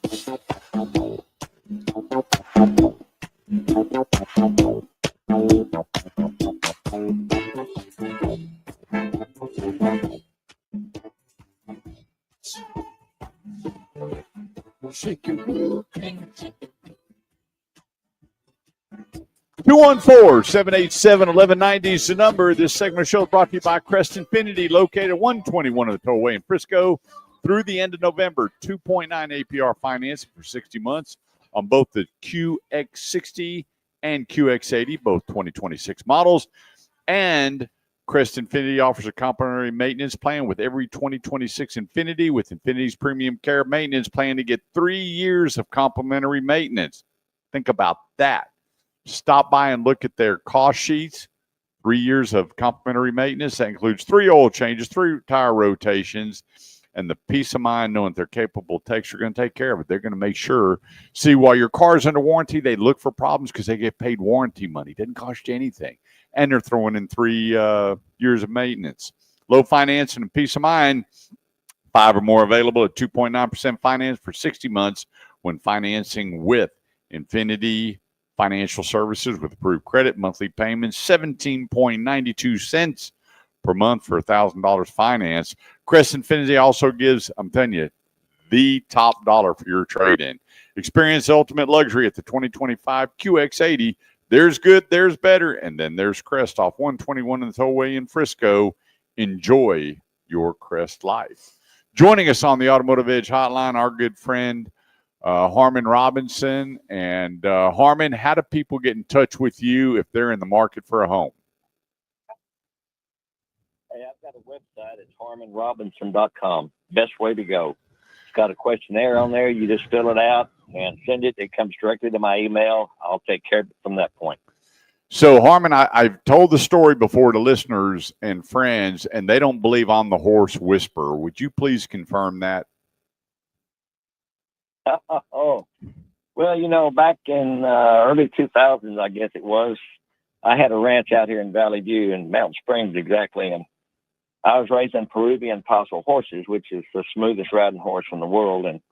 214-787-1190 is the number. This segment of the show is brought to you by Crest Infinity, located at 121 of the Tollway in Frisco through the end of November. 2.9 APR financing for 60 months on both the QX60 and QX80, both 2026 models. And Crest Infinity offers a complimentary maintenance plan with every 2026 Infinity with Infinity's premium care maintenance plan to get 3 years of complimentary maintenance. Think about that. Stop by and look at their cost sheets. 3 years of complimentary maintenance. That includes 3 oil changes, 3 tire rotations, and the peace of mind knowing they're capable techs are going to take care of it. They're going to make sure. See, while your car's under warranty, they look for problems because they get paid warranty money. It doesn't cost you anything. And they're throwing in 3 years of maintenance. Low financing and peace of mind. 5 or more available at 2.9% finance for 60 months when financing with Infinity Financial Services with approved credit. Monthly payments 17.92 cents per month for $1,000 finance. Crest Infinity also gives, I'm telling you, the top dollar for your trade-in. Experience ultimate luxury at the 2025 QX80. There's good, there's better, and then there's Crest off 121 in the tollway in Frisco. Enjoy your Crest life. Joining us on the Automotive Edge Hotline, our good friend Harmon Robinson. And Harmon, how do people get in touch with you if they're in the market for a home? Hey, I've got a website. It's harmonrobinson.com. Best way to go. It's got a questionnaire on there. You just fill it out and send it. It comes directly to my email. I'll take care of it from that point. So, Harmon, I've told the story before to listeners and friends, and they don't believe I'm the horse whisperer. Would you please confirm that? Oh, well, you know, back in early 2000s, I guess it was, I had a ranch out here in Valley View in Mountain Springs, exactly. And I was raising Peruvian Paso horses, which is the smoothest riding horse in the world. And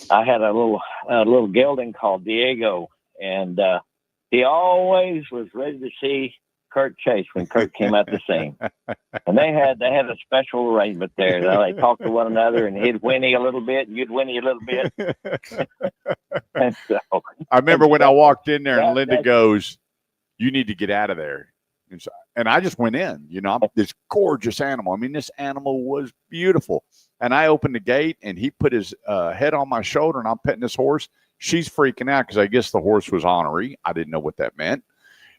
I had a little gelding called Diego, and he always was ready to see Kurt Chase when Kurt came out the scene. And they had a special arrangement there. They talked to one another, and he'd whinny a little bit, and you'd whinny a little bit. And so, I remember when I walked in there, and Linda goes, "You need to get out of there." And I just went in. You know, this gorgeous animal. I mean, this animal was beautiful. And I opened the gate, and he put his head on my shoulder, and I'm petting this horse. She's freaking out because I guess the horse was ornery. I didn't know what that meant.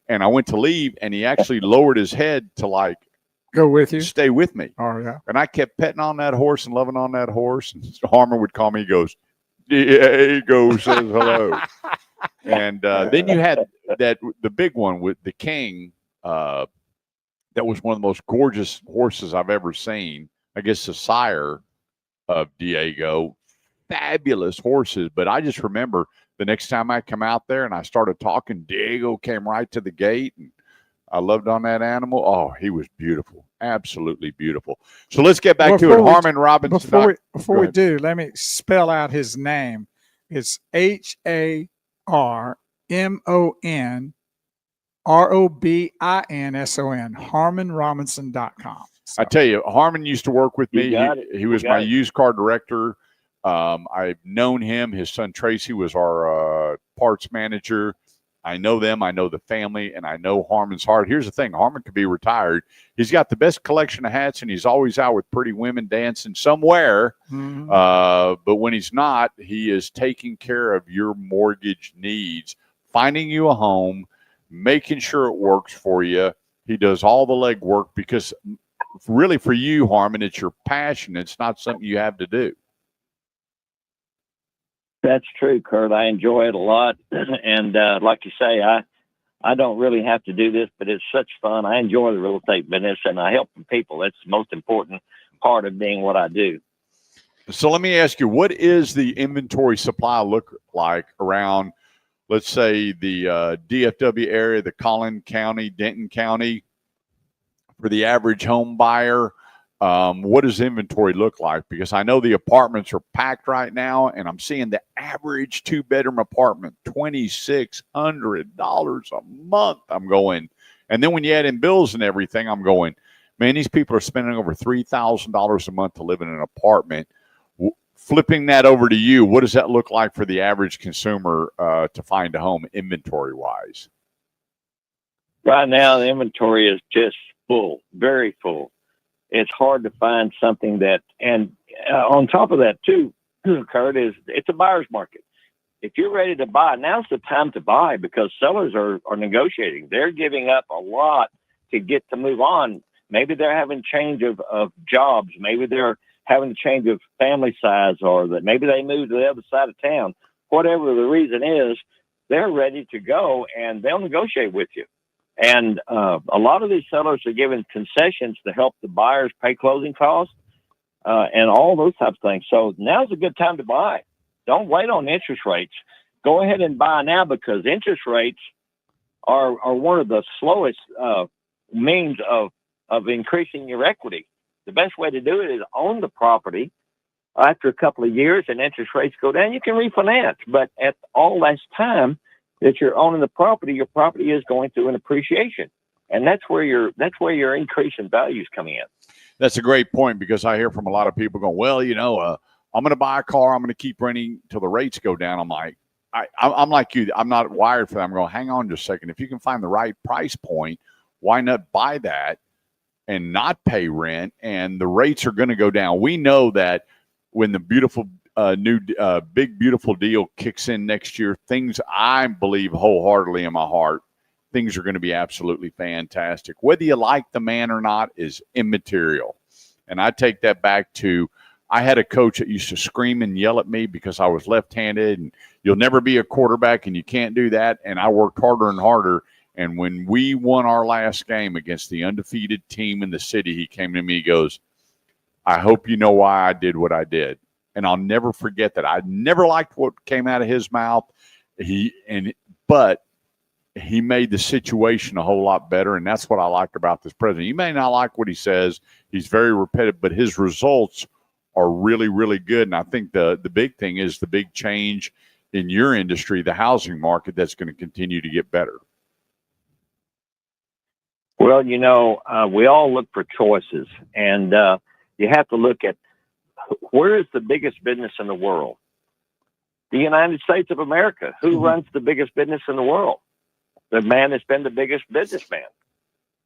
And I went to leave, and he actually lowered his head to like go with you, stay with me. Oh yeah. And I kept petting on that horse and loving on that horse. And Harmon would call me. He goes, Diego says hello. And then you had the big one with the King. That was one of the most gorgeous horses I've ever seen. I guess the sire of Diego. Fabulous horses. But I just remember the next time I come out there and I started talking, Diego came right to the gate, and I loved on that animal. Oh, he was beautiful. Absolutely beautiful. So let's get back to it. Harmon Robinson. Before we do, let me spell out his name. It's HarmonRobinson, HarmonRobinson.com. I tell you, Harmon used to work with me. He was my used car director. I've known him. His son Tracy was our parts manager. I know them. I know the family, and I know Harmon's heart. Here's the thing. Harmon could be retired. He's got the best collection of hats, and he's always out with pretty women dancing somewhere. Mm-hmm. But when he's not, he is taking care of your mortgage needs, finding you a home, making sure it works for you. He does all the legwork because really for you, Harmon, it's your passion. It's not something you have to do. that's true, Kurt. I enjoy it a lot. And like you say, I don't really have to do this, but it's such fun. I enjoy the real estate business, and I help people. That's the most important part of being what I do. So let me ask you, what is the inventory supply look like around, let's say, the DFW area, the Collin County, Denton County, for the average home buyer? What does inventory look like? Because I know the apartments are packed right now, and I'm seeing the average two-bedroom apartment, $2,600 a month. I'm going, and then when you add in bills and everything, I'm going, man, these people are spending over $3,000 a month to live in an apartment. Flipping that over to you, what does that look like for the average consumer to find a home inventory-wise? Right now, the inventory is just full, very full. It's hard to find something that, and on top of that too, Kurt, it's a buyer's market. If you're ready to buy, now's the time to buy because sellers are negotiating. They're giving up a lot to get to move on. Maybe they're having change of jobs. Maybe they're having a change of family size, or that maybe they moved to the other side of town. Whatever the reason is, they're ready to go and they'll negotiate with you. And a lot of these sellers are giving concessions to help the buyers pay closing costs and all those types of things. So now's a good time to buy. Don't wait on interest rates. Go ahead and buy now because interest rates are one of the slowest means of increasing your equity. The best way to do it is own the property after a couple of years and interest rates go down, you can refinance. But at all that time that you're owning the property, your property is going through an appreciation. And that's where your increase in values come in. That's a great point, because I hear from a lot of people going, well, I'm going to buy a car. I'm going to keep renting till the rates go down. I'm like, I'm like you. I'm not wired for that. I'm going, hang on just a second. If you can find the right price point, why not buy that and not pay rent? And the rates are going to go down. We know that when the beautiful new big beautiful deal kicks in next year, things, I believe wholeheartedly in my heart, things are going to be absolutely fantastic. Whether you like the man or not is immaterial. And I take that back to, I had a coach that used to scream and yell at me because I was left-handed and you'll never be a quarterback and you can't do that. And I worked harder and harder. And when we won our last game against the undefeated team in the city, he came to me, he goes, I hope you know why I did what I did. And I'll never forget that. I never liked what came out of his mouth. But he made the situation a whole lot better, and that's what I liked about this president. You may not like what he says. He's very repetitive, but his results are really, really good. And I think the big thing is the big change in your industry, the housing market, that's going to continue to get better. Well, we all look for choices, and you have to look at where is the biggest business in the world? The United States of America. Who runs the biggest business in the world? The man that's been the biggest businessman.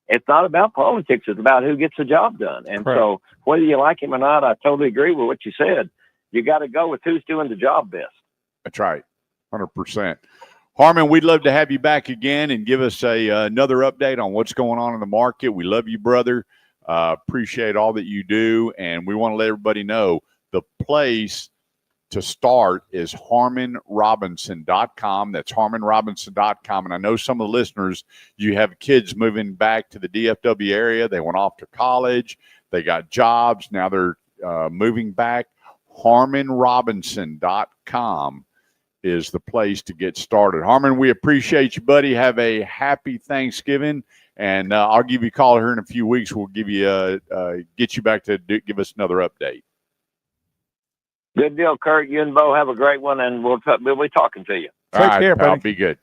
It's not about politics. It's about who gets the job done. And so whether you like him or not, I totally agree with what you said. You got to go with who's doing the job best. That's right. 100%. Harmon, we'd love to have you back again and give us another update on what's going on in the market. We love you, brother. Appreciate all that you do. And we want to let everybody know the place to start is HarmonRobinson.com. That's HarmonRobinson.com. And I know some of the listeners, you have kids moving back to the DFW area. They went off to college. They got jobs. Now they're moving back. HarmonRobinson.com is the place to get started. Harmon, we appreciate you, buddy. Have a happy Thanksgiving. And I'll give you a call here in a few weeks. We'll give you get you back to give us another update. Good deal, Kurt. You and Bo have a great one, and we'll be talking to you. Take care, buddy. Be good.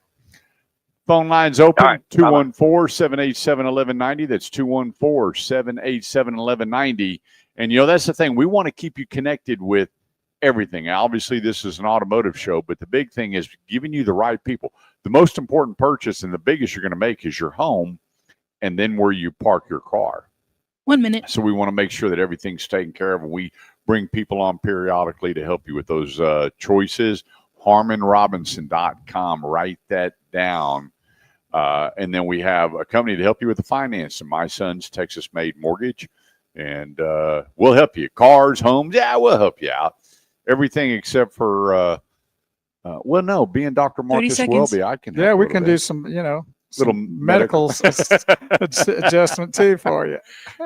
Phone lines open, 214-787-1190. That's 214-787-1190. And, that's the thing. We want to keep you connected with everything. Obviously, this is an automotive show, but the big thing is giving you the right people. The most important purchase and the biggest you're going to make is your home and then where you park your car. 1 minute. So we want to make sure that everything's taken care of, and we bring people on periodically to help you with those choices. HarmonRobinson.com. Write that down. And then we have a company to help you with the finance. My son's Texas-made mortgage, and we'll help you. Cars, homes, we'll help you out. Everything except for, being Dr. Marcus Welby, I can help we can do some, little medical adjustment too for you.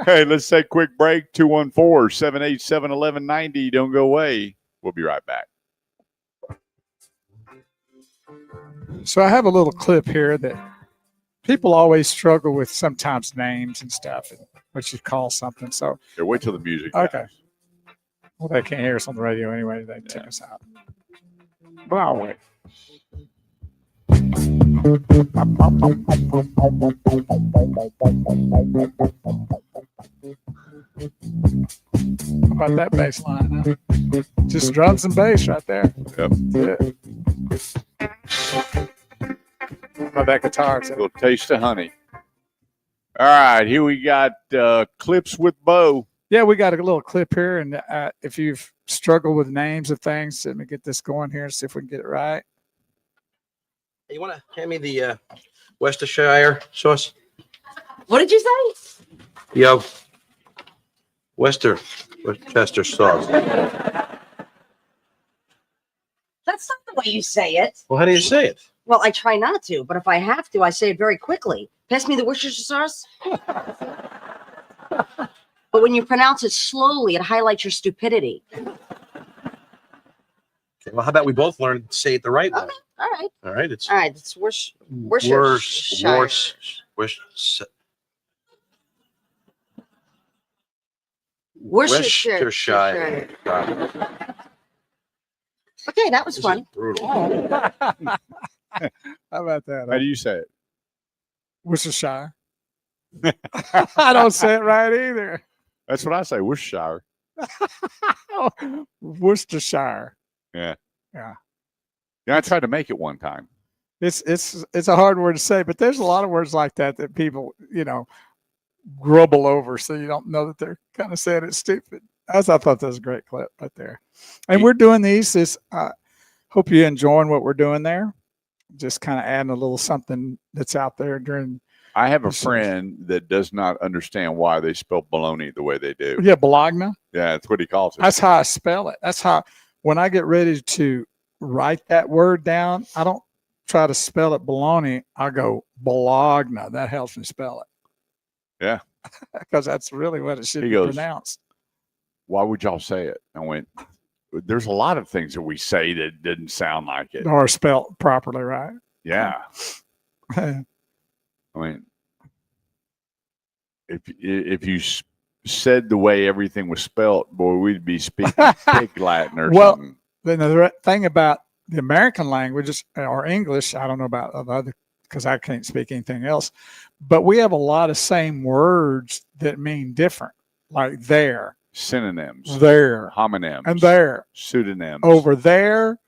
Hey, let's take a quick break. 214-787-1190. Don't go away. We'll be right back. So I have a little clip here that people always struggle with, sometimes names and stuff, and what you call something. So wait till the music. Okay. Well, they can't hear us on the radio anyway. They take us out. But I'll wait. How about that bass line? Huh? Just drums and bass right there. Yep. How about that guitar? A little taste of honey. All right, here we got clips with Bo. Yeah, we got a little clip here, and if you've struggled with names of things, let me get this going here and see if we can get it right. You want to hand me the Worcestershire sauce? What did you say? Yo, Worcester sauce. That's not the way you say it. Well, how do you say it? Well, I try not to, but if I have to, I say it very quickly. Pass me the Worcestershire sauce. But when you pronounce it slowly, it highlights your stupidity. Okay, well, how about we both learn to say it the right way? Okay. All right. All right. It's Worcestershire. Worcestershire. Okay, that was fun. Brutal. How about that? How do you say it? Worcestershire. I don't say it right either. That's what I say. Worcestershire. Worcestershire. Yeah. Yeah. Yeah, I tried to make it one time. It's a hard word to say, but there's a lot of words like that that people, grumble over, so you don't know that they're kind of saying it's stupid. I thought that was a great clip right there. And we're doing these. Hope you're enjoying what we're doing there. Just kind of adding a little something that's out there during. I have a friend that does not understand why they spell baloney the way they do. Yeah, Bologna. Yeah, that's what he calls it. That's how I spell it. That's how, when I get ready to write that word down, I don't try to spell it baloney. I go Bologna. That helps me spell it. Yeah. Because that's really what it should He be goes, pronounced. Why would y'all say it? I went, there's a lot of things that we say that didn't sound like it. Or spelled properly, right? Yeah. I mean, if you said the way everything was spelt, boy, we'd be speaking pig Latin or something. The thing about the American languages or English, I don't know about other, because I can't speak anything else, but we have a lot of same words that mean different, like there. Synonyms. There. Homonyms. And there. Pseudonyms. Over there.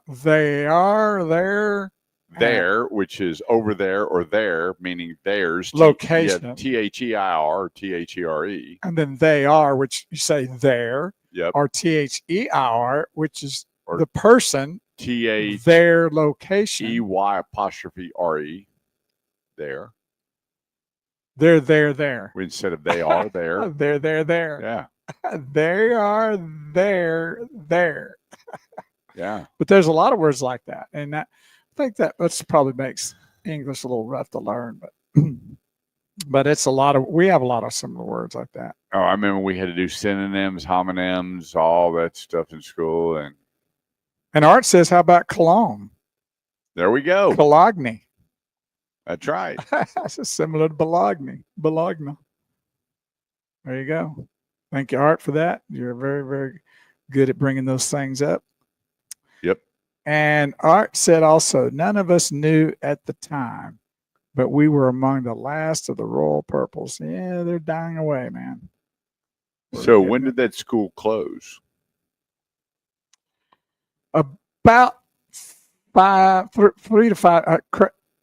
They are there. There, which is over there or there, meaning there's. Location. T-H-E-I-R, T-H-E-R-E. And then they are, which you say there. Yep. Or T-H-E-I-R, which is the person. T-H. Their location. E-Y apostrophe R-E. There. They're there. Instead of they are there. There. Yeah. They are there. Yeah. But there's a lot of words like that. And I think that's probably makes English a little rough to learn, but it's we have a lot of similar words like that. Oh, I remember we had to do synonyms, homonyms, all that stuff in school. And Art says, how about cologne? There we go. Bologna. That's right. That's similar to Bologna. Bologna. There you go. Thank you, Art, for that. You're very, very good at bringing those things up. Yep. And Art said also, none of us knew at the time, but we were among the last of the Royal Purples. Yeah, they're dying away, man. So when did that school close? About 3 to 5.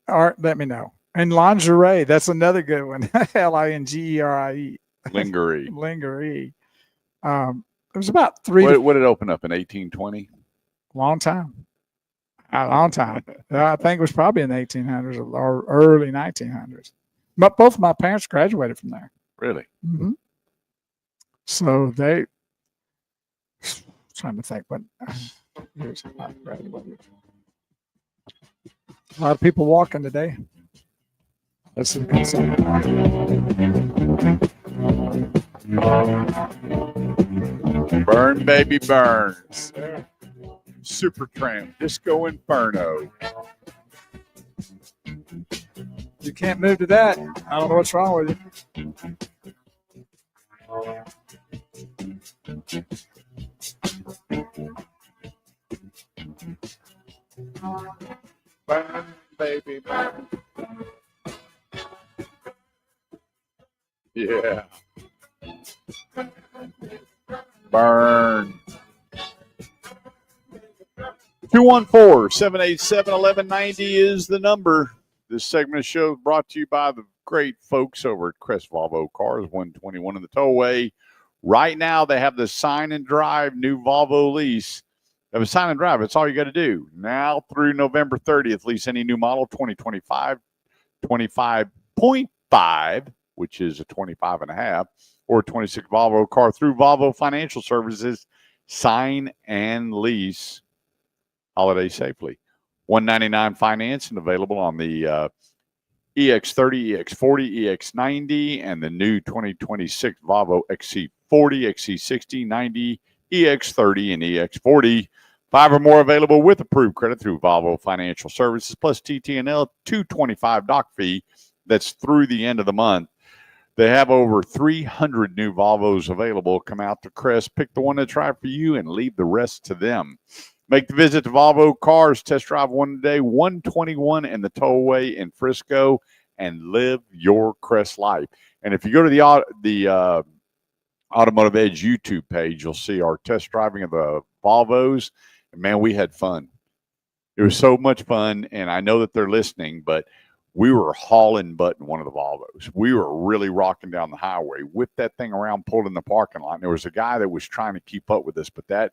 Art, let me know. And lingerie, that's another good one. Lingerie. Lingerie. It was about 3. What did it open up in 1820? Long time. A long time. I think it was probably in the 1800s or early 1900s. But both of my parents graduated from there. Really? Mm-hmm. So they, trying to think what years I graduated. A lot of people walking today. Let's see. Burn, baby, burn. Supertramp, Disco Inferno. You can't move to that. I don't know what's wrong with you. Burn, baby, burn. Yeah. Burn. 214-787-1190 is the number. This segment of show is brought to you by the great folks over at Crest Volvo Cars, 121 in the Tollway. Right now, they have the sign and drive new Volvo lease. They have a sign and drive. That's all you got to do. Now through November 30th, lease any new model, 2025, 25.5, which is a 25.5, or 26 Volvo car through Volvo Financial Services. Sign and lease. Holiday safely. $199 finance and available on the EX30, EX40, EX90, and the new 2026 Volvo XC40, XC60, 90, EX30, and EX40. 5 or more available with approved credit through Volvo Financial Services plus TTNL $225 doc fee. That's through the end of the month. They have over 300 new Volvos available. Come out to Crest, pick the one that's right for you, and leave the rest to them. Make the visit to Volvo Cars. Test drive one today, 121 in the tollway in Frisco, and live your Crest life. And if you go to the Automotive Edge YouTube page, you'll see our test driving of the Volvos. And man, we had fun. It was so much fun, and I know that they're listening, but we were hauling butt in one of the Volvos. We were really rocking down the highway, whipped that thing around, pulled in the parking lot. And there was a guy that was trying to keep up with us, but that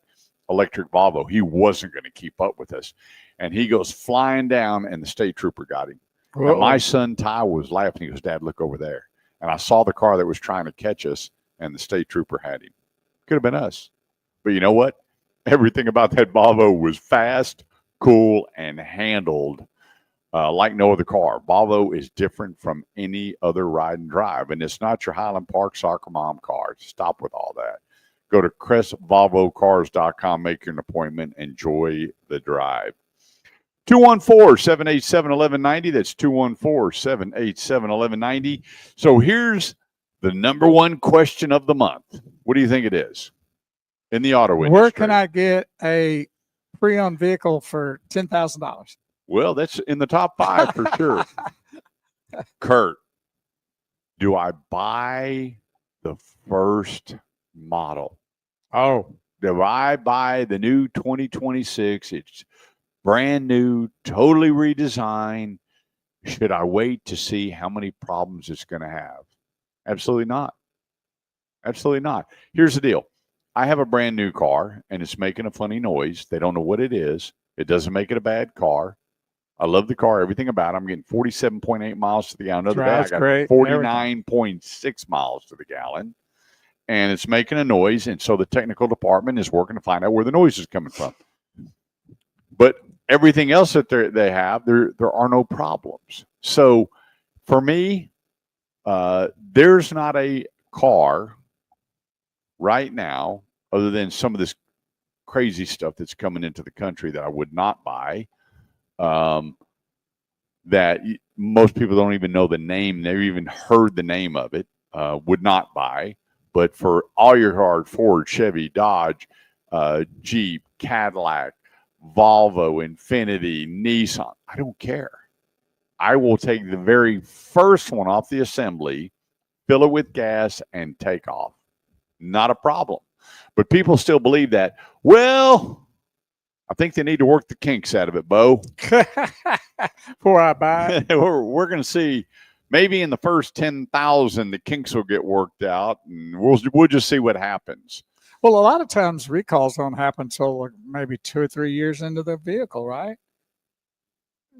electric Volvo, he wasn't going to keep up with us. And he goes flying down, and the state trooper got him. Now, my son, Ty, was laughing. He goes, Dad, look over there. And I saw the car that was trying to catch us, and the state trooper had him. Could have been us. But you know what? Everything about that Volvo was fast, cool, and handled like no other car. Volvo is different from any other ride and drive, and it's not your Highland Park soccer mom car. Stop with all that. Go to CrestVolvoCars.com, make your appointment, enjoy the drive. 214-787-1190. That's 214-787-1190. So here's the number one question of the month. What do you think it is in the auto industry? Where can I get a pre-owned vehicle for $10,000? Well, that's in the top 5 for sure. Kurt, do I buy the first model? Oh. Do I buy the new 2026? It's brand new, totally redesigned. Should I wait to see how many problems it's going to have? Absolutely not. Absolutely not. Here's the deal. I have a brand new car, and it's making a funny noise. They don't know what it is. It doesn't make it a bad car. I love the car, everything about it. I'm getting 47.8 miles to the gallon. Another day, I got 49.6 miles to the gallon. And it's making a noise, and so the technical department is working to find out where the noise is coming from. But everything else that they have, there are no problems. So for me, there's not a car right now, other than some of this crazy stuff that's coming into the country, that I would not buy. That most people don't even know the name. They've even heard the name of it. Would not buy. But for all your cars, Ford, Chevy, Dodge, Jeep, Cadillac, Volvo, Infiniti, Nissan, I don't care. I will take the very first one off the assembly, fill it with gas, and take off. Not a problem. But people still believe that. Well, I think they need to work the kinks out of it, Bo. Before I buy it. We're going to see. Maybe in the first 10,000, the kinks will get worked out, and we'll just see what happens. Well, a lot of times recalls don't happen until maybe 2 or 3 years into the vehicle, right?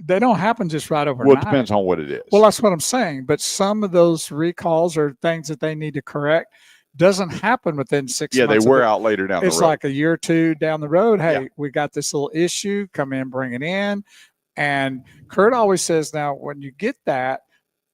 They don't happen just right overnight. Well, it depends on what it is. Well, that's what I'm saying. But some of those recalls or things that they need to correct doesn't happen within 6 months. Yeah, they wear out later down the road. It's like a year or two down the road. Hey, we got this little issue. Come in, bring it in. And Kurt always says, now, when you get that,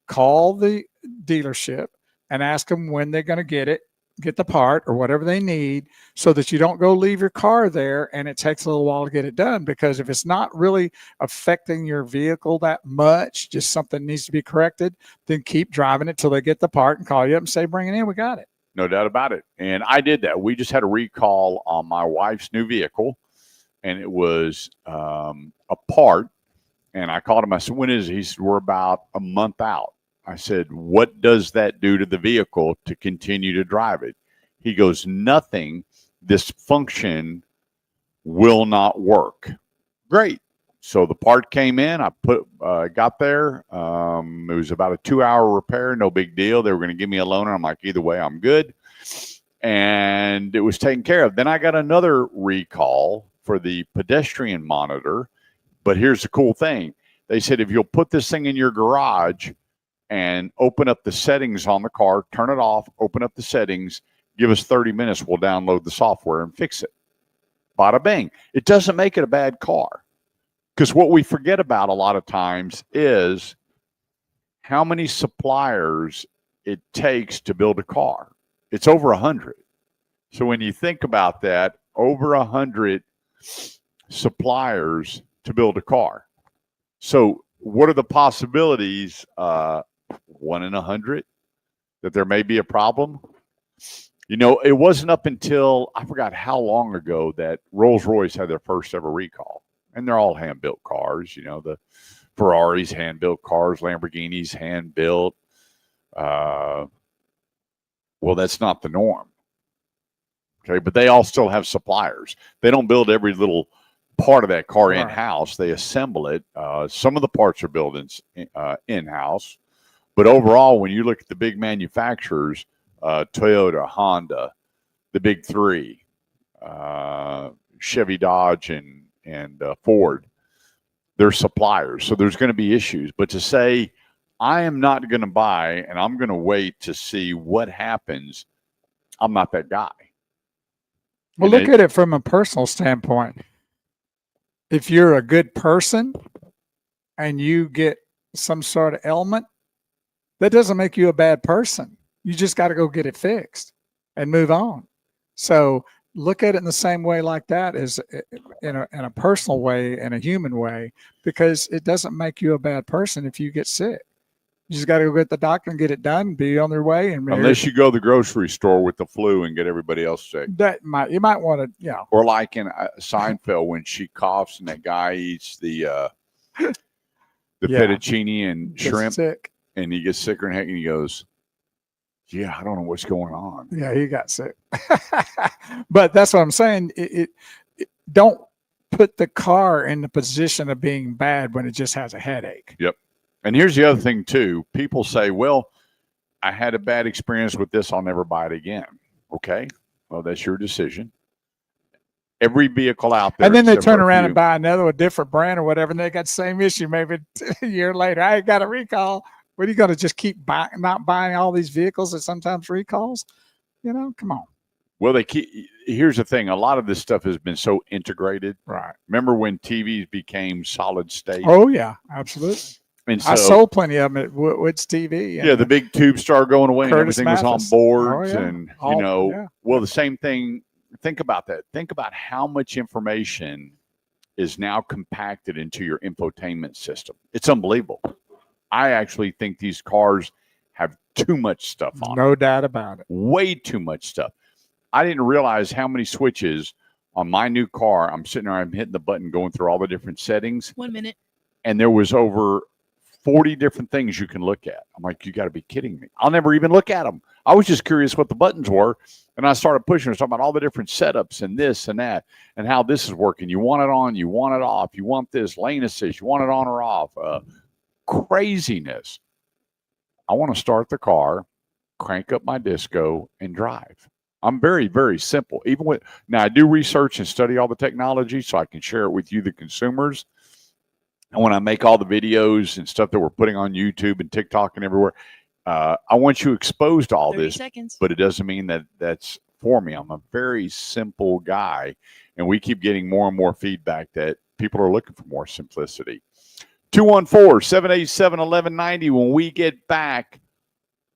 call the dealership and ask them when they're going to get the part or whatever they need, so that you don't go leave your car there and it takes a little while to get it done. Because if it's not really affecting your vehicle that much, just something needs to be corrected, then keep driving it till they get the part and call you up and say, bring it in, we got it. No doubt about it. And I did that. We just had a recall on my wife's new vehicle, and it was a part. And I called him. I said, when is it? He said, we're about a month out. I said, what does that do to the vehicle to continue to drive it? He goes, nothing. This function will not work. Great. So the part came in. I got there. It was about a 2-hour repair. No big deal. They were going to give me a loaner. I'm like, either way, I'm good. And it was taken care of. Then I got another recall for the pedestrian monitor. But here's the cool thing. They said, if you'll put this thing in your garage and open up the settings on the car, turn it off, open up the settings, give us 30 minutes, we'll download the software and fix it. Bada bing. It doesn't make it a bad car. Because what we forget about a lot of times is how many suppliers it takes to build a car. It's over 100. So when you think about that, over 100 suppliers to build a car. So what are the possibilities? 1 in 100 that there may be a problem. You know, it wasn't up until I forgot how long ago that Rolls-Royce had their first ever recall. And they're all hand-built cars. You know, the Ferraris, hand-built cars, Lamborghinis, hand-built. Well, that's not the norm. Okay, but they all still have suppliers. They don't build every little part of that car in-house. They assemble it. Some of the parts are built in-house. But overall, when you look at the big manufacturers, Toyota, Honda, the big three, Chevy, Dodge, and Ford, they're suppliers. So there's going to be issues. But to say, I am not going to buy and I'm going to wait to see what happens, I'm not that guy. Well, look at it from a personal standpoint. If you're a good person and you get some sort of ailment, that doesn't make you a bad person. You just got to go get it fixed and move on. So look at it in the same way like that, as in a personal way and a human way, because it doesn't make you a bad person if you get sick. You just got to go get the doctor and get it done, be on their way. And unless you go to the grocery store with the flu and get everybody else sick. You might want to, you know. Or like in Seinfeld when she coughs and that guy eats the fettuccine and shrimp, sick. And he gets sicker and heck, and he goes, "Yeah, I don't know what's going on." Yeah, he got sick. But that's what I'm saying. It don't put the car in the position of being bad when it just has a headache. Yep. And here's the other thing too. People say, well, I had a bad experience with this. I'll never buy it again. Okay. Well, that's your decision. Every vehicle out there. And then they turn around and buy another, a different brand or whatever, and they got the same issue maybe a year later. I got a recall. What are you going to just keep not buying all these vehicles that sometimes recalls? You know, come on. Well, here's the thing. A lot of this stuff has been so integrated. Right. Remember when TVs became solid state? Oh, yeah, absolutely. And so, I sold plenty of them at Wood's TV. Yeah, the big tube started going away Curtis and everything Mathis. was on boards. Oh, yeah. And, well, the same thing. Think about that. Think about how much information is now compacted into your infotainment system. It's unbelievable. I actually think these cars have too much stuff on them. No doubt about it. Way too much stuff. I didn't realize how many switches on my new car. I'm sitting there, I'm hitting the button, going through all the different settings. 1 minute. And there was over 40 different things you can look at. I'm like, you got to be kidding me. I'll never even look at them. I was just curious what the buttons were. And I started pushing, talking about all the different setups and this and that and how this is working. You want it on, you want it off. You want this lane assist, you want it on or off. Craziness. I want to start the car, crank up my disco, and drive. I'm very, very simple. Even with now, I do research and study all the technology so I can share it with you, the consumers. And when I make all the videos and stuff that we're putting on YouTube and TikTok and everywhere, I want you exposed to all 30 this. seconds. But it doesn't mean that that's for me. I'm a very simple guy, and we keep getting more and more feedback that people are looking for more simplicity. 214-787-1190. When we get back,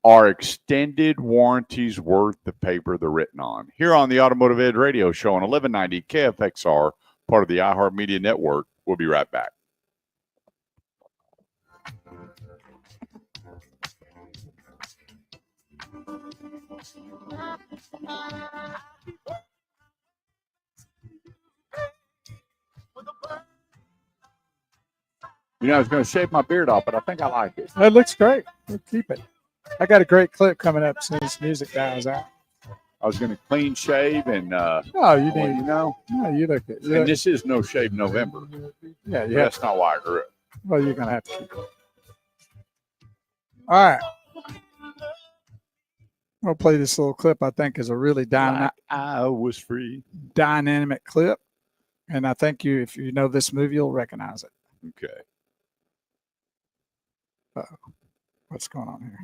are extended warranties worth the paper they're written on? Here on the Automotive Ed Radio Show on 1190 KFXR, part of the iHeartMedia Network. We'll be right back. You know, I was going to shave my beard off, but I think I like it. It looks great. We'll keep it. I got a great clip coming up as soon as music dies out. I was going to clean shave and Oh, you need, you know. No, you look at. And this is No Shave November. Yeah, But yeah. that's not why I grew it. Well, you're gonna have to keep it. All right. We'll play this little clip. I think is a really Like I was free. dynamic clip, and I think if you know this movie, you'll recognize it. Okay. What's going on here?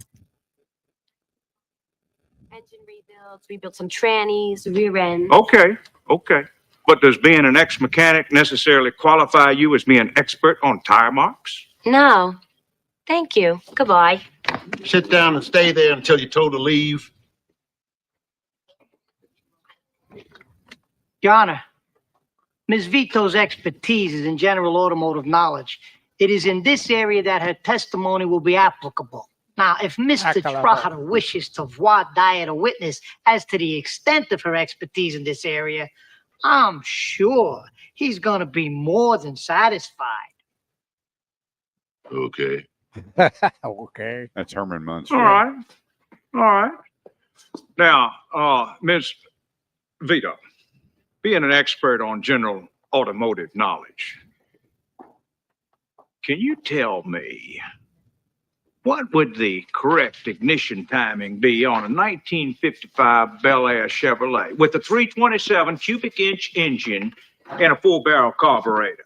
Engine rebuilds. We built some trannies, rear ends. Okay. But does being an ex-mechanic necessarily qualify you as being an expert on tire marks? No. Thank you. Goodbye. Sit down and stay there until you're told to leave. Your Honor, Ms. Vito's expertise is in general automotive knowledge. It is in this area that her testimony will be applicable. Now, if Mr. Trotter wishes to voir dire a witness as to the extent of her expertise in this area, I'm sure he's going to be more than satisfied. Okay. Okay. That's Herman Munster. All right. All right. Now, Ms. Vito, being an expert on general automotive knowledge, can you tell me what would the correct ignition timing be on a 1955 Bel Air Chevrolet with a 327 cubic inch engine and a 4-barrel carburetor?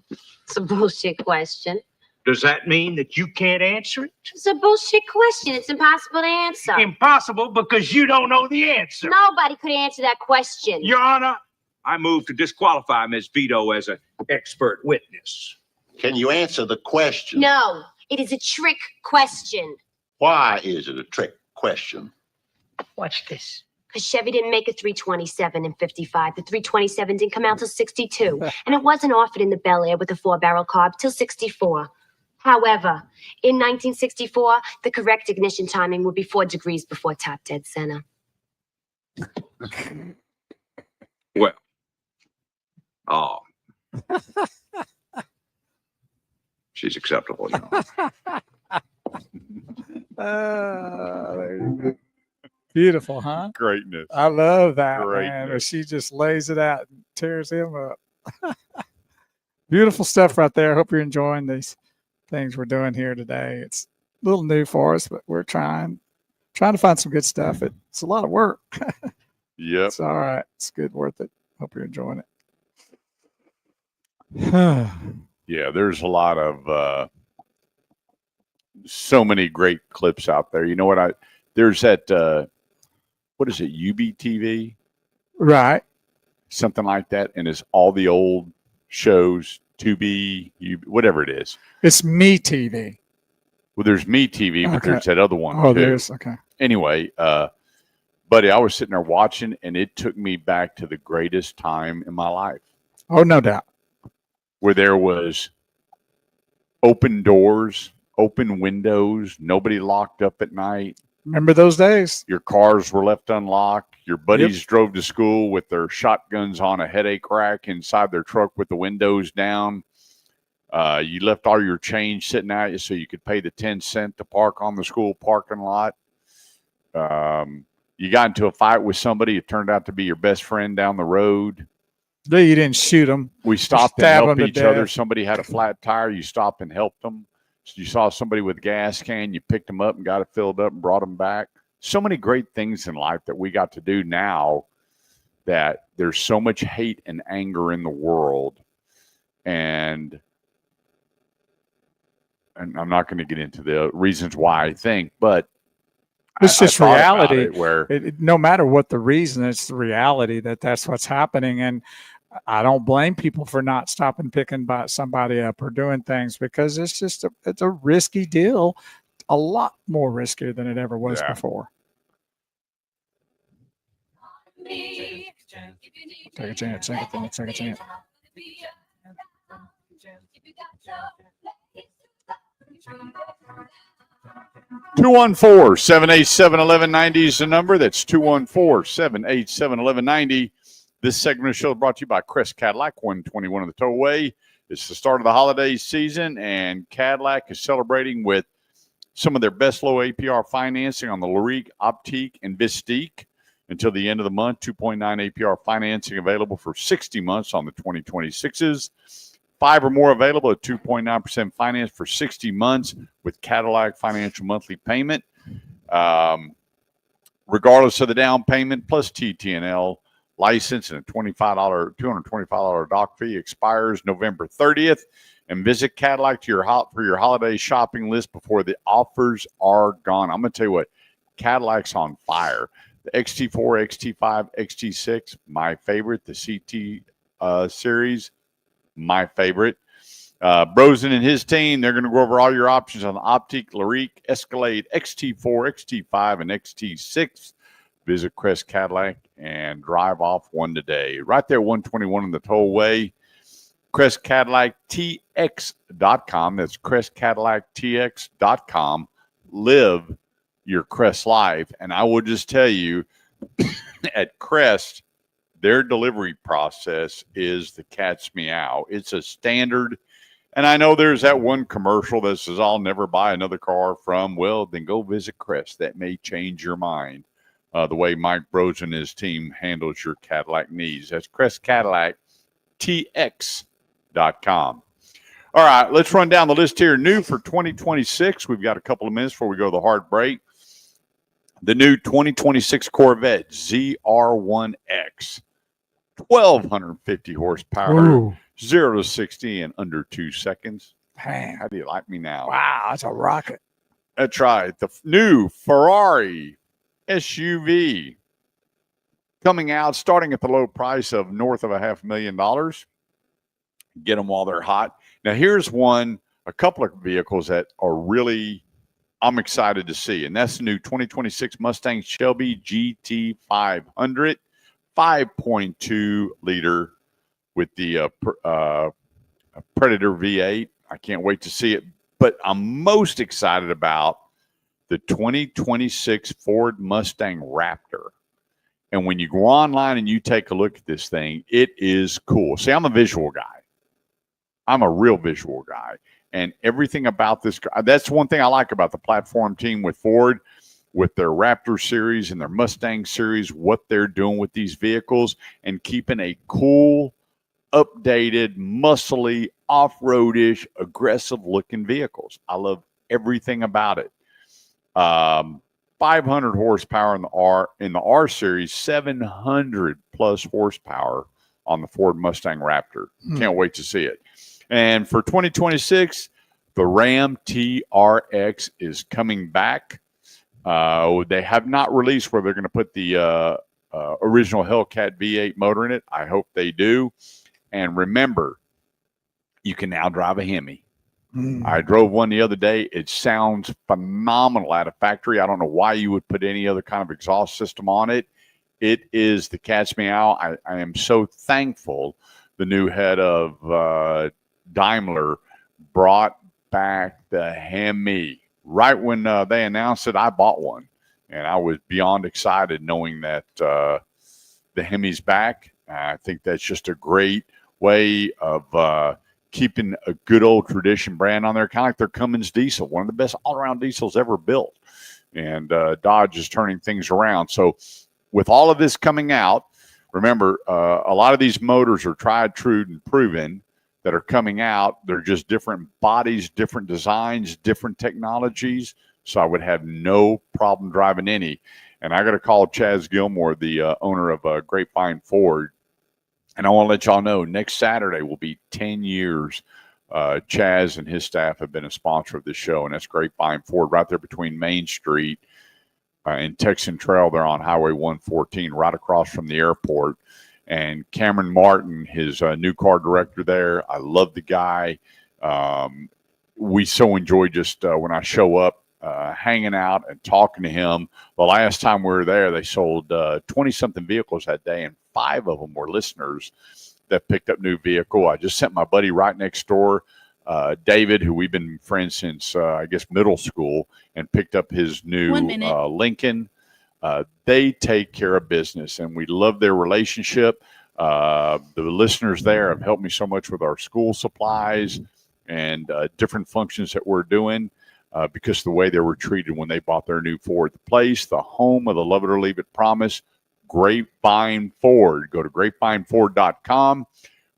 It's a bullshit question. Does that mean that you can't answer it? It's a bullshit question. It's impossible to answer. Impossible because you don't know the answer. Nobody could answer that question. Your Honor, I move to disqualify Ms. Vito as an expert witness. Can you answer the question? No, it is a trick question. Why is it a trick question? Watch this. Because Chevy didn't make a 327 in 55. The 327 didn't come out till 62. And it wasn't offered in the Bel Air with a 4-barrel carb till 64. However, in 1964, the correct ignition timing would be 4 degrees before top dead center. Well, she's acceptable, Your Honor. Beautiful, huh? Greatness. I love that, man. Greatness. Where she just lays it out and tears him up. Beautiful stuff right there. I hope you're enjoying these things we're doing here today. It's a little new for us, but we're trying to find some good stuff. It's a lot of work. Yep. It's all right. It's good, worth it. Hope you're enjoying it. Yeah, there's a lot of so many great clips out there. You know what? There's that what is it, UBTV? Right. Something like that, and it's all the old shows, whatever it is. It's Me TV. Well, there's Me TV, but Okay. there's that other one Oh, too. there's okay. Anyway, buddy, I was sitting there watching, and it took me back to the greatest time in my life, Oh, no doubt. where there was open doors, open windows, nobody locked up at night. Remember those days? Your cars were left unlocked. Your buddies drove to school with their shotguns on a headache rack inside their truck with the windows down. You left all your change sitting out so you could pay the 10 cents to park on the school parking lot. You got into a fight with somebody. It turned out to be your best friend down the road. No, you didn't shoot them. We stopped and Stab 'em helped to each other. death. Somebody had a flat tire. You stopped and helped them. You saw somebody with a gas can. You picked them up and got it filled up and brought them back. So many great things in life that we got to do now that there's so much hate and anger in the world. And I'm not going to get into the reasons why I think, but It's just I thought about reality. it where No matter what the reason, it's the reality that's what's happening. And I don't blame people for not stopping picking somebody up or doing things, because it's just it's a risky deal, a lot more riskier than it ever was before. Take a chance. Take a chance. 214-787-1190 is the number. That's 214-787-1190. This segment of the show is brought to you by Crest Cadillac, 121 of the Tollway. It's the start of the holiday season, and Cadillac is celebrating with some of their best low APR financing on the Lyrique, Optique, and Vistique. Until the end of the month, 2.9 APR financing available for 60 months on the 2026s. 5 or more available at 2.9% finance for 60 months with Cadillac financial monthly payment. Regardless of the down payment, plus TTNL license and a $225 dock fee expires November 30th. And visit Cadillac for your holiday shopping list before the offers are gone. I'm going to tell you what, Cadillac's on fire. The XT4, XT5, XT6, my favorite. The CT series, my favorite. Brosen and his team, they're going to go over all your options on the Optique, Lyrique, Escalade, XT4, XT5, and XT6. Visit Crest Cadillac and drive off one today. Right there, 121 on the Tollway. CrestCadillacTX.com. That's CrestCadillacTX.com. live your Crest life. And I will just tell you, at Crest, their delivery process is the cat's meow. It's a standard. And I know there's that one commercial that says, I'll never buy another car from. Well, then go visit Crest. That may change your mind. The way Mike Bros and his team handles your Cadillac needs. That's Crest Cadillac, TX.com. All right, let's run down the list here. New for 2026. We've got a couple of minutes before we go to the hard break. The new 2026 Corvette ZR1X. 1,250 horsepower. Ooh. 0 to 60 in under 2 seconds. Man. How do you like me now? Wow, that's a rocket. That's right. The new Ferrari SUV coming out, starting at the low price of north of $500,000. Get them while they're hot. Now, here's a couple of vehicles that are really, I'm excited to see, and that's the new 2026 Mustang Shelby GT500, 5.2 liter with the Predator V8. I can't wait to see it, but I'm most excited about the 2026 Ford Mustang Raptor. And when you go online and you take a look at this thing, it is cool. See, I'm a visual guy. I'm a real visual guy. And everything about this, that's one thing I like about the platform team with Ford, with their Raptor series and their Mustang series, what they're doing with these vehicles and keeping a cool, updated, muscly, off-roadish, aggressive-looking vehicles. I love everything about it. 500 horsepower in the R series, 700 plus horsepower on the Ford Mustang Raptor. Can't wait to see it. And for 2026, the Ram TRX is coming back. They have not released where they're going to put the original Hellcat V8 motor in it. I hope they do. And remember, you can now drive a Hemi. I drove one the other day. It sounds phenomenal out of factory. I don't know why you would put any other kind of exhaust system on it. It is the cat's meow. I am so thankful the new head of Daimler brought back the Hemi. Right when they announced it, I bought one. And I was beyond excited knowing that the Hemi's back. I think that's just a great way of keeping a good old tradition brand on there, kind of like their Cummins diesel, one of the best all-around diesels ever built. And Dodge is turning things around. So with all of this coming out, remember, a lot of these motors are tried, true, and proven that are coming out. They're just different bodies, different designs, different technologies. So I would have no problem driving any. And I got to call Chaz Gilmore, the owner of Grapevine Ford. And I want to let y'all know, next Saturday will be 10 years. Chaz and his staff have been a sponsor of this show, and that's Grapevine Ford right there between Main Street and Texan Trail. They're on Highway 114 right across from the airport. And Cameron Martin, his new car director there, I love the guy. We so enjoy just when I show up, hanging out and talking to him. The last time we were there, they sold 20-something vehicles that day, and 5 of them were listeners that picked up new vehicle. I just sent my buddy right next door, David, who we've been friends since, I guess, middle school, and picked up his new Lincoln. They take care of business, and we love their relationship. The listeners there have helped me so much with our school supplies and different functions that we're doing because of the way they were treated when they bought their new Ford. The place, the home of the love it or leave it promise, Grapevine Ford. Go to grapevineford.com.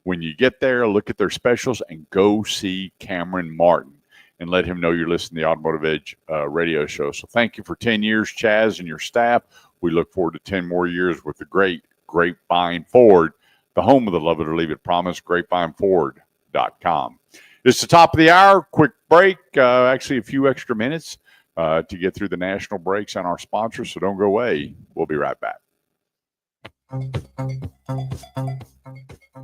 When you get there, look at their specials and go see Cameron Martin and let him know you're listening to the Automotive Edge radio show. So thank you for 10 years, Chaz, and your staff. We look forward to 10 more years with the great Grapevine Ford, the home of the love it or leave it promise, grapevineford.com. It's the top of the hour. Quick break, actually a few extra minutes to get through the national breaks on our sponsors, so don't go away. We'll be right back.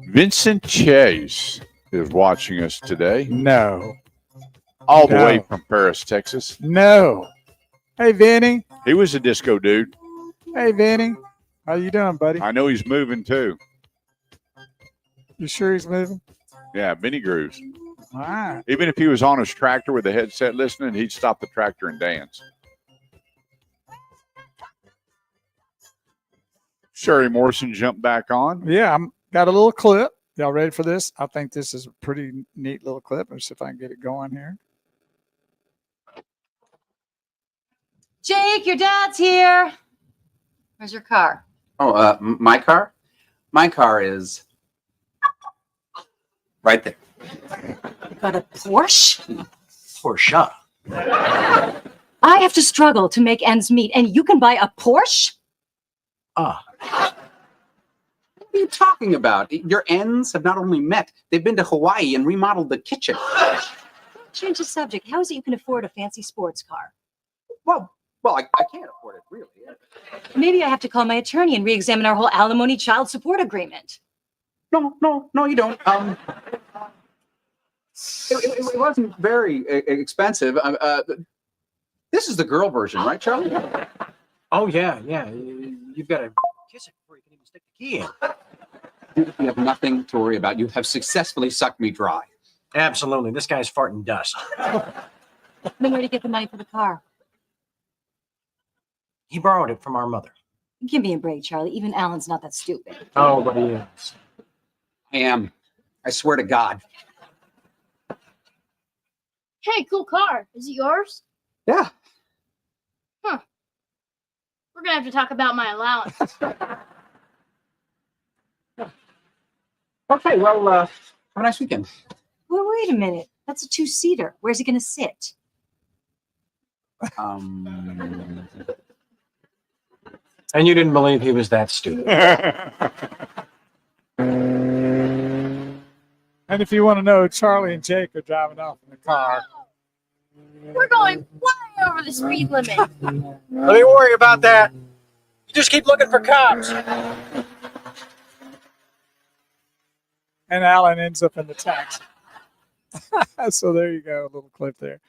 Vincent Chase is watching us today. No. All the way from Paris, Texas. No. Hey, Vinny. He was a disco dude. Hey, Vinny. How you doing, buddy? I know he's moving, too. You sure he's moving? Yeah, Vinny Grooves. All right. Even if he was on his tractor with the headset listening, he'd stop the tractor and dance. Sherry Morrison jumped back on. Yeah, I'm got a little clip. Y'all ready for this? I think this is a pretty neat little clip. Let's see if I can get it going here. Jake, your dad's here. Where's your car? Oh, my car? My car is right there. You got a Porsche? Porsche. I have to struggle to make ends meet, and you can buy a Porsche? Ah. What are you talking about? Your ends have not only met, they've been to Hawaii and remodeled the kitchen. Change the subject. How is it you can afford a fancy sports car? Well, I can't afford it, really. Maybe I have to call my attorney and re-examine our whole alimony child support agreement. No, you don't. It wasn't very expensive. This is the girl version, right, Charlie? Oh, yeah. You've got to kiss it before you can even stick the key in. You have nothing to worry about. You have successfully sucked me dry. Absolutely. This guy's farting dust. Then where to get the money for the car? He borrowed it from our mother. Give me a break, Charlie. Even Alan's not that stupid. Oh, but he is. I am. I swear to God. Hey, cool car. Is it yours? Yeah. Huh. We're gonna have to talk about my allowance. Okay, well, have a nice weekend. Well, wait a minute. That's a two-seater. Where's he going to sit? And you didn't believe he was that stupid. And if you want to know, Charlie and Jake are driving off in the car. We're going way over the speed limit. Let me worry about that. You just keep looking for cops. And Alan ends up in the taxi. So there you go, a little clip there.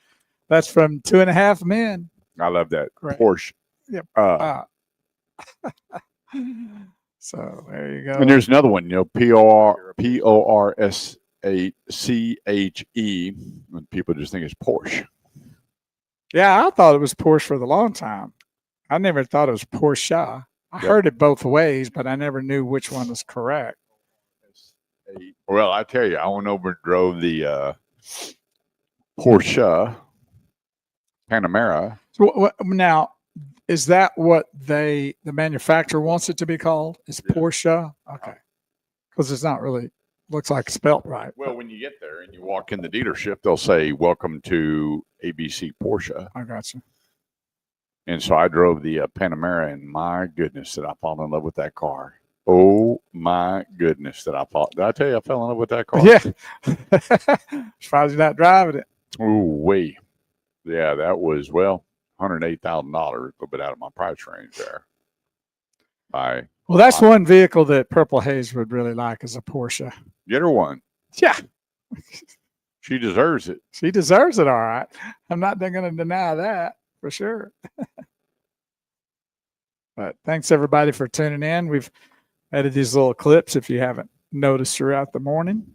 That's from 2.5 Men. I love that. Great. Porsche. Yep. So there you go. And there's another one, Porsche. When people just think it's Porsche. Yeah, I thought it was Porsche for the long time. I never thought it was Porsche. I heard it both ways, but I never knew which one was correct. Well, I tell you, I went over and drove the Porsche Panamera. So now, is that what the manufacturer wants it to be called? Is Porsche? Okay. Because it's not really, looks like it's spelt right. Well, when you get there and you walk in the dealership, they'll say, "Welcome to ABC Porsche." I got you. And so I drove the Panamera, and my goodness, did I fall in love with that car. Oh my goodness, did I tell you I fell in love with that car? Yeah. Surprised you're not driving it. Oh, wait. Yeah, that was, $108,000, a little bit out of my price range there. Well, that's one vehicle that Purple Haze would really like is a Porsche. Get her one. Yeah. She deserves it. She deserves it, all right. I'm not going to deny that for sure. But thanks, everybody, for tuning in. We've added these little clips if you haven't noticed throughout the morning.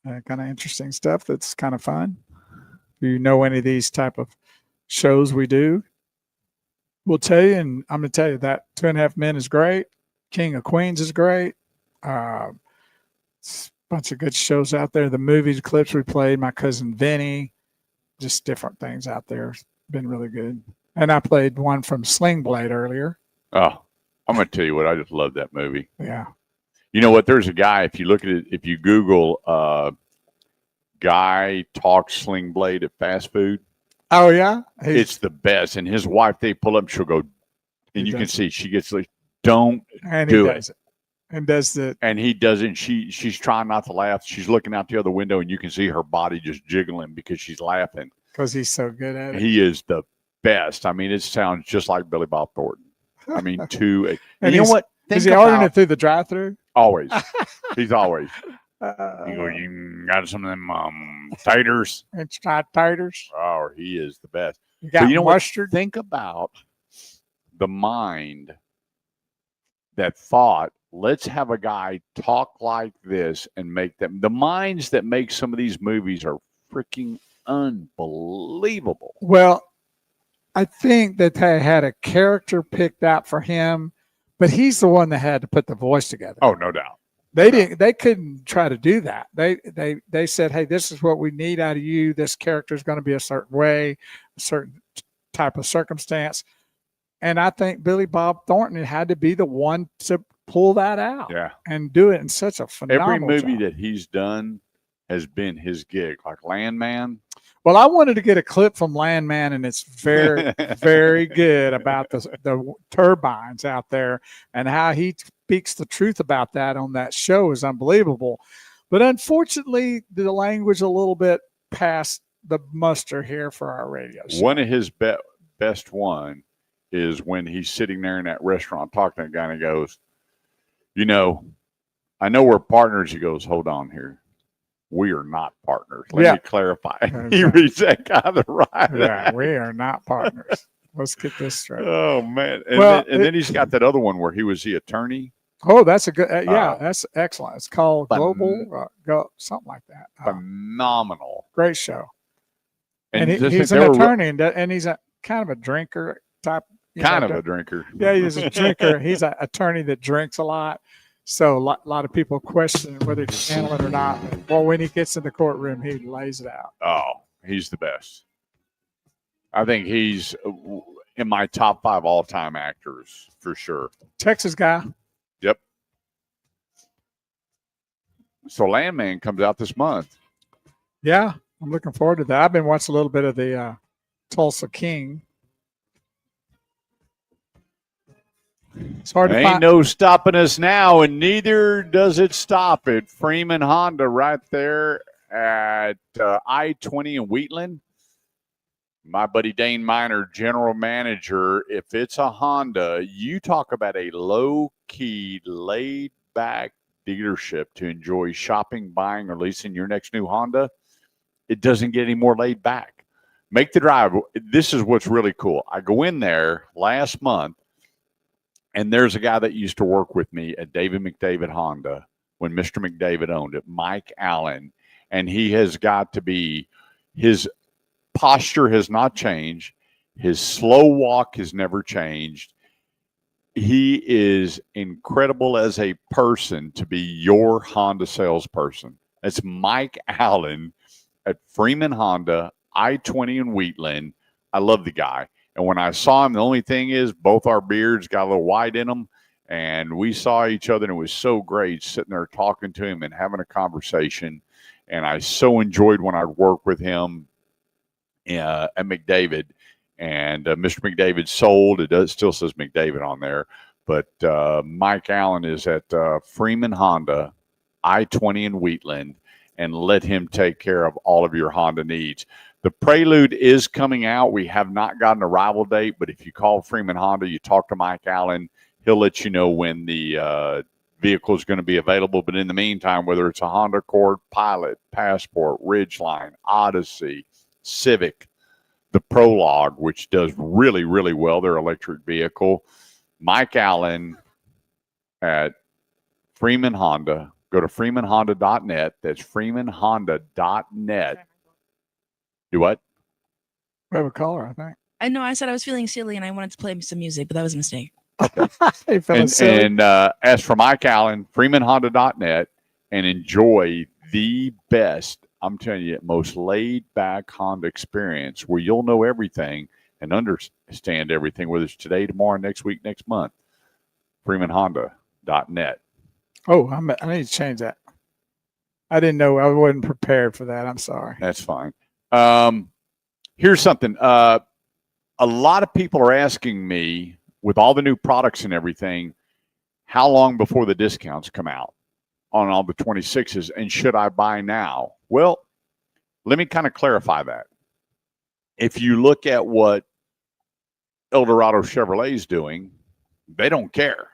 Kind of interesting stuff that's kind of fun. If you know any of these type of shows we do, we'll tell you, and I'm going to tell you that 2.5 Men is great. King of Queens is great. It's a bunch of good shows out there. The movies, clips we played, My Cousin Vinny, just different things out there. It's been really good. And I played one from Sling Blade earlier. Oh, I'm going to tell you what, I just love that movie. Yeah. You know what? There's a guy, if you look at it, if you Google guy talks Sling Blade at fast food. Oh, yeah? It's the best. And his wife, they pull up, she'll go, and you can see she gets like, don't do it. And does the and he doesn't. She's trying not to laugh. She's looking out the other window, and you can see her body just jiggling because she's laughing. Because he's so good at it. He is the best. I mean, it sounds just like Billy Bob Thornton. I mean, and you know what? Is he ordering it through the drive-thru? Always. He's always. You go, you got some of them taters? It's not taters. Oh, he is the best. You got mustard? Think about the mind that thought let's have a guy talk like this and make them. The minds that make some of these movies are freaking unbelievable. Well, I think that they had a character picked out for him, but he's the one that had to put the voice together. Oh, no doubt. They couldn't try to do that. They said, hey, this is what we need out of you. This character is going to be a certain way, a certain type of circumstance. And I think Billy Bob Thornton had to be the one to pull that out and do it in such a phenomenal Every movie job. that he's done has been his gig, like Landman. Well, I wanted to get a clip from Landman, and it's very, very good about the turbines out there and how he speaks the truth about that on that show is unbelievable. But unfortunately, the language a little bit past the muster here for our radio show. One of his best one is when he's sitting there in that restaurant talking to that guy, and he goes, you know, I know we're partners. He goes, hold on here. We are not partners. Let me clarify. He reads that guy the right. Yeah, we are not partners. Let's get this straight. Oh, man. And then he's got that other one where he was the attorney. Oh, that's a good, that's excellent. It's called Global, something like that. Phenomenal. Great show. And he's an attorney, and he's a kind of a drinker type. Kind of a drinker. Yeah, he's a drinker. He's an attorney that drinks a lot. So a lot of people question whether he can handle it or not. Well, when he gets in the courtroom, he lays it out. Oh, he's the best. I think he's in my top 5 all-time actors for sure. Texas guy. Yep. So Landman comes out this month. Yeah, I'm looking forward to that. I've been watching a little bit of the Tulsa King. It's hard to Ain't find. no stopping us now, and neither does it stop at Freeman Honda right there at I-20 in Wheatland. My buddy Dane Miner, general manager. If it's a Honda, you talk about a low-key, laid-back dealership to enjoy shopping, buying, or leasing your next new Honda. It doesn't get any more laid back. Make the drive. This is what's really cool. I go in there last month, and there's a guy that used to work with me at David McDavid Honda when Mr. McDavid owned it, Mike Allen. And he has got to be, his posture has not changed. His slow walk has never changed. He is incredible as a person to be your Honda salesperson. That's Mike Allen at Freeman Honda, I-20 in Wheatland. I love the guy. And when I saw him, the only thing is both our beards got a little white in them. And we saw each other, and it was so great sitting there talking to him and having a conversation. And I so enjoyed when I worked with him at McDavid. And Mr. McDavid sold. It still says McDavid on there. But Mike Allen is at Freeman Honda, I-20 in Wheatland. And let him take care of all of your Honda needs. The Prelude is coming out. We have not got an arrival date, but if you call Freeman Honda, you talk to Mike Allen, he'll let you know when the vehicle is going to be available. But in the meantime, whether it's a Honda Accord, Pilot, Passport, Ridgeline, Odyssey, Civic, the Prologue, which does really, really well, their electric vehicle, Mike Allen at Freeman Honda. Go to freemanhonda.net. That's freemanhonda.net. Do what? We have a caller, I think. I know. I said I was feeling silly and I wanted to play some music, but that was a mistake. And as for Mike Allen, freemanhonda.net, and enjoy the best, I'm telling you, most laid-back Honda experience where you'll know everything and understand everything, whether it's today, tomorrow, next week, next month. freemanhonda.net. Oh, I need to change that. I didn't know. I wasn't prepared for that. I'm sorry. That's fine. Here's something. A lot of people are asking me, with all the new products and everything, how long before the discounts come out on all the 26s, and should I buy now? Well, let me kind of clarify that. If you look at what Eldorado Chevrolet is doing, they don't care.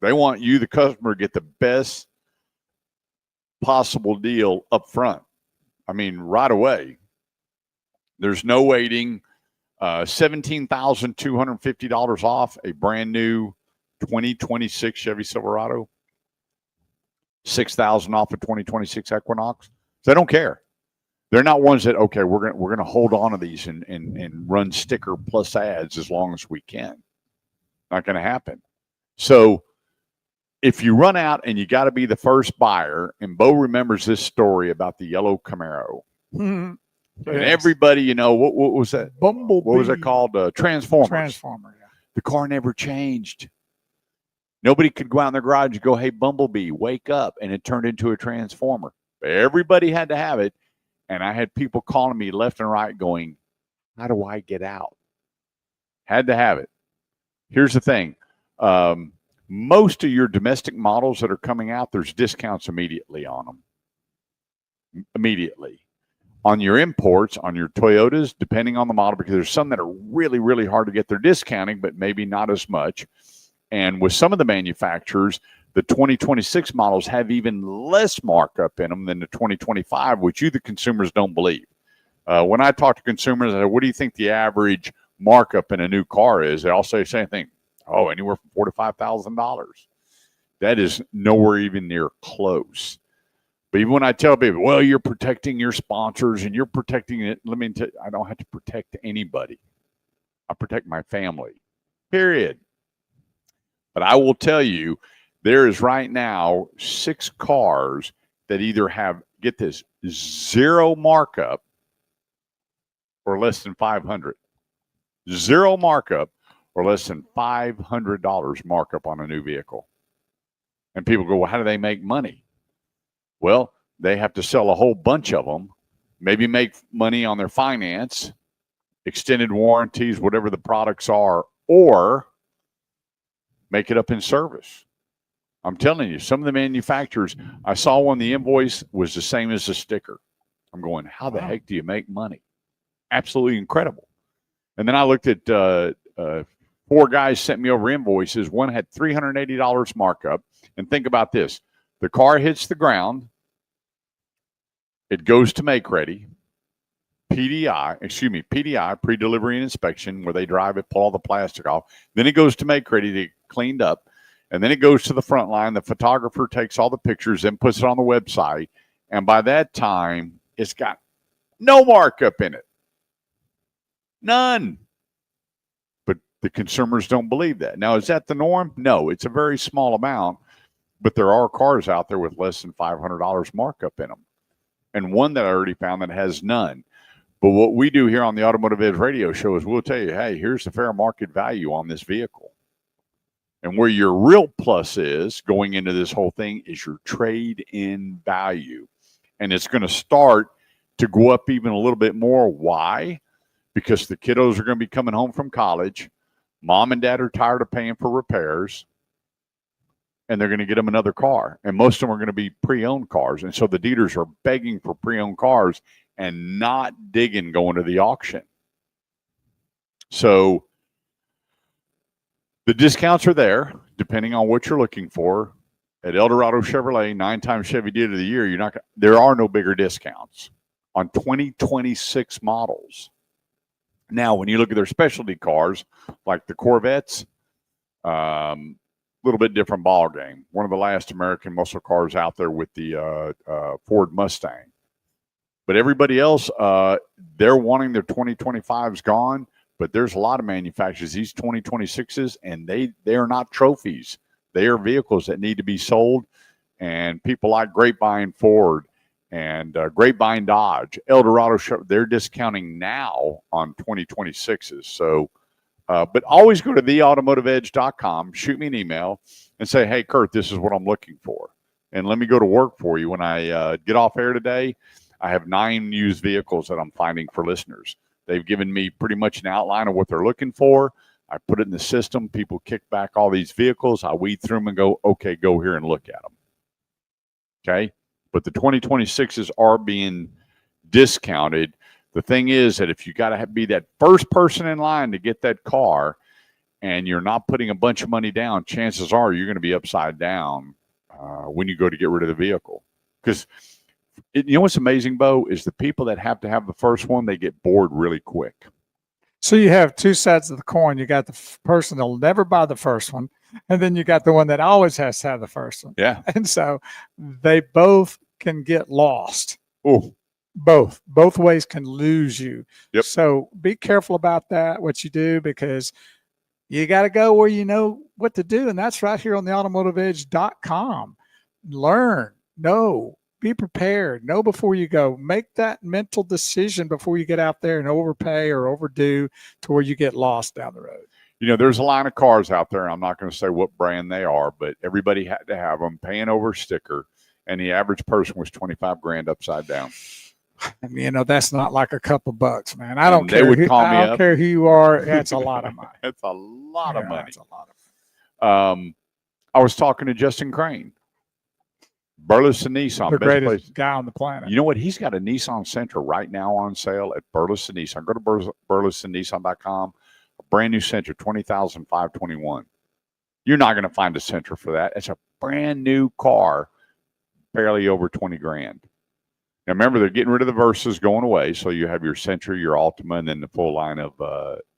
They want you, the customer, to get the best possible deal up front. I mean, right away. There's no waiting. $17,250 off a brand new 2026 Chevy Silverado. 6,000 off a 2026 Equinox. They don't care. They're not ones that, okay, we're gonna hold on to these and run sticker plus ads as long as we can. Not going to happen. So if you run out and you got to be the first buyer, and Bo remembers this story about the yellow Camaro. And everybody, you know, what was that? Bumblebee. What was it called? Transformers. Transformer. Yeah. The car never changed. Nobody could go out in their garage and go, hey, Bumblebee, wake up. And it turned into a Transformer. Everybody had to have it. And I had people calling me left and right going, how do I get out? Had to have it. Here's the thing. Most of your domestic models that are coming out, there's discounts immediately on them. Immediately. On your imports, on your Toyotas, depending on the model, because there's some that are really, really hard to get their discounting, but maybe not as much. And with some of the manufacturers, the 2026 models have even less markup in them than the 2025, which you, the consumers, don't believe. When I talk to consumers, I say, what do you think the average markup in a new car is? They all say the same thing. Oh, anywhere from $4,000 to $5,000. That is nowhere even near close. But even when I tell people, well, you're protecting your sponsors and you're protecting it, let me tell you, I don't have to protect anybody. I protect my family, period. But I will tell you, there is right now 6 cars that either have, get this, 0 markup or less than $500. 0 markup or less than $500 markup on a new vehicle. And people go, well, how do they make money? Well, they have to sell a whole bunch of them, maybe make money on their finance, extended warranties, whatever the products are, or make it up in service. I'm telling you, some of the manufacturers, I saw one, the invoice was the same as the sticker. I'm going, how the heck do you make money? Absolutely incredible. And then I looked at 4 guys sent me over invoices. One had $380 markup. And think about this. The car hits the ground. It goes to make ready. PDI, pre-delivery and inspection, where they drive it, pull all the plastic off. Then it goes to make ready to get cleaned up. And then it goes to the front line. The photographer takes all the pictures and puts it on the website. And by that time, it's got no markup in it. None. But the consumers don't believe that. Now, is that the norm? No, it's a very small amount. But there are cars out there with less than $500 markup in them. And one that I already found that has none. But what we do here on the Automotive Edge radio show is we'll tell you, hey, here's the fair market value on this vehicle. And where your real plus is going into this whole thing is your trade-in value. And it's going to start to go up even a little bit more. Why? Because the kiddos are going to be coming home from college. Mom and dad are tired of paying for repairs. And they're going to get them another car. And most of them are going to be pre-owned cars. And so the dealers are begging for pre-owned cars and not digging going to the auction. So the discounts are there, depending on what you're looking for. At Eldorado Chevrolet, 9-time Chevy Dealer of the Year, there are no bigger discounts on 2026 models. Now, when you look at their specialty cars, like the Corvettes, little bit different ball game. One of the last American muscle cars out there with the Ford Mustang. But everybody else, they're wanting their 2025s gone. But there's a lot of manufacturers, these 2026s, and they are not trophies. They are vehicles that need to be sold. And people like Grapevine Ford and Grapevine Dodge, Eldorado, they're discounting now on 2026s. So, but always go to theautomotiveedge.com, shoot me an email, and say, hey, Kurt, this is what I'm looking for. And let me go to work for you. When I get off air today, I have 9 used vehicles that I'm finding for listeners. They've given me pretty much an outline of what they're looking for. I put it in the system. People kick back all these vehicles. I weed through them and go, okay, go here and look at them. Okay? But the 2026s are being discounted. The thing is that if you got to be that first person in line to get that car and you're not putting a bunch of money down, chances are you're going to be upside down when you go to get rid of the vehicle. Because you know what's amazing, Bo, is the people that have to have the first one, they get bored really quick. So you have two sides of the coin. You got the person that'll never buy the first one, and then you got the one that always has to have the first one. Yeah. And so they both can get lost. Oh, both ways can lose you. Yep. So be careful about that, what you do, because you got to go where you know what to do. And that's right here on the automotiveedge.com. Learn, know, be prepared, know before you go. Make that mental decision before you get out there and overpay or overdo to where you get lost down the road. You know, there's a line of cars out there. I'm not going to say what brand they are, but everybody had to have them, paying over sticker, and the average person was 25 grand upside down. And you know, that's not like a couple bucks, man. I don't And they care. would call me I don't up. care who you are. That's a lot of money. That's a lot of money. That's a lot of I was talking to Justin Crane, Burleson Nissan, the best greatest place. guy on the planet. You know what? He's got a Nissan Sentra right now on sale at Burleson Nissan. Go to burlesonnissan.com. A brand new Sentra, $20,521. You're not going to find a Sentra for that. It's a brand new car, barely over 20 grand. Now, remember, they're getting rid of the Versas, going away. So you have your Sentra, your Altima, and then the full line of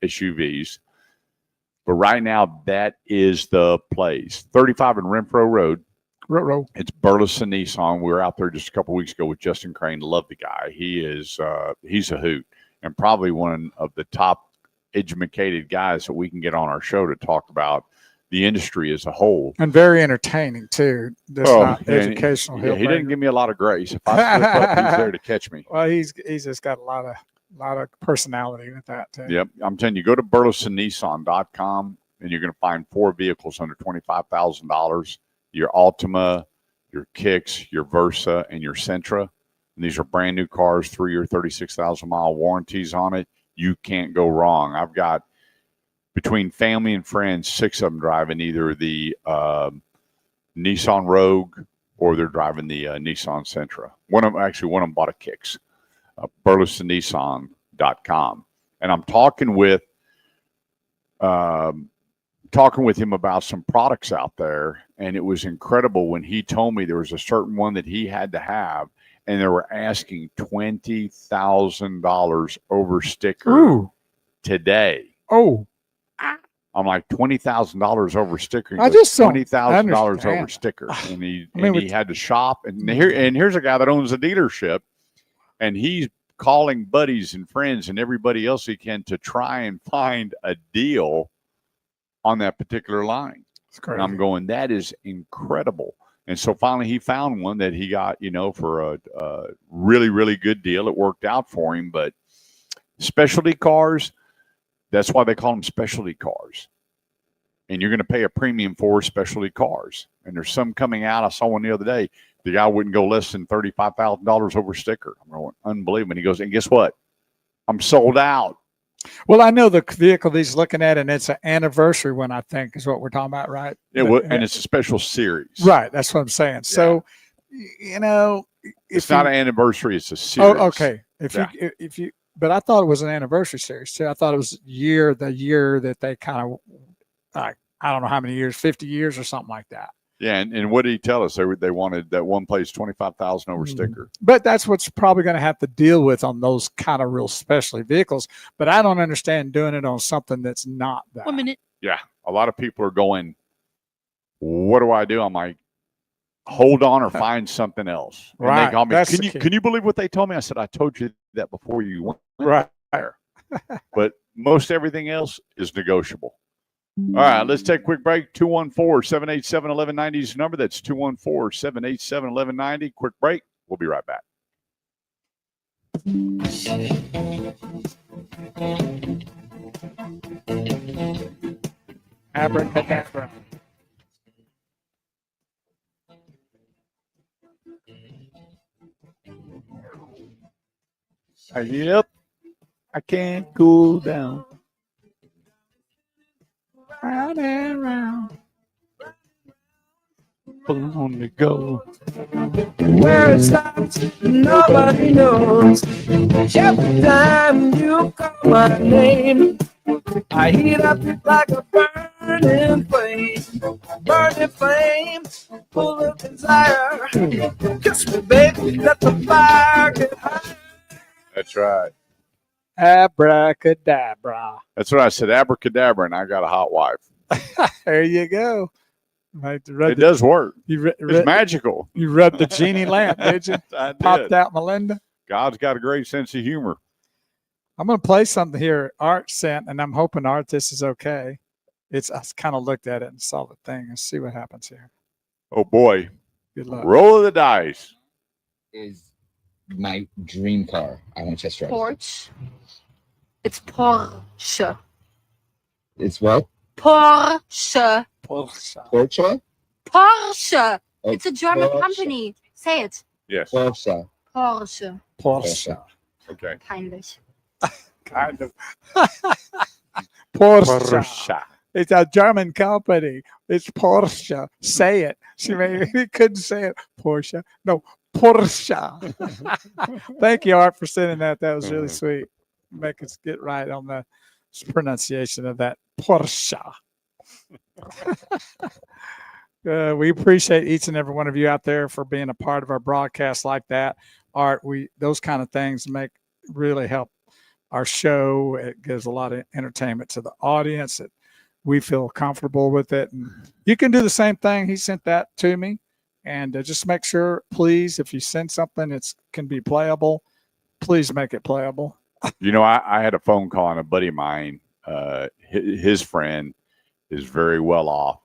SUVs. But right now, that is the place. 35 in Renfro Road. It's Burleson Nissan. We were out there just a couple weeks ago with Justin Crane. Love the guy. He's a hoot, and probably one of the top educated guys that we can get on our show to talk about the industry as a whole. And very entertaining too. That's not educational. Yeah, he didn't give me a lot of grace. If I slip up, he's there to catch me. Well, he's just got a lot of personality with that too. Yep. I'm telling you, go to burlesonnissan.com and you're going to find 4 vehicles under $25,000. Your Altima, your Kicks, your Versa, and your Sentra. And these are brand new cars, 3 or 36,000 mile warranties on it. You can't go wrong. I've got, between family and friends, 6 of them driving either the Nissan Rogue or they're driving the Nissan Sentra. One of them bought a Kicks. burlesonnissan.com. And I'm talking with him about some products out there, and it was incredible when he told me there was a certain one that he had to have, and they were asking $20,000 over sticker today. Oh, I'm like, $20,000 over sticker. He I goes, just don't $20,000 over understand. sticker, and he with- he had to shop. And here's a guy that owns a dealership, and he's calling buddies and friends and everybody else he can to try and find a deal on that particular line. And I'm going, that is incredible. And so finally he found one that he got, for a really, really good deal. It worked out for him. But specialty cars, that's why they call them specialty cars. And you're going to pay a premium for specialty cars. And there's some coming out. I saw one the other day. The guy wouldn't go less than $35,000 over sticker. I'm going, unbelievable. And he goes, and guess what? I'm sold out. Well, I know the vehicle he's looking at, and it's an anniversary one, I think, is what we're talking about, right? And it's a special series. Right. That's what I'm saying. So, It's not an anniversary. It's a series. Oh, okay. If you, but I thought it was an anniversary series too. I thought it was the year that they kind of, I don't know how many years, 50 years or something like that. Yeah, and what did he tell us? They wanted that one place 25,000 over sticker. But that's what's probably going to have to deal with on those kind of real specialty vehicles. But I don't understand doing it on something that's not that. 1 minute. Yeah, a lot of people are going, what do I do? I'm like, hold on or find something else. And Right. They call me, That's the key. can you believe what they told me? I said, I told you that before you went Right. there. But most everything else is negotiable. All right, let's take a quick break. 214-787-1190 is the number. That's 214-787-1190. Quick break. We'll be right back. Abracadabra. Yep. I can't cool down. Round and round. On the go. Where it stops, nobody knows. Every time you call my name, I heat up like a burning flame, full of desire. Kiss me, baby, let the fire get high. That's right. Abracadabra. That's what I said, abracadabra, and I got a hot wife. There you go. Right, It does work. You It's magical. You rubbed the genie lamp, did you? I Popped did. out Melinda. God's got a great sense of humor. I'm going to play something here Art sent, and I'm hoping, Art, this is okay. I kind of looked at it and saw the thing. Let's see what happens here. Oh, boy. Good luck. Roll of the dice. Is my dream car. I want to test drive. Porsche. It's Porsche. It's what? Porsche. Porsche? Porsche. Oh, It's a German Porsche. company. Say it. Yes. Porsche. Porsche. Porsche. Okay. Peinlich. Kind of. Porsche. It's a German company. It's Porsche. Say it. She couldn't say it. Porsche. No, Porsche. Thank you, Art, for sending that. That was really sweet. Make us get right on the pronunciation of that. Porsche. We appreciate each and every one of you out there for being a part of our broadcast like that. Art, those kind of things really help our show. It gives a lot of entertainment to the audience. We feel comfortable with it. And you can do the same thing. He sent that to me. And just make sure, please, if you send something, it can be playable. Please make it playable. You know, I had a phone call on a buddy of mine. His friend is very well off.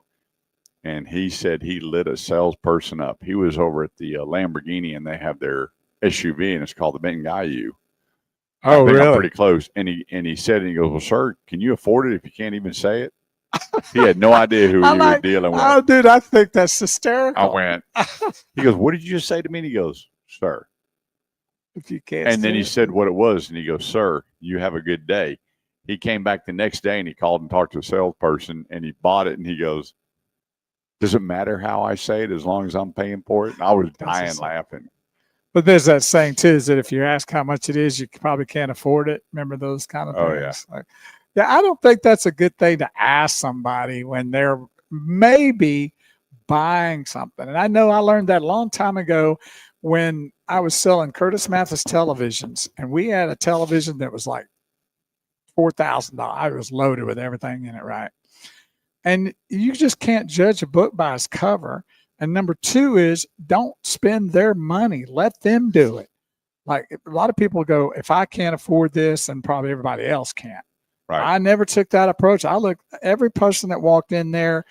And he said he lit a salesperson up. He was over at the Lamborghini, and they have their SUV, and it's called the Benghayu. Oh, I think really? I'm pretty close. And he said, and he goes, well, sir, can you afford it if you can't even say it? He had no idea who he was dealing with. Oh, dude, I think that's hysterical. I went, he goes, what did you just say to me? And he goes, sir. If you can't. And then say he it. said what it was. And he goes, sir, you have a good day. He came back the next day and he called and talked to a salesperson and he bought it. And he goes, does it matter how I say it as long as I'm paying for it? And I was dying laughing. But there's that saying too, is that if you ask how much it is, you probably can't afford it. Remember those kind of things? Oh, yeah. Yeah, I don't think that's a good thing to ask somebody when they're maybe buying something. And I know I learned that a long time ago when I was selling Curtis Mathis televisions, and we had a television that was like $4,000. It was loaded with everything in it, right? And you just can't judge a book by its cover. And number two is don't spend their money. Let them do it. Like a lot of people go, if I can't afford this, then probably everybody else can't. Right. I never took that approach. I looked every person that walked in there.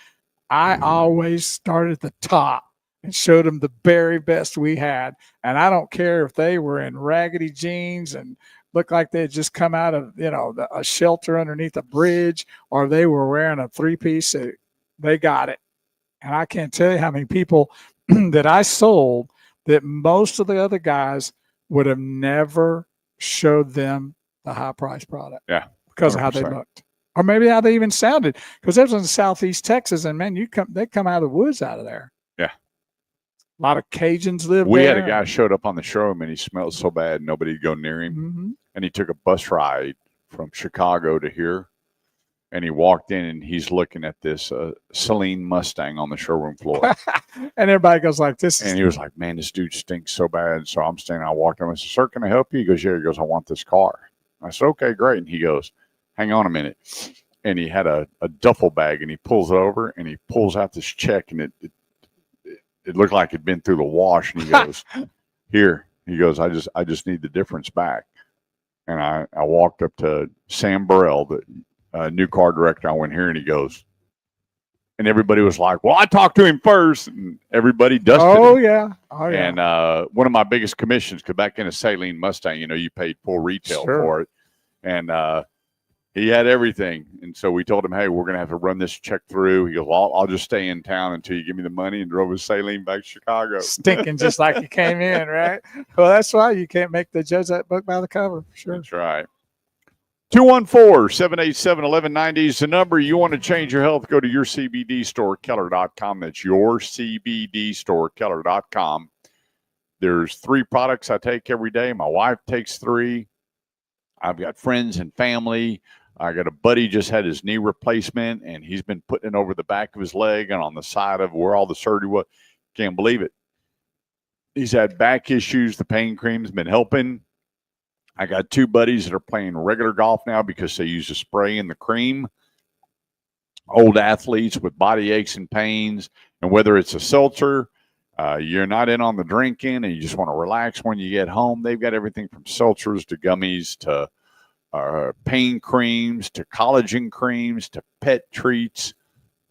I always started at the top and showed them the very best we had. And I don't care if they were in raggedy jeans and looked like they had just come out of, a shelter underneath a bridge, or they were wearing a three-piece suit. They got it. And I can't tell you how many people that I sold that most of the other guys would have never showed them the high-priced product. Yeah. Because of how they 100%. looked. Or maybe how they even sounded. Because that was in Southeast Texas, and man, they come out of the woods out of there. Yeah. A lot of Cajuns live We there. had a guy showed up on the showroom and he smelled so bad nobody'd go near him. Mm-hmm. And he took a bus ride from Chicago to here. And he walked in and he's looking at this Celine Mustang on the showroom floor. And everybody goes like this. And he was like, man, this dude stinks so bad. So I'm standing, I walked up and I said, sir, can I help you? He goes, yeah. He goes, I want this car. I said, okay, great. And he goes, hang on a minute. And he had a duffel bag and he pulls it over and he pulls out this check and it looked like it'd been through the wash. And he goes, here. He goes, I just need the difference back. And I walked up to Sam Burrell, the new car director. I went here and he goes, and everybody was like, well, I talked to him first. And everybody dusted him. Yeah. Oh, yeah. And one of my biggest commissions, because back in a Saline Mustang, you paid full retail for it. And he had everything. And so we told him, hey, we're going to have to run this check through. He goes, well, I'll just stay in town until you give me the money, and drove his Saline back to Chicago. Stinking just like you came in, right? Well, that's why you can't make the judge that book by the cover. For sure. That's right. 214-787-1190 is the number. You want to change your health, go to your CBD store, Keller.com. That's your CBD store, Keller.com. There's 3 products I take every day. My wife takes 3. I've got friends and family. I got a buddy just had his knee replacement, and he's been putting it over the back of his leg and on the side of where all the surgery was. Can't believe it. He's had back issues. The pain cream's been helping. I got two buddies that are playing regular golf now because they use the spray and the cream. Old athletes with body aches and pains, and whether it's a seltzer, you're not in on the drinking and you just want to relax when you get home, they've got everything from seltzers to gummies to pain creams to collagen creams to pet treats.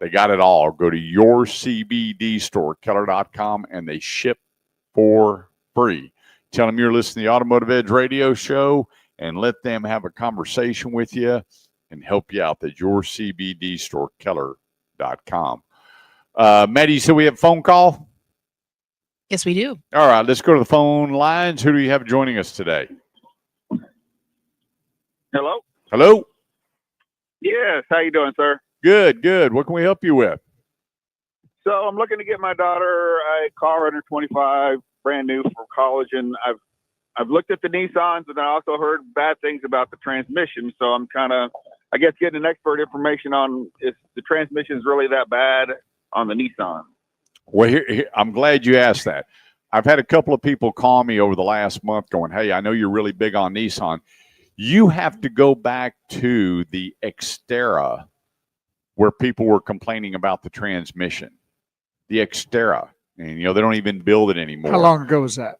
They got it all. Go to your CBD store, Keller.com, and they ship for free. Tell them you're listening to the Automotive Edge radio show and let them have a conversation with you and help you out. That's your CBD store, Keller.com. Maddie, so we have a phone call? Yes, we do. All right, let's go to the phone lines. Who do you have joining us today? Hello? Hello? Yes, how you doing, sir? Good, good. What can we help you with? So I'm looking to get my daughter a car under 25, brand new for college, and I've looked at the Nissans, and I also heard bad things about the transmission. So I'm kind of, I guess, getting an expert information on if the transmission is really that bad on the Nissan. Well, here, I'm glad you asked that. I've had a couple of people call me over the last month going, hey, I know you're really big on Nissan. You have to go back to the Xterra where people were complaining about the transmission. The Xterra. And, you know, they don't even build it anymore. How long ago was that?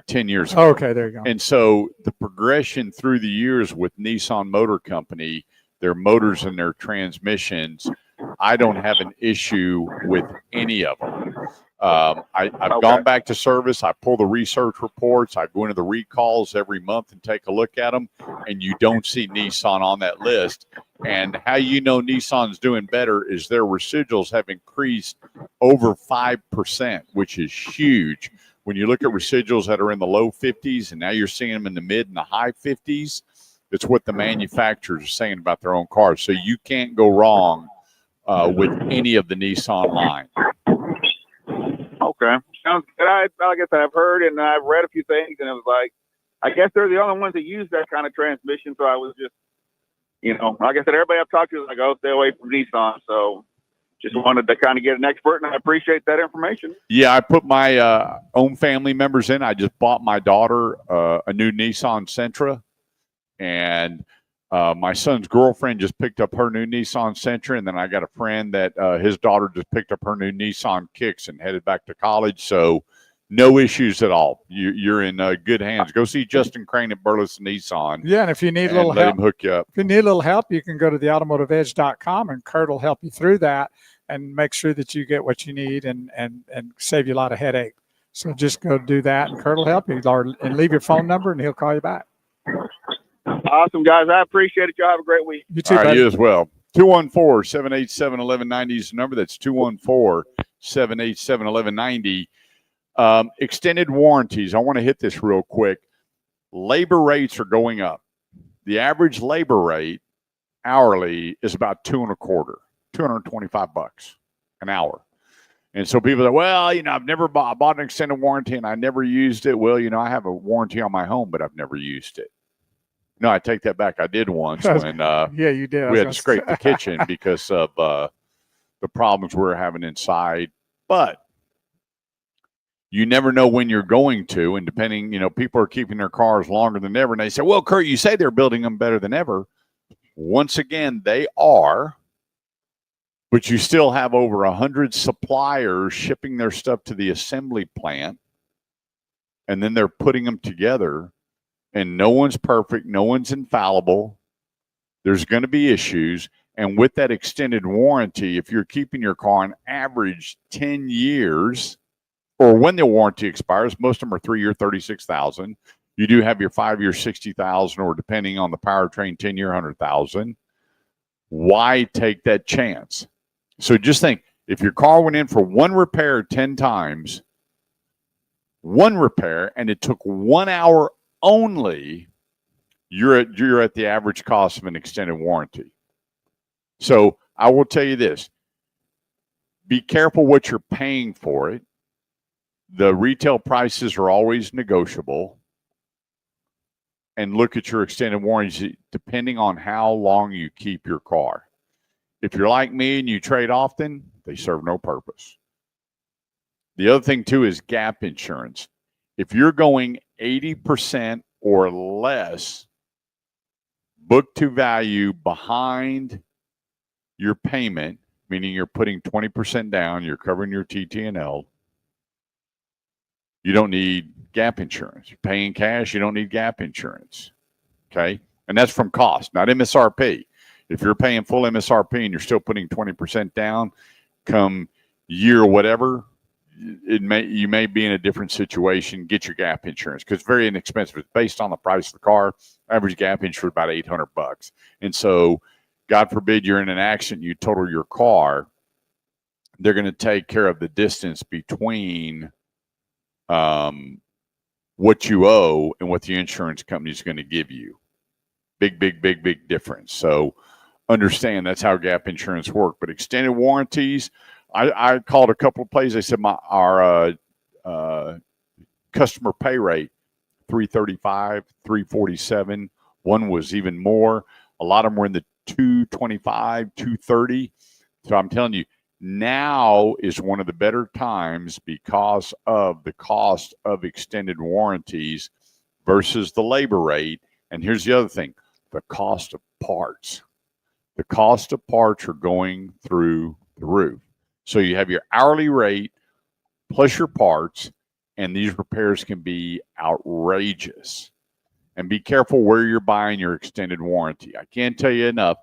10 years ago. Okay, there you go. And so the progression through the years with Nissan Motor Company, their motors and their transmissions, I don't have an issue with any of them. I've gone back to service. I pull the research reports. I go into the recalls every month and take a look at them, and you don't see Nissan on that list. And how you know Nissan's doing better is their residuals have increased over 5%, which is huge. When you look at residuals that are in the low 50s, and now you're seeing them in the mid and the high 50s, it's what the manufacturers are saying about their own cars. So you can't go wrong with any of the Nissan line. Okay. I guess I've heard and I've read a few things, and it was like, I guess they're the only ones that use that kind of transmission. So I was just, you know, like I said, everybody I've talked to is like, oh, stay away from Nissan. So just wanted to kind of get an expert, and I appreciate that information. Yeah, I put my own family members in. I just bought my daughter a new Nissan Sentra, and my son's girlfriend just picked up her new Nissan Sentra, and then I got a friend that his daughter just picked up her new Nissan Kicks and headed back to college. So no issues at all. You're in good hands. Go see Justin Crane at Burleson Nissan. Yeah, and if you need a little let help, him hook you up. If you need a little help, you can go to the automotiveedge.com, and Kurt will help you through that and make sure that you get what you need and save you a lot of headache. So just go do that, and Kurt will help you. And leave your phone number, and he'll call you back. Awesome, guys. I appreciate it. Y'all have a great week. You too, All right, buddy. you as well. 214-787-1190 is the number. That's 214-787-1190. Extended warranties. I want to hit this real quick. Labor rates are going up. The average labor rate hourly is about $225 an hour. And so people are, well, you know, I bought an extended warranty and I never used it. Well, you know, I have a warranty on my home, but I've never used it. No, I take that back. I did once when yeah, you did. we had to scrape the kitchen because of the problems we were having inside. But you never know when you're going to, and depending, you know, people are keeping their cars longer than ever. And they say, well, Kurt, you say they're building them better than ever. Once again, they are, but you still have over 100 suppliers shipping their stuff to the assembly plant, and then they're putting them together, and no one's perfect. No one's infallible. There's going to be issues. And with that extended warranty, if you're keeping your car on average 10 years, or when the warranty expires, most of them are 3-year, 36,000. You do have your 5-year, 60,000, or depending on the powertrain, 10-year, 100,000. Why take that chance? So just think, if your car went in for one repair 10 times, one repair, and it took 1 hour only, you're at the average cost of an extended warranty. So I will tell you this: be careful what you're paying for it. The retail prices are always negotiable. And look at your extended warranty depending on how long you keep your car. If you're like me and you trade often, they serve no purpose. The other thing, too, is gap insurance. If you're going 80% or less book to value behind your payment, meaning you're putting 20% down, you're covering your TT&L, you don't need gap insurance. You're paying cash, you don't need gap insurance. Okay? And that's from cost, not MSRP. If you're paying full MSRP and you're still putting 20% down, come year whatever, you may be in a different situation. Get your gap insurance because it's very inexpensive. It's based on the price of the car. Average gap insurance about $800. And so, God forbid you're in an accident, you total your car, they're going to take care of the distance between what you owe and what the insurance company is going to give you. Big difference. So understand that's how gap insurance works. But extended warranties, I called a couple of places. They said our customer pay rate, $335, $347. One was even more. A lot of them were in the $225, $230. So I'm telling you, now is one of the better times because of the cost of extended warranties versus the labor rate. And here's the other thing, the cost of parts. The cost of parts are going through the roof. So you have your hourly rate plus your parts, and these repairs can be outrageous. And be careful where you're buying your extended warranty. I can't tell you enough.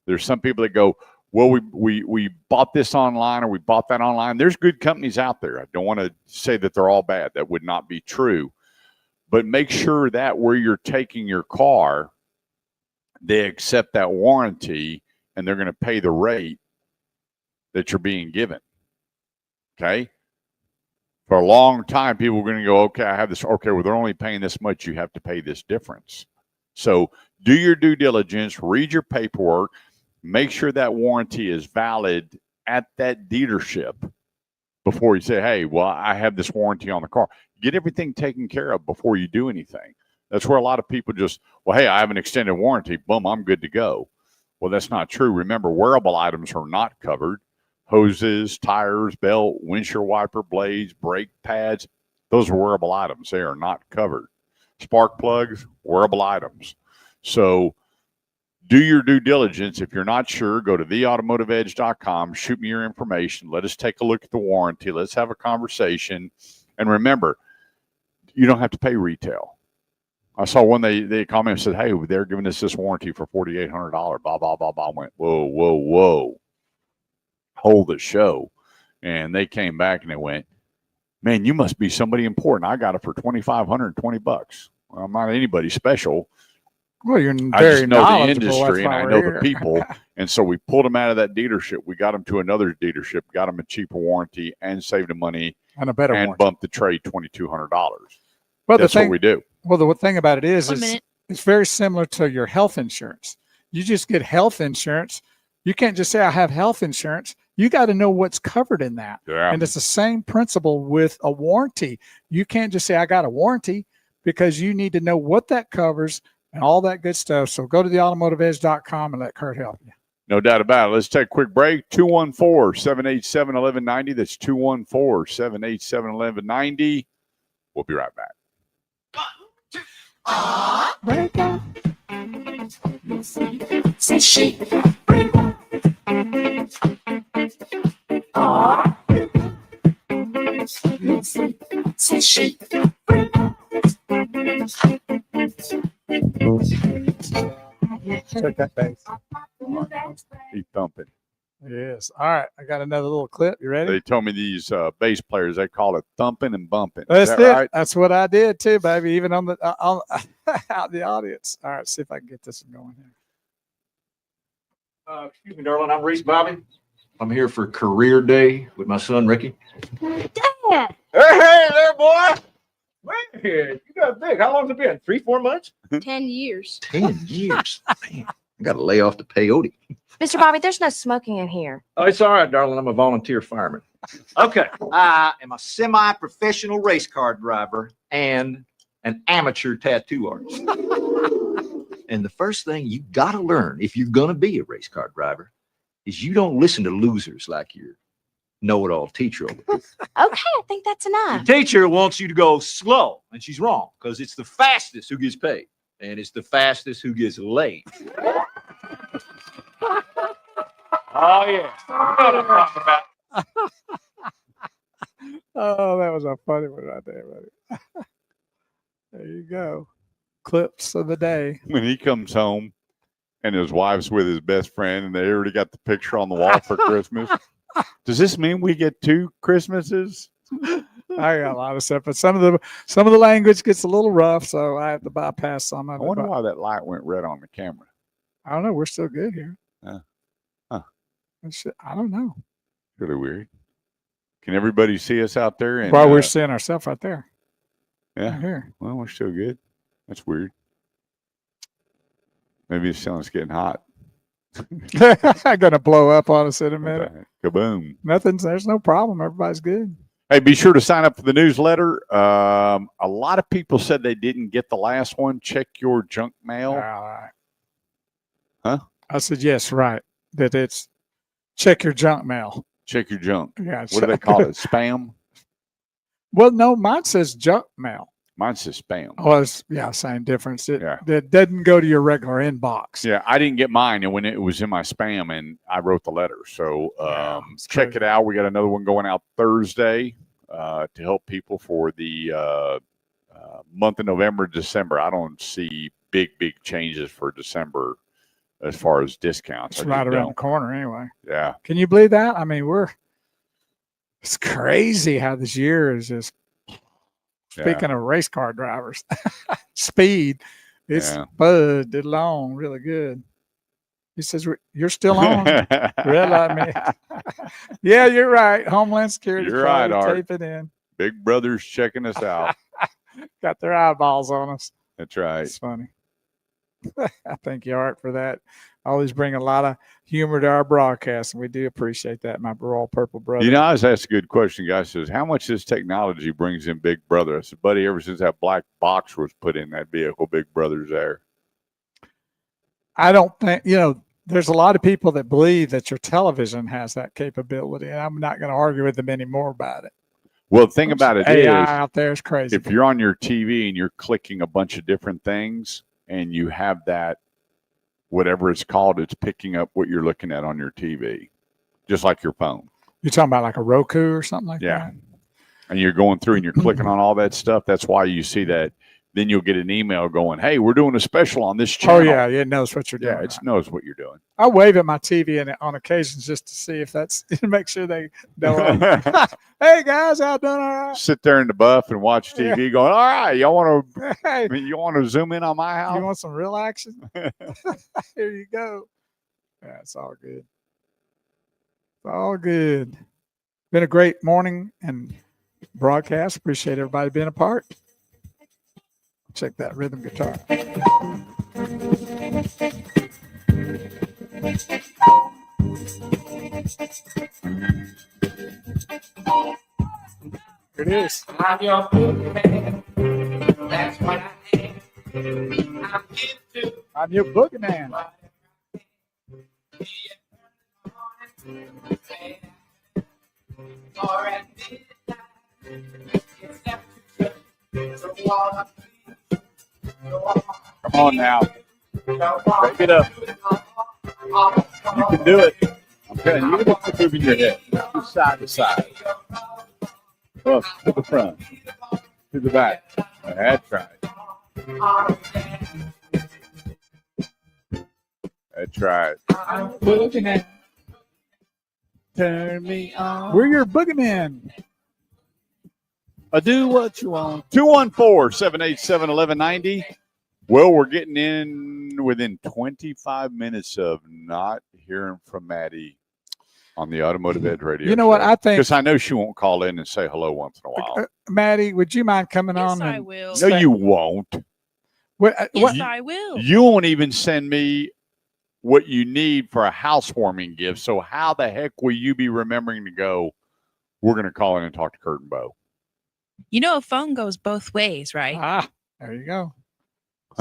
There's some people that go, well, we bought this online or we bought that online. There's good companies out there. I don't want to say that they're all bad. That would not be true. But make sure that where you're taking your car, they accept that warranty and they're going to pay the rate that you're being given. Okay? For a long time, people are going to go, okay, I have this. Okay, well, they're only paying this much. You have to pay this difference. So do your due diligence, read your paperwork, make sure that warranty is valid at that dealership before you say, hey, well, I have this warranty on the car. Get everything taken care of before you do anything. That's where a lot of people just, well, hey, I have an extended warranty. Boom, I'm good to go. Well, that's not true. Remember, wearable items are not covered. Hoses, tires, belt, windshield wiper blades, brake pads, those are wearable items. They are not covered. Spark plugs, wearable items. So do your due diligence. If you're not sure, go to theautomotiveedge.com, shoot me your information. Let us take a look at the warranty. Let's have a conversation. And remember, you don't have to pay retail. I saw one, they commented and said, hey, they're giving us this warranty for $4,800, blah, blah, blah, blah. I went, whoa. Hold the show. And they came back and they went, man, you must be somebody important. I got it for $2,520. Well, I'm not anybody special. Well, you're I very just know the knowledgeable. industry That's and why I we're know here. the people. And so we pulled them out of that dealership. We got them to another dealership, got them a cheaper warranty and saved them money And a better and warranty. bumped the trade $2,200. Well, That's what we do. Well, the thing about it is, 1 minute. it's very similar to your health insurance. You just get health insurance. You can't just say, I have health insurance. You got to know what's covered in that. Yeah. And it's the same principle with a warranty. You can't just say, I got a warranty, because you need to know what that covers and all that good stuff. So go to theautomotiveedge.com and let Kurt help you. No doubt about it. Let's take a quick break. 214-787-1190. That's 214-787-1190. We'll be right back. Break up. Say shake. Break up. Say shake. Break up. Check that bass. He's thumping. Yes. All right. I got another little clip. You ready? They told me these bass players, they call it thumping and bumping. That's Is it. that right? That's what I did too, baby. Even on the out in the audience. All right. See if I can get this one going here. Excuse me, darling. I'm Reese Bobby. I'm here for career day with my son, Ricky. Dad. Hey there, boy. Man, you got big. How long's it been? 3-4 months? 10 years. 10 years. Man, I got to lay off the peyote. Mr. Bobby, there's no smoking in here. Oh, it's all right, darling. I'm a volunteer fireman. Okay. I am a semi-professional race car driver and an amateur tattoo artist. And the first thing you got to learn if you're going to be a race car driver is you don't listen to losers like your know-it-all teacher over here. Okay, I think that's The enough. teacher wants you to go slow, and she's wrong because it's the fastest who gets paid, and it's the fastest who gets laid. Oh yeah. Oh, that was a funny one right there, buddy. There you go. Clips of the day. When he comes home and his wife's with his best friend and they already got the picture on the wall for Christmas. Does this mean we get 2 Christmases? I got a lot of stuff, but some of the language gets a little rough, so I have to bypass some of I it. wonder but why that light went red on the camera. I don't know. We're still good here. I don't know. Really weird. Can everybody see us out there? And, Well, we're seeing ourselves right there. Yeah. Right here. Well, we're still good. That's weird. Maybe it's telling us getting hot. Gonna blow up on us in a minute. Kaboom. There's no problem. Everybody's good. Hey, be sure to sign up for the newsletter. A lot of people said they didn't get the last one. Check your junk mail. All right. Huh? I said yes, right. That it's check your junk mail. Check your junk. Yeah. What do they call it? Spam? Well, no, mine says junk mail. Mine says spam. Oh, same difference. It doesn't go to your regular inbox. Yeah, I didn't get mine, and when it was in my spam, and I wrote the letter. So check it out. We got another one going out Thursday to help people for the month of November, December. I don't see big changes for December as far as discounts. It's right around the corner anyway. Yeah. Can you believe that? I mean, it's crazy how this year is just. Speaking of race car drivers, speed, it's buzzed along really good. He says, "You're still on." Red light me. Yeah, you're right. Homeland Security. You're right, Art. Tape it in. Big Brother's checking us out. Got their eyeballs on us. That's right. It's funny. I thank you, Art, for that. Always bring a lot of humor to our broadcast, and we do appreciate that, my Royal Purple brother. You know, I was asked a good question. Guy says, how much this technology brings in Big Brother? I said, buddy, ever since that black box was put in that vehicle, Big Brother's there. I don't think, there's a lot of people that believe that your television has that capability, and I'm not going to argue with them anymore about it. Well, the thing about it is, AI out there is crazy. If you're on your TV and you're clicking a bunch of different things and you have that, whatever it's called, it's picking up what you're looking at on your TV, just like your phone. You're talking about like a Roku or something like that? And you're going through and you're clicking on all that stuff. That's why you see that. Then you'll get an email going, hey, we're doing a special on this channel. Oh, yeah. It knows what you're doing. Yeah, it knows what you're doing. I wave at my TV on occasions just to see if that's, make sure they know. Hey, guys, y'all doing all right? Sit there in the buff and watch TV going, all right, y'all want to you want to zoom in on my house? You want some real action? Here you go. Yeah, it's all good. It's all good. Been a great morning and broadcast. Appreciate everybody being a part. Check that rhythm guitar. Here it is. I'm your boogeyman. That's what I am. I'm your boogeyman. Or at midnight, it's left to walk. Come on now. Break it up. You can do it. I'm telling you, you're moving your head. Just side to side. Up to the front. To the back. That's right. That's right. Boogeyman. Turn me on. We're your boogeyman. Do what you want. 214-787-1190. Well, we're getting in within 25 minutes of not hearing from Maddie on the Automotive Edge Radio. You know what? I think, because I know she won't call in and say hello once in a while. Maddie, would you mind coming on? I will. No, you won't. Yes, I will. You won't even send me what you need for a housewarming gift. So how the heck will you be remembering to go, we're going to call in and talk to Kurt and Bo? You know, a phone goes both ways, right? Ah, there you go.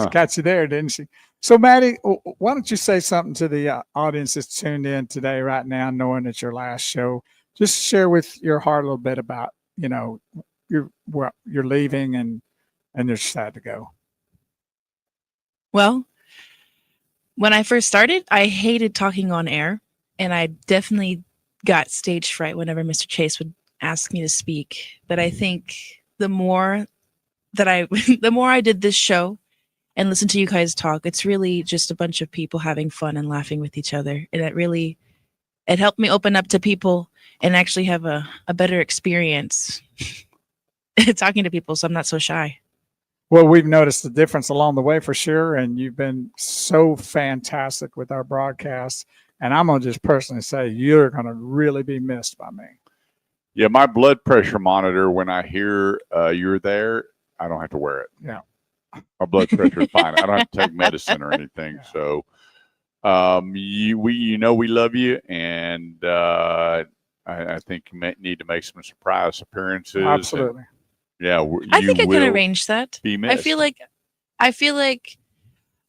She got you there, didn't she? So, Maddie, why don't you say something to the audience that's tuned in today, right now, knowing it's your last show just share with your heart a little bit about, you're leaving and you're sad to go. Well, when I first started, I hated talking on air, and I definitely got stage fright whenever Mr. Chase would ask me to speak. But I think the more the more I did this show and listen to you guys talk, it's really just a bunch of people having fun and laughing with each other. And it helped me open up to people and actually have a better experience talking to people, so I'm not so shy. Well, we've noticed the difference along the way for sure, and you've been so fantastic with our broadcasts. And I'm going to just personally say you're going to really be missed by me. Yeah, my blood pressure monitor, when I hear you're there, I don't have to wear it. Yeah. My blood pressure is fine. I don't have to take medicine or anything. Yeah. So we love you, and I think you need to make some surprise appearances. Absolutely. Yeah, I think I can arrange that. Be missed. I feel like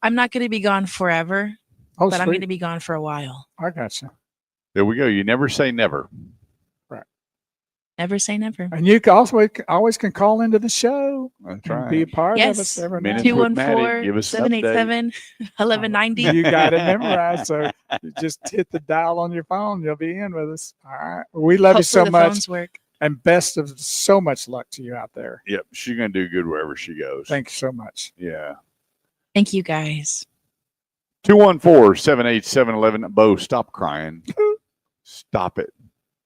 I'm not going to be gone forever, but sweet. I'm going to be gone for a while. I got you. There we go. You never say never. Right. Never say never. And you can always can call into the show. That's right. Be a part of us Yes. every night. 214-787-1190. You got it memorized. So just hit the dial on your phone. You'll be in with us. All right. We love you so Hopefully the much. phones work. And best of so much luck to you out there. Yep. She's going to do good wherever she goes. Thank you so much. Yeah. Thank you, guys. 214-787-11. Bo, stop crying. Stop it.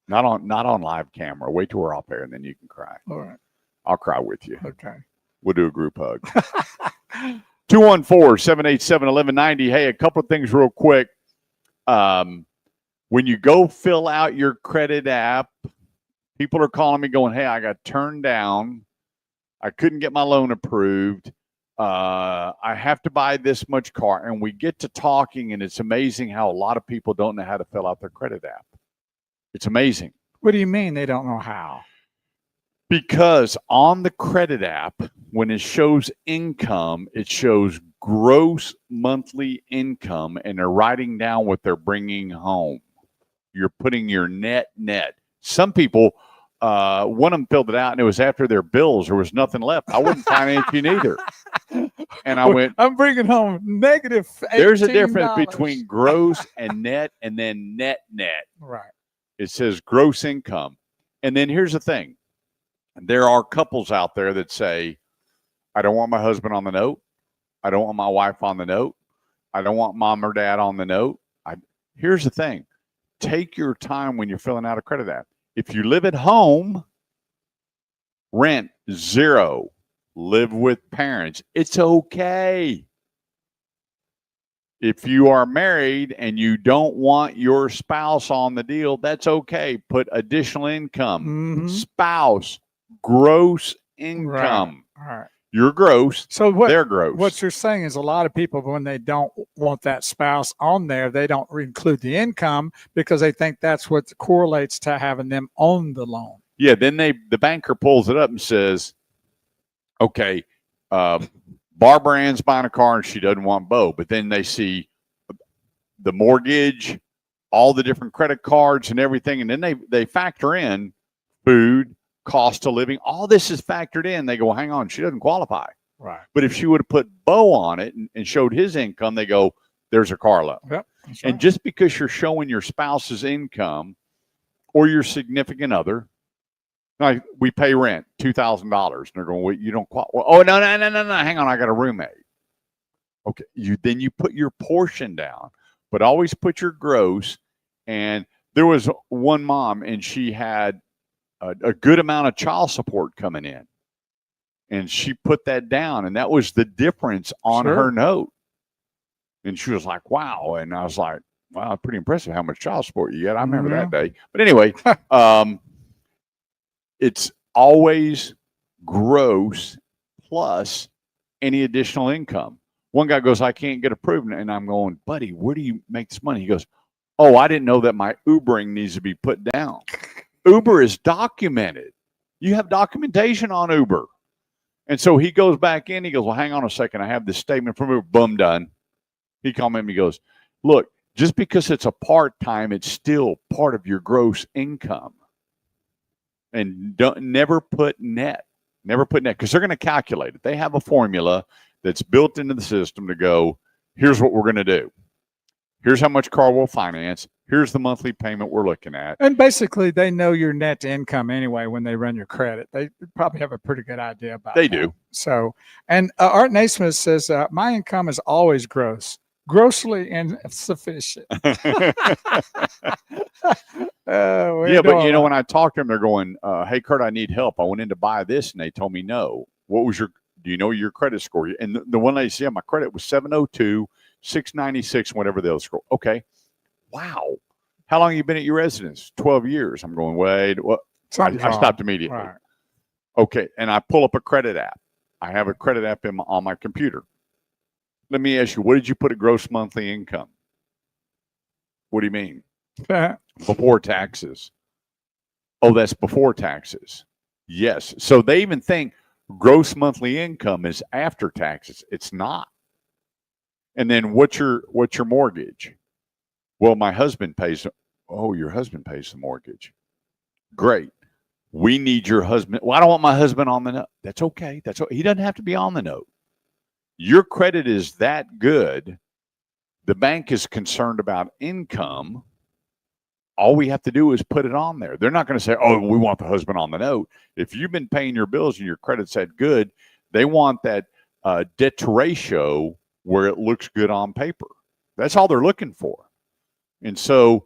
Not on live camera. Wait till we're off air and then you can cry. All right. I'll cry with you. Okay. We'll do a group hug. 214-787-1190. Hey, a couple of things real quick. When you go fill out your credit app, people are calling me going, hey, I got turned down. I couldn't get my loan approved. I have to buy this much car. And we get to talking, and it's amazing how a lot of people don't know how to fill out their credit app. It's amazing. What do you mean they don't know how? Because on the credit app, when it shows income, it shows gross monthly income, and they're writing down what they're bringing home. You're putting your net. Some people, one of them filled it out, and it was after their bills. There was nothing left. I wouldn't finance you neither. And I went, I'm bringing home negative $18. There's a difference between gross and net, and then net. Right. It says gross income. And then here's the thing. There are couples out there that say, I don't want my husband on the note. I don't want my wife on the note. I don't want mom or dad on the note. Here's the thing. Take your time when you're filling out a credit app. If you live at home, rent 0, live with parents, it's okay. If you are married and you don't want your spouse on the deal, that's okay. Put additional income, spouse, gross income. Right. You're gross. So they're gross. What you're saying is a lot of people, when they don't want that spouse on there, they don't include the income because they think that's what correlates to having them on the loan. Yeah. Then the banker pulls it up and says, okay, Barbara Ann's buying a car and she doesn't want Bo, but then they see the mortgage, all the different credit cards and everything, and then they factor in food, cost of living. All this is factored in. They go, hang on, she doesn't qualify. Right. But if she would have put Bo on it and showed his income, they go, there's a car loan. Yep, and just because you're showing your spouse's income or your significant other, like we pay rent $2,000, and they're going, well, you don't qualify. Well, oh, no, hang on, I got a roommate. Okay, then you put your portion down, but always put your gross. And there was one mom, and she had a good amount of child support coming in, and she put that down, and that was the difference on her note. And she was like, wow. And I was like, wow, pretty impressive how much child support you get. I remember that day. But anyway, it's always gross plus any additional income. One guy goes, I can't get approved. And I'm going, buddy, where do you make this money? He goes, oh, I didn't know that my Ubering needs to be put down. Uber is documented. You have documentation on Uber. And so he goes back in. He goes, well, hang on a second. I have this statement from Uber. Boom, done. He commented me, he goes, look, just because it's a part-time, it's still part of your gross income. And never put net. Never put net, because they're going to calculate it. They have a formula that's built into the system to go, here's what we're going to do. Here's how much car we'll finance. Here's the monthly payment we're looking at. And basically, they know your net income anyway when they run your credit. They probably have a pretty good idea about They that. do. So, and Art Naismith says, my income is always grossly insufficient. Yeah, but you know, when I talk to them, they're going, hey, Kurt, I need help. I went in to buy this, and they told me no. What was do you know your credit score? And the one lady said, my credit was 702, 696, whatever the other score. Okay. Wow. How long have you been at your residence? 12 years. I'm going, wait, what? I stopped immediately. Right. Okay. And I pull up a credit app. I have a credit app on my computer. Let me ask you, what did you put a gross monthly income? What do you mean? Before taxes. Oh, that's before taxes. Yes. So they even think gross monthly income is after taxes. It's not. And then what's your mortgage? Well, my husband pays. Oh, your husband pays the mortgage. Great. We need your husband. Well, I don't want my husband on the note. That's okay. He doesn't have to be on the note. Your credit is that good. The bank is concerned about income. All we have to do is put it on there. They're not going to say, oh, we want the husband on the note. If you've been paying your bills and your credit's that good, they want that debt to ratio where it looks good on paper. That's all they're looking for. And so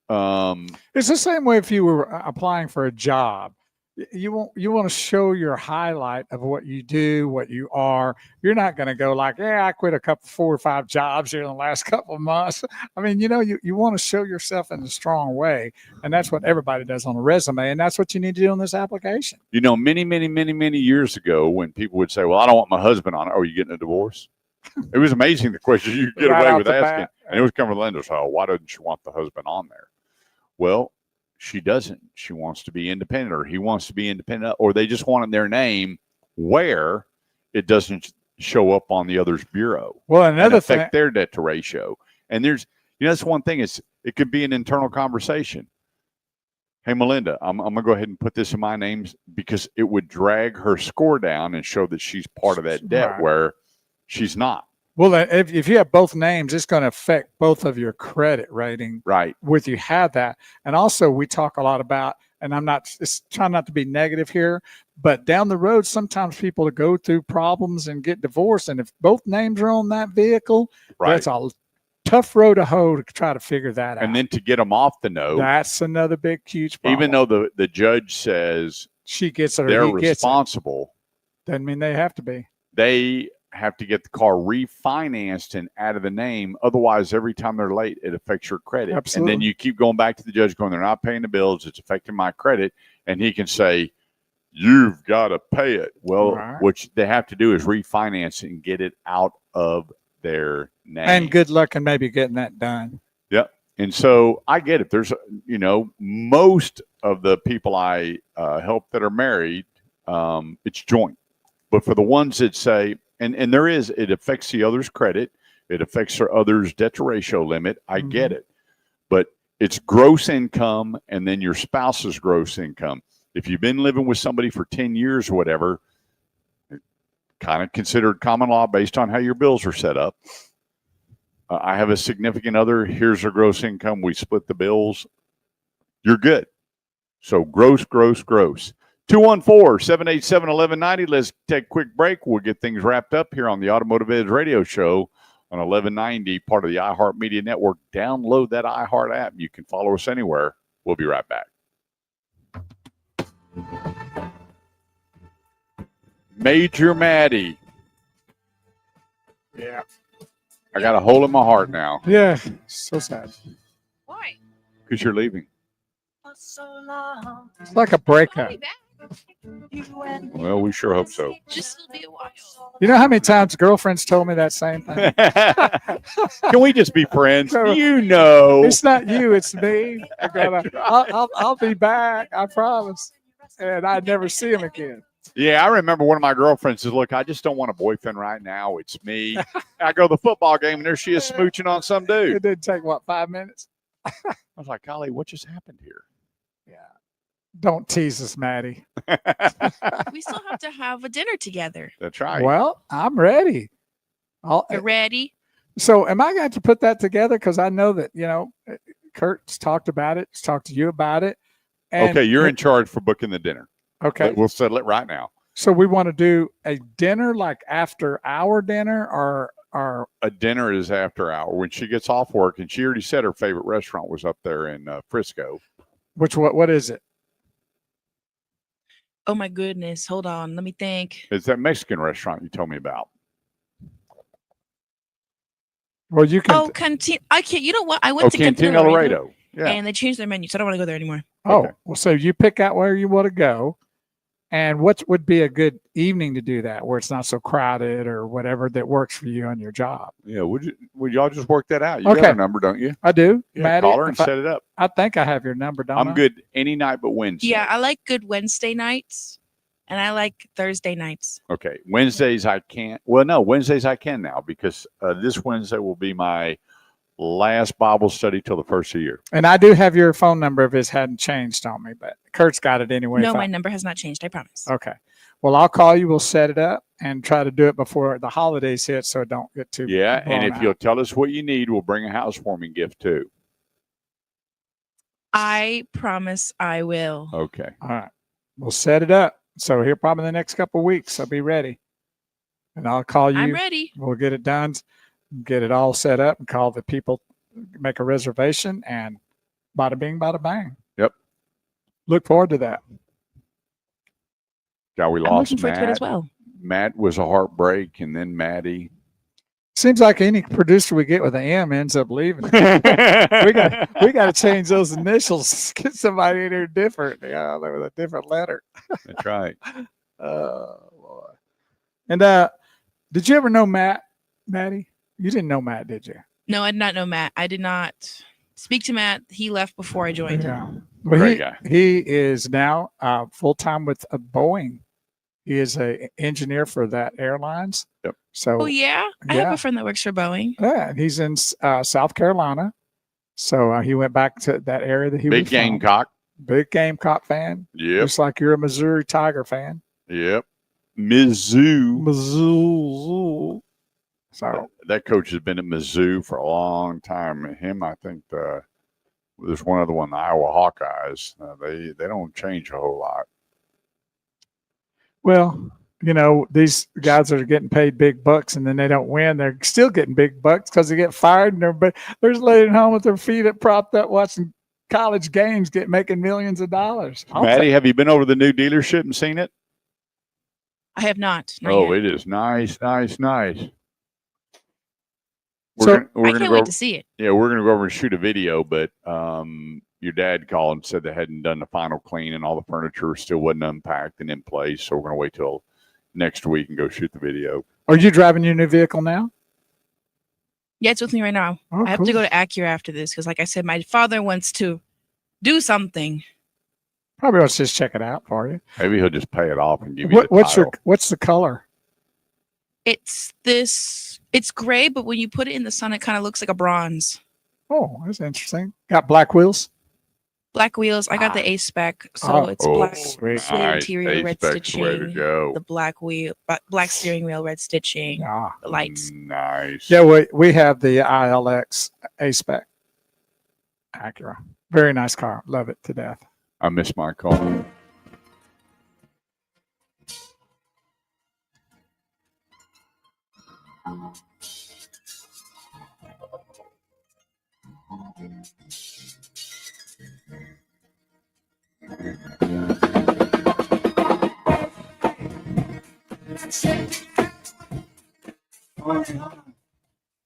it's the same way if you were applying for a job. You want to show your highlight of what you do, what you are. You're not going to go like, yeah, I quit 4 or 5 jobs here in the last couple of months. I mean, you want to show yourself in a strong way. And that's what everybody does on a resume. And that's what you need to do on this application. You know, many years ago, when people would say, well, I don't want my husband on it. Oh, are you getting a divorce? It was amazing the questions you could get away with asking. And it was coming from the lenders. Oh, why doesn't she want the husband on there? Well, she doesn't. She wants to be independent, or he wants to be independent, or they just wanted their name where it doesn't show up on the other's bureau. Well, another thing, affect their debt to ratio. And that's one thing. It could be an internal conversation. Hey, Melinda, I'm going to go ahead and put this in my name because it would drag her score down and show that she's part of that debt where she's not. Well, if you have both names, it's going to affect both of your credit rating. Right. With you have that. And also we talk a lot about, and I'm not trying not to be negative here, but down the road, sometimes people go through problems and get divorced. And if both names are on that vehicle, that's a tough road to hoe to try to figure that out. And then to get them off the note. That's another big, huge problem. Even though the judge says she gets it or they're he gets responsible. Doesn't mean they have to be. They have to get the car refinanced and out of the name. Otherwise, every time they're late, it affects your credit. Absolutely. And then you keep going back to the judge going, they're not paying the bills. It's affecting my credit. And he can say, you've got to pay it. Well, what they have to do is refinance it and get it out of their name. And good luck in maybe getting that done. Yep. And so I get it. There's, most of the people I help that are married, it's joint. But for the ones that say, and it affects the other's credit. It affects the other's debt to ratio limit. I get it. But it's gross income and then your spouse's gross income. If you've been living with somebody for 10 years or whatever, kind of considered common law based on how your bills are set up. I have a significant other. Here's their gross income. We split the bills. You're good. So gross. 214-787-1190. Let's take a quick break. We'll get things wrapped up here on the Automotive Edge radio show on 1190, part of the iHeartMedia Network. Download that iHeart app. You can follow us anywhere. We'll be right back. Major Maddie. Yeah. I got a hole in my heart now. Yeah. So sad. Why? Because you're leaving. It's like a breakup. Well, we sure hope so. Just will be a while. You know how many times girlfriends told me that same thing? Can we just be friends? It's not you, it's me. I'll be back, I promise. And I'd never see him again. Yeah, I remember one of my girlfriends says, look, I just don't want a boyfriend right now. It's me. I go to the football game, and there she is smooching on some dude. It didn't take, 5 minutes? I was like, golly, what just happened here? Yeah. Don't tease us, Maddie. We still have to have a dinner together. That's right. Well, I'm ready. You're ready? So am I going to put that together? Because I know that, Kurt's talked about it. He's talked to you about it. And Okay, you're in charge for booking the dinner. Okay. We'll settle it right now. So we want to do a dinner like after our dinner or A dinner is after hour. When she gets off work, and she already said her favorite restaurant was up there in Frisco. what is it? Oh my goodness. Hold on. Let me think. It's that Mexican restaurant you told me about. Well, you can. Oh, Cantina. I can't. You know what? I went to Cantina Laredo. Yeah. And they changed their menu, so I don't want to go there anymore. Oh, well, so you pick out where you want to go, and what would be a good evening to do that, where it's not so crowded or whatever that works for you on your job. Yeah, would y'all just work that out? You got Okay. her number, don't you? I do. Yeah, Maddie, call her and if I- set it up. I think I have your number, don't I? I'm good any night but Wednesday. Yeah, I like good Wednesday nights, and I like Thursday nights. Okay, Wednesdays I can't. Well, no, Wednesdays I can now because this Wednesday will be my last Bible study till the first of the year. And I do have your phone number if it hadn't changed on me, but Kurt's got it anyway. No, if I- my number has not changed. I promise. Okay. Well, I'll call you. We'll set it up and try to do it before the holidays hit, so it don't get too. Yeah, and blown if out. you'll tell us what you need, we'll bring a housewarming gift too. I promise I will. Okay. All right. We'll set it up. So here probably in the next couple of weeks, I'll be ready. And I'll call you. I'm ready. We'll get it done, get it all set up, and call the people, make a reservation, and bada bing, bada bang. Yep. Look forward to that. Yeah, we I'm lost looking forward to it as Matt. well. Matt was a heartbreak, and then Maddie. Seems like any producer we get with an M ends up leaving. we got to change those initials. Get somebody in here different. Yeah, with a different letter. That's right. Oh Lord. And did you ever know Maddie? You didn't know Matt, did you? No, I did not know Matt. I did not speak to Matt. He left before I joined. Yeah. Well, Great guy. He is now full time with Boeing. He is a engineer for that airlines. Yep. So. Oh yeah, I have a friend that works for Boeing. Yeah, and he's in South Carolina. So he went back to that area that he Big was from. Gamecock. Big Gamecock fan. Yep. Just like you're a Missouri Tiger fan. Yep. Mizzou. Mizzou. So that coach has been at Mizzou for a long time. And him, I think there's one other one, the Iowa Hawkeyes. They don't change a whole lot. well, these guys that are getting paid big bucks and then they don't win, they're still getting big bucks because they get fired and they're just laying at home with their feet up propped up watching college games, making millions of dollars. Maddie, have you been over the new dealership and seen it? I have not. Oh, it is nice, nice, nice. I can't wait to see it. Yeah, we're going to go over and shoot a video, but your dad called and said they hadn't done the final clean and all the furniture still wasn't unpacked and in place. So we're going to wait till next week and go shoot the video. Are you driving your new vehicle now? Yeah, it's with me right now. Oh, I have cool. to go to Acura after this because, like I said, my father wants to do something. Probably let's just check it out for you. Maybe he'll just pay it off and give you the What's title. what's the color? It's gray, but when you put it in the sun, it kind of looks like a bronze. Oh, that's interesting. Got black wheels? Black wheels. I got the A spec, so it's black sweet. suede interior, red A-spec's the way to stitching. go. The black steering wheel, red stitching. The lights. Nice. Yeah, we have the ILX A-Spec Acura. Very nice car. Love it to death. I miss my car.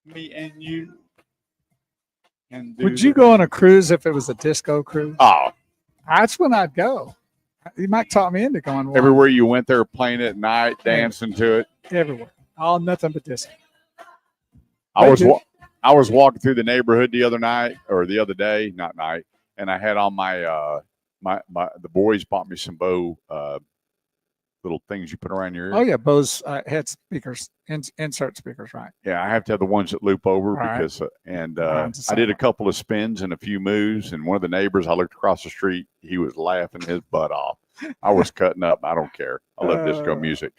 Me and you. Would you go on a cruise if it was a disco cruise? Oh, That's when I'd go. You might talk me into going one. everywhere you went there playing it at night, dancing to it. Everywhere. All nothing but disco. I was Thank you. I was walking through the neighborhood the other night or the other day, not night, and I had on my the boys bought me some little things you put around your ear. Oh yeah, Bose head speakers, insert speakers, right? Yeah, I have to have the ones that loop over Right. because, Mine's the I did same a couple of spins and a few moves, and one of the neighbors, I looked across the street, he was laughing his butt off. I was cutting up. I don't care. I love disco music.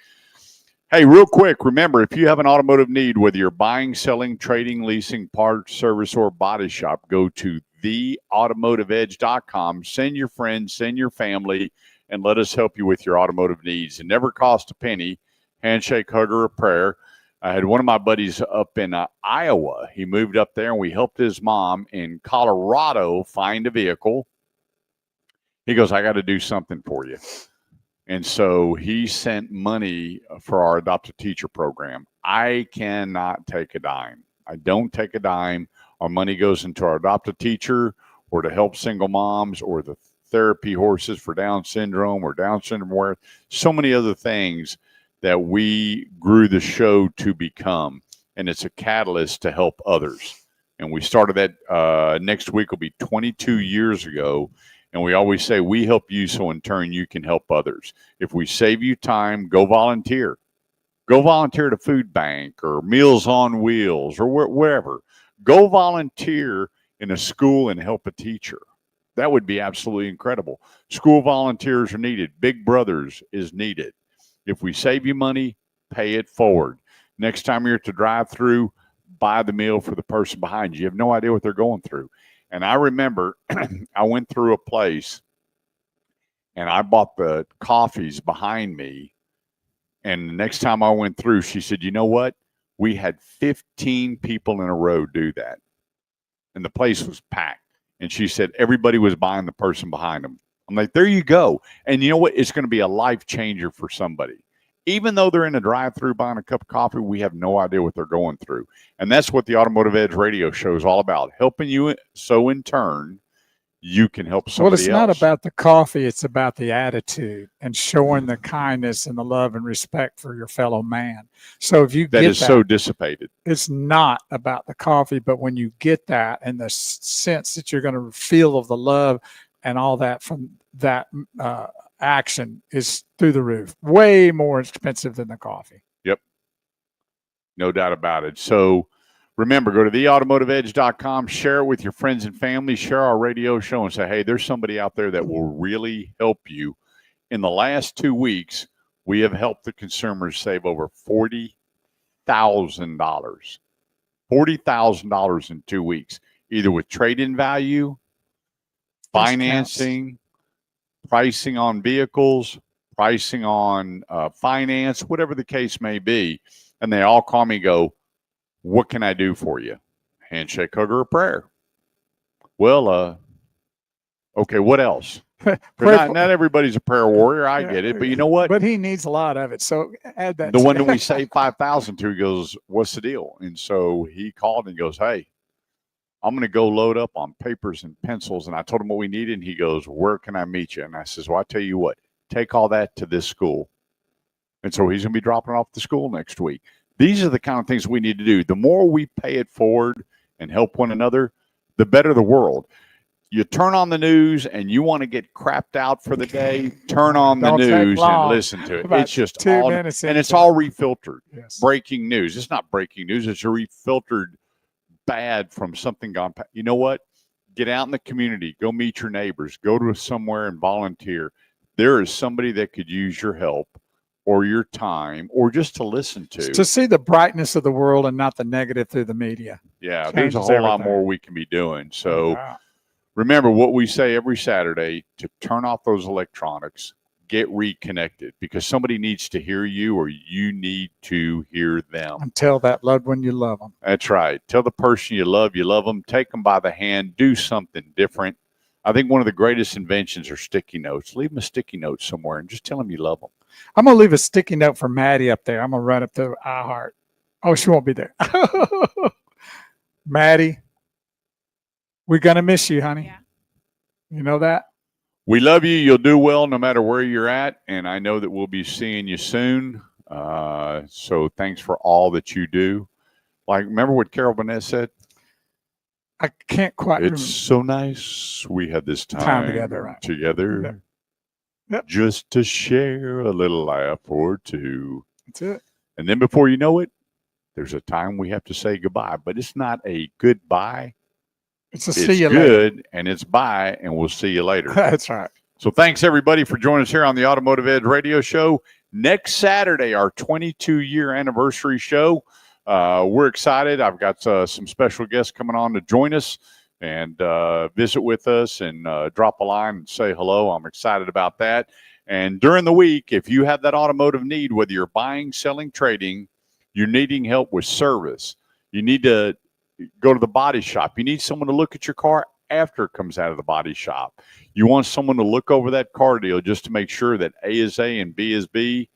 Hey, real quick, remember, if you have an automotive need, whether you're buying, selling, trading, leasing, parts, service, or body shop, go to theautomotiveedge.com. Send your friends, send your family, and let us help you with your automotive needs. It never costs a penny. Handshake, hug, or a prayer. I had one of my buddies up in Iowa. He moved up there, and we helped his mom in Colorado find a vehicle. He goes, I got to do something for you. And so he sent money for our adopted teacher program. I cannot take a dime. I don't take a dime. Our money goes into our adopted teacher or to help single moms or the therapy horses for Down syndrome or Down syndrome aware. So many other things that we grew the show to become. And it's a catalyst to help others. And we started that next week will be 22 years ago. And we always say, we help you, so in turn, you can help others. If we save you time, go volunteer. Go volunteer at a food bank or Meals on Wheels or wherever. Go volunteer in a school and help a teacher. That would be absolutely incredible. School volunteers are needed. Big Brothers is needed. If we save you money, pay it forward. Next time you're at the drive-thru, buy the meal for the person behind you. You have no idea what they're going through. And I remember I went through a place and I bought the coffees behind me. And the next time I went through, she said, you know what? We had 15 people in a row do that. And the place was packed. And she said, everybody was buying the person behind them. I'm like, there you go. And you know what? It's going to be a life changer for somebody. Even though they're in a drive-thru buying a cup of coffee, we have no idea what they're going through. And that's what the Automotive Edge radio show is all about, helping you so in turn you can help somebody Well, it's else. not about the coffee. It's about the attitude and showing the kindness and the love and respect for your fellow man. So if you that get is that, so dissipated. it's not about the coffee, but when you get that and the sense that you're going to feel of the love and all that from that action is through the roof. Way more expensive than the coffee. Yep. No doubt about it. So remember, go to theautomotiveedge.com, share it with your friends and family, share our radio show and say, hey, there's somebody out there that will really help you. In the last 2 weeks, we have helped the consumers save over $40,000. $40,000 in 2 weeks, either with trade-in value, financing, pricing on vehicles, pricing on finance, whatever the case may be. And they all call me and go, what can I do for you? Handshake, hug, or a prayer. Well, okay, what else? Not everybody's a prayer warrior. I get it. But you know what? But he needs a lot of it. So add that. The one that we saved $5,000 to, he goes, what's the deal? And so he called and goes, hey, I'm going to go load up on papers and pencils. And I told him what we needed. And he goes, where can I meet you? And I says, well, I tell you what, take all that to this school. And so he's going to be dropping off the school next week. These are the kind of things we need to do. The more we pay it forward and help one another, the better the world. You turn on the news and you want to get crapped out for the day, turn on the news and listen to it. About It's just 2 all, minutes and it's into all refiltered. Yes. Breaking news. It's not breaking news. It's a refiltered bad from something gone past. You know what? Get out in the community. Go meet your neighbors. Go to somewhere and volunteer. There is somebody that could use your help or your time or just to listen To see the brightness of the world and not the negative through the media. Yeah, there's a Changes whole lot everything. more we can be doing. So remember what we say every Saturday, to turn off those electronics, get reconnected, because somebody needs to hear you or you need to hear them. And tell that loved one you love them. That's right. Tell the person you love them. Take them by the hand. Do something different. I think one of the greatest inventions are sticky notes. Leave them a sticky note somewhere and just tell them you love them. I'm going to leave a sticky note for Maddie up there. I'm going to run up to iHeart. Oh, she won't be there. Maddie, we're going to miss you, honey. Yeah. You know that? We love you. You'll do well no matter where you're at. And I know that we'll be seeing you soon. So thanks for all that you do. Like, remember what Carol Burnett said? I can't quite It's remember. so nice we had this time together, right? together. just to share a little laugh or two. That's it. And then before you know it, there's a time we have to say goodbye, but it's not a goodbye. It's a see you later. Good, and it's bye, and we'll see you later. That's right. So thanks, everybody, for joining us here on the Automotive Edge Radio Show. Next Saturday, our 22-year anniversary show. We're excited. I've got some special guests coming on to join us and visit with us and drop a line and say hello. I'm excited about that. And during the week, if you have that automotive need, whether you're buying, selling, trading, you're needing help with service, you need to go to the body shop. You need someone to look at your car after it comes out of the body shop. You want someone to look over that car deal just to make sure that A is A and B is B.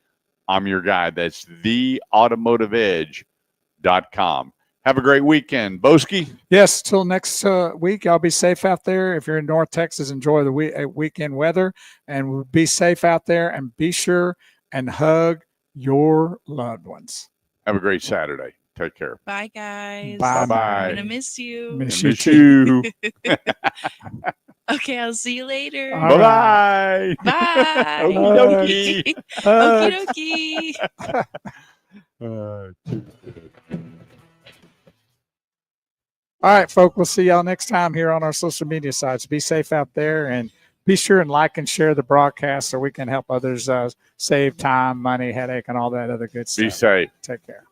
I'm your guy. That's theautomotiveedge.com. Have a great weekend. Boski? Yes, till next week. Y'all be safe out there. If you're in North Texas, enjoy the weekend weather and be safe out there and be sure and hug your loved ones. Have a great Saturday. Take care. Bye, guys. Bye. Bye. I'm gonna miss you. Miss I you miss too. you. Okay, I'll see you later. All Bye-bye. Bye. Okie dokie. Okie dokie. All right, folk. We'll see y'all next time here on our social media sites. Be safe out there and be sure and like and share the broadcast so we can help others save time, money, headache, and all that other good stuff. Be safe. Take care.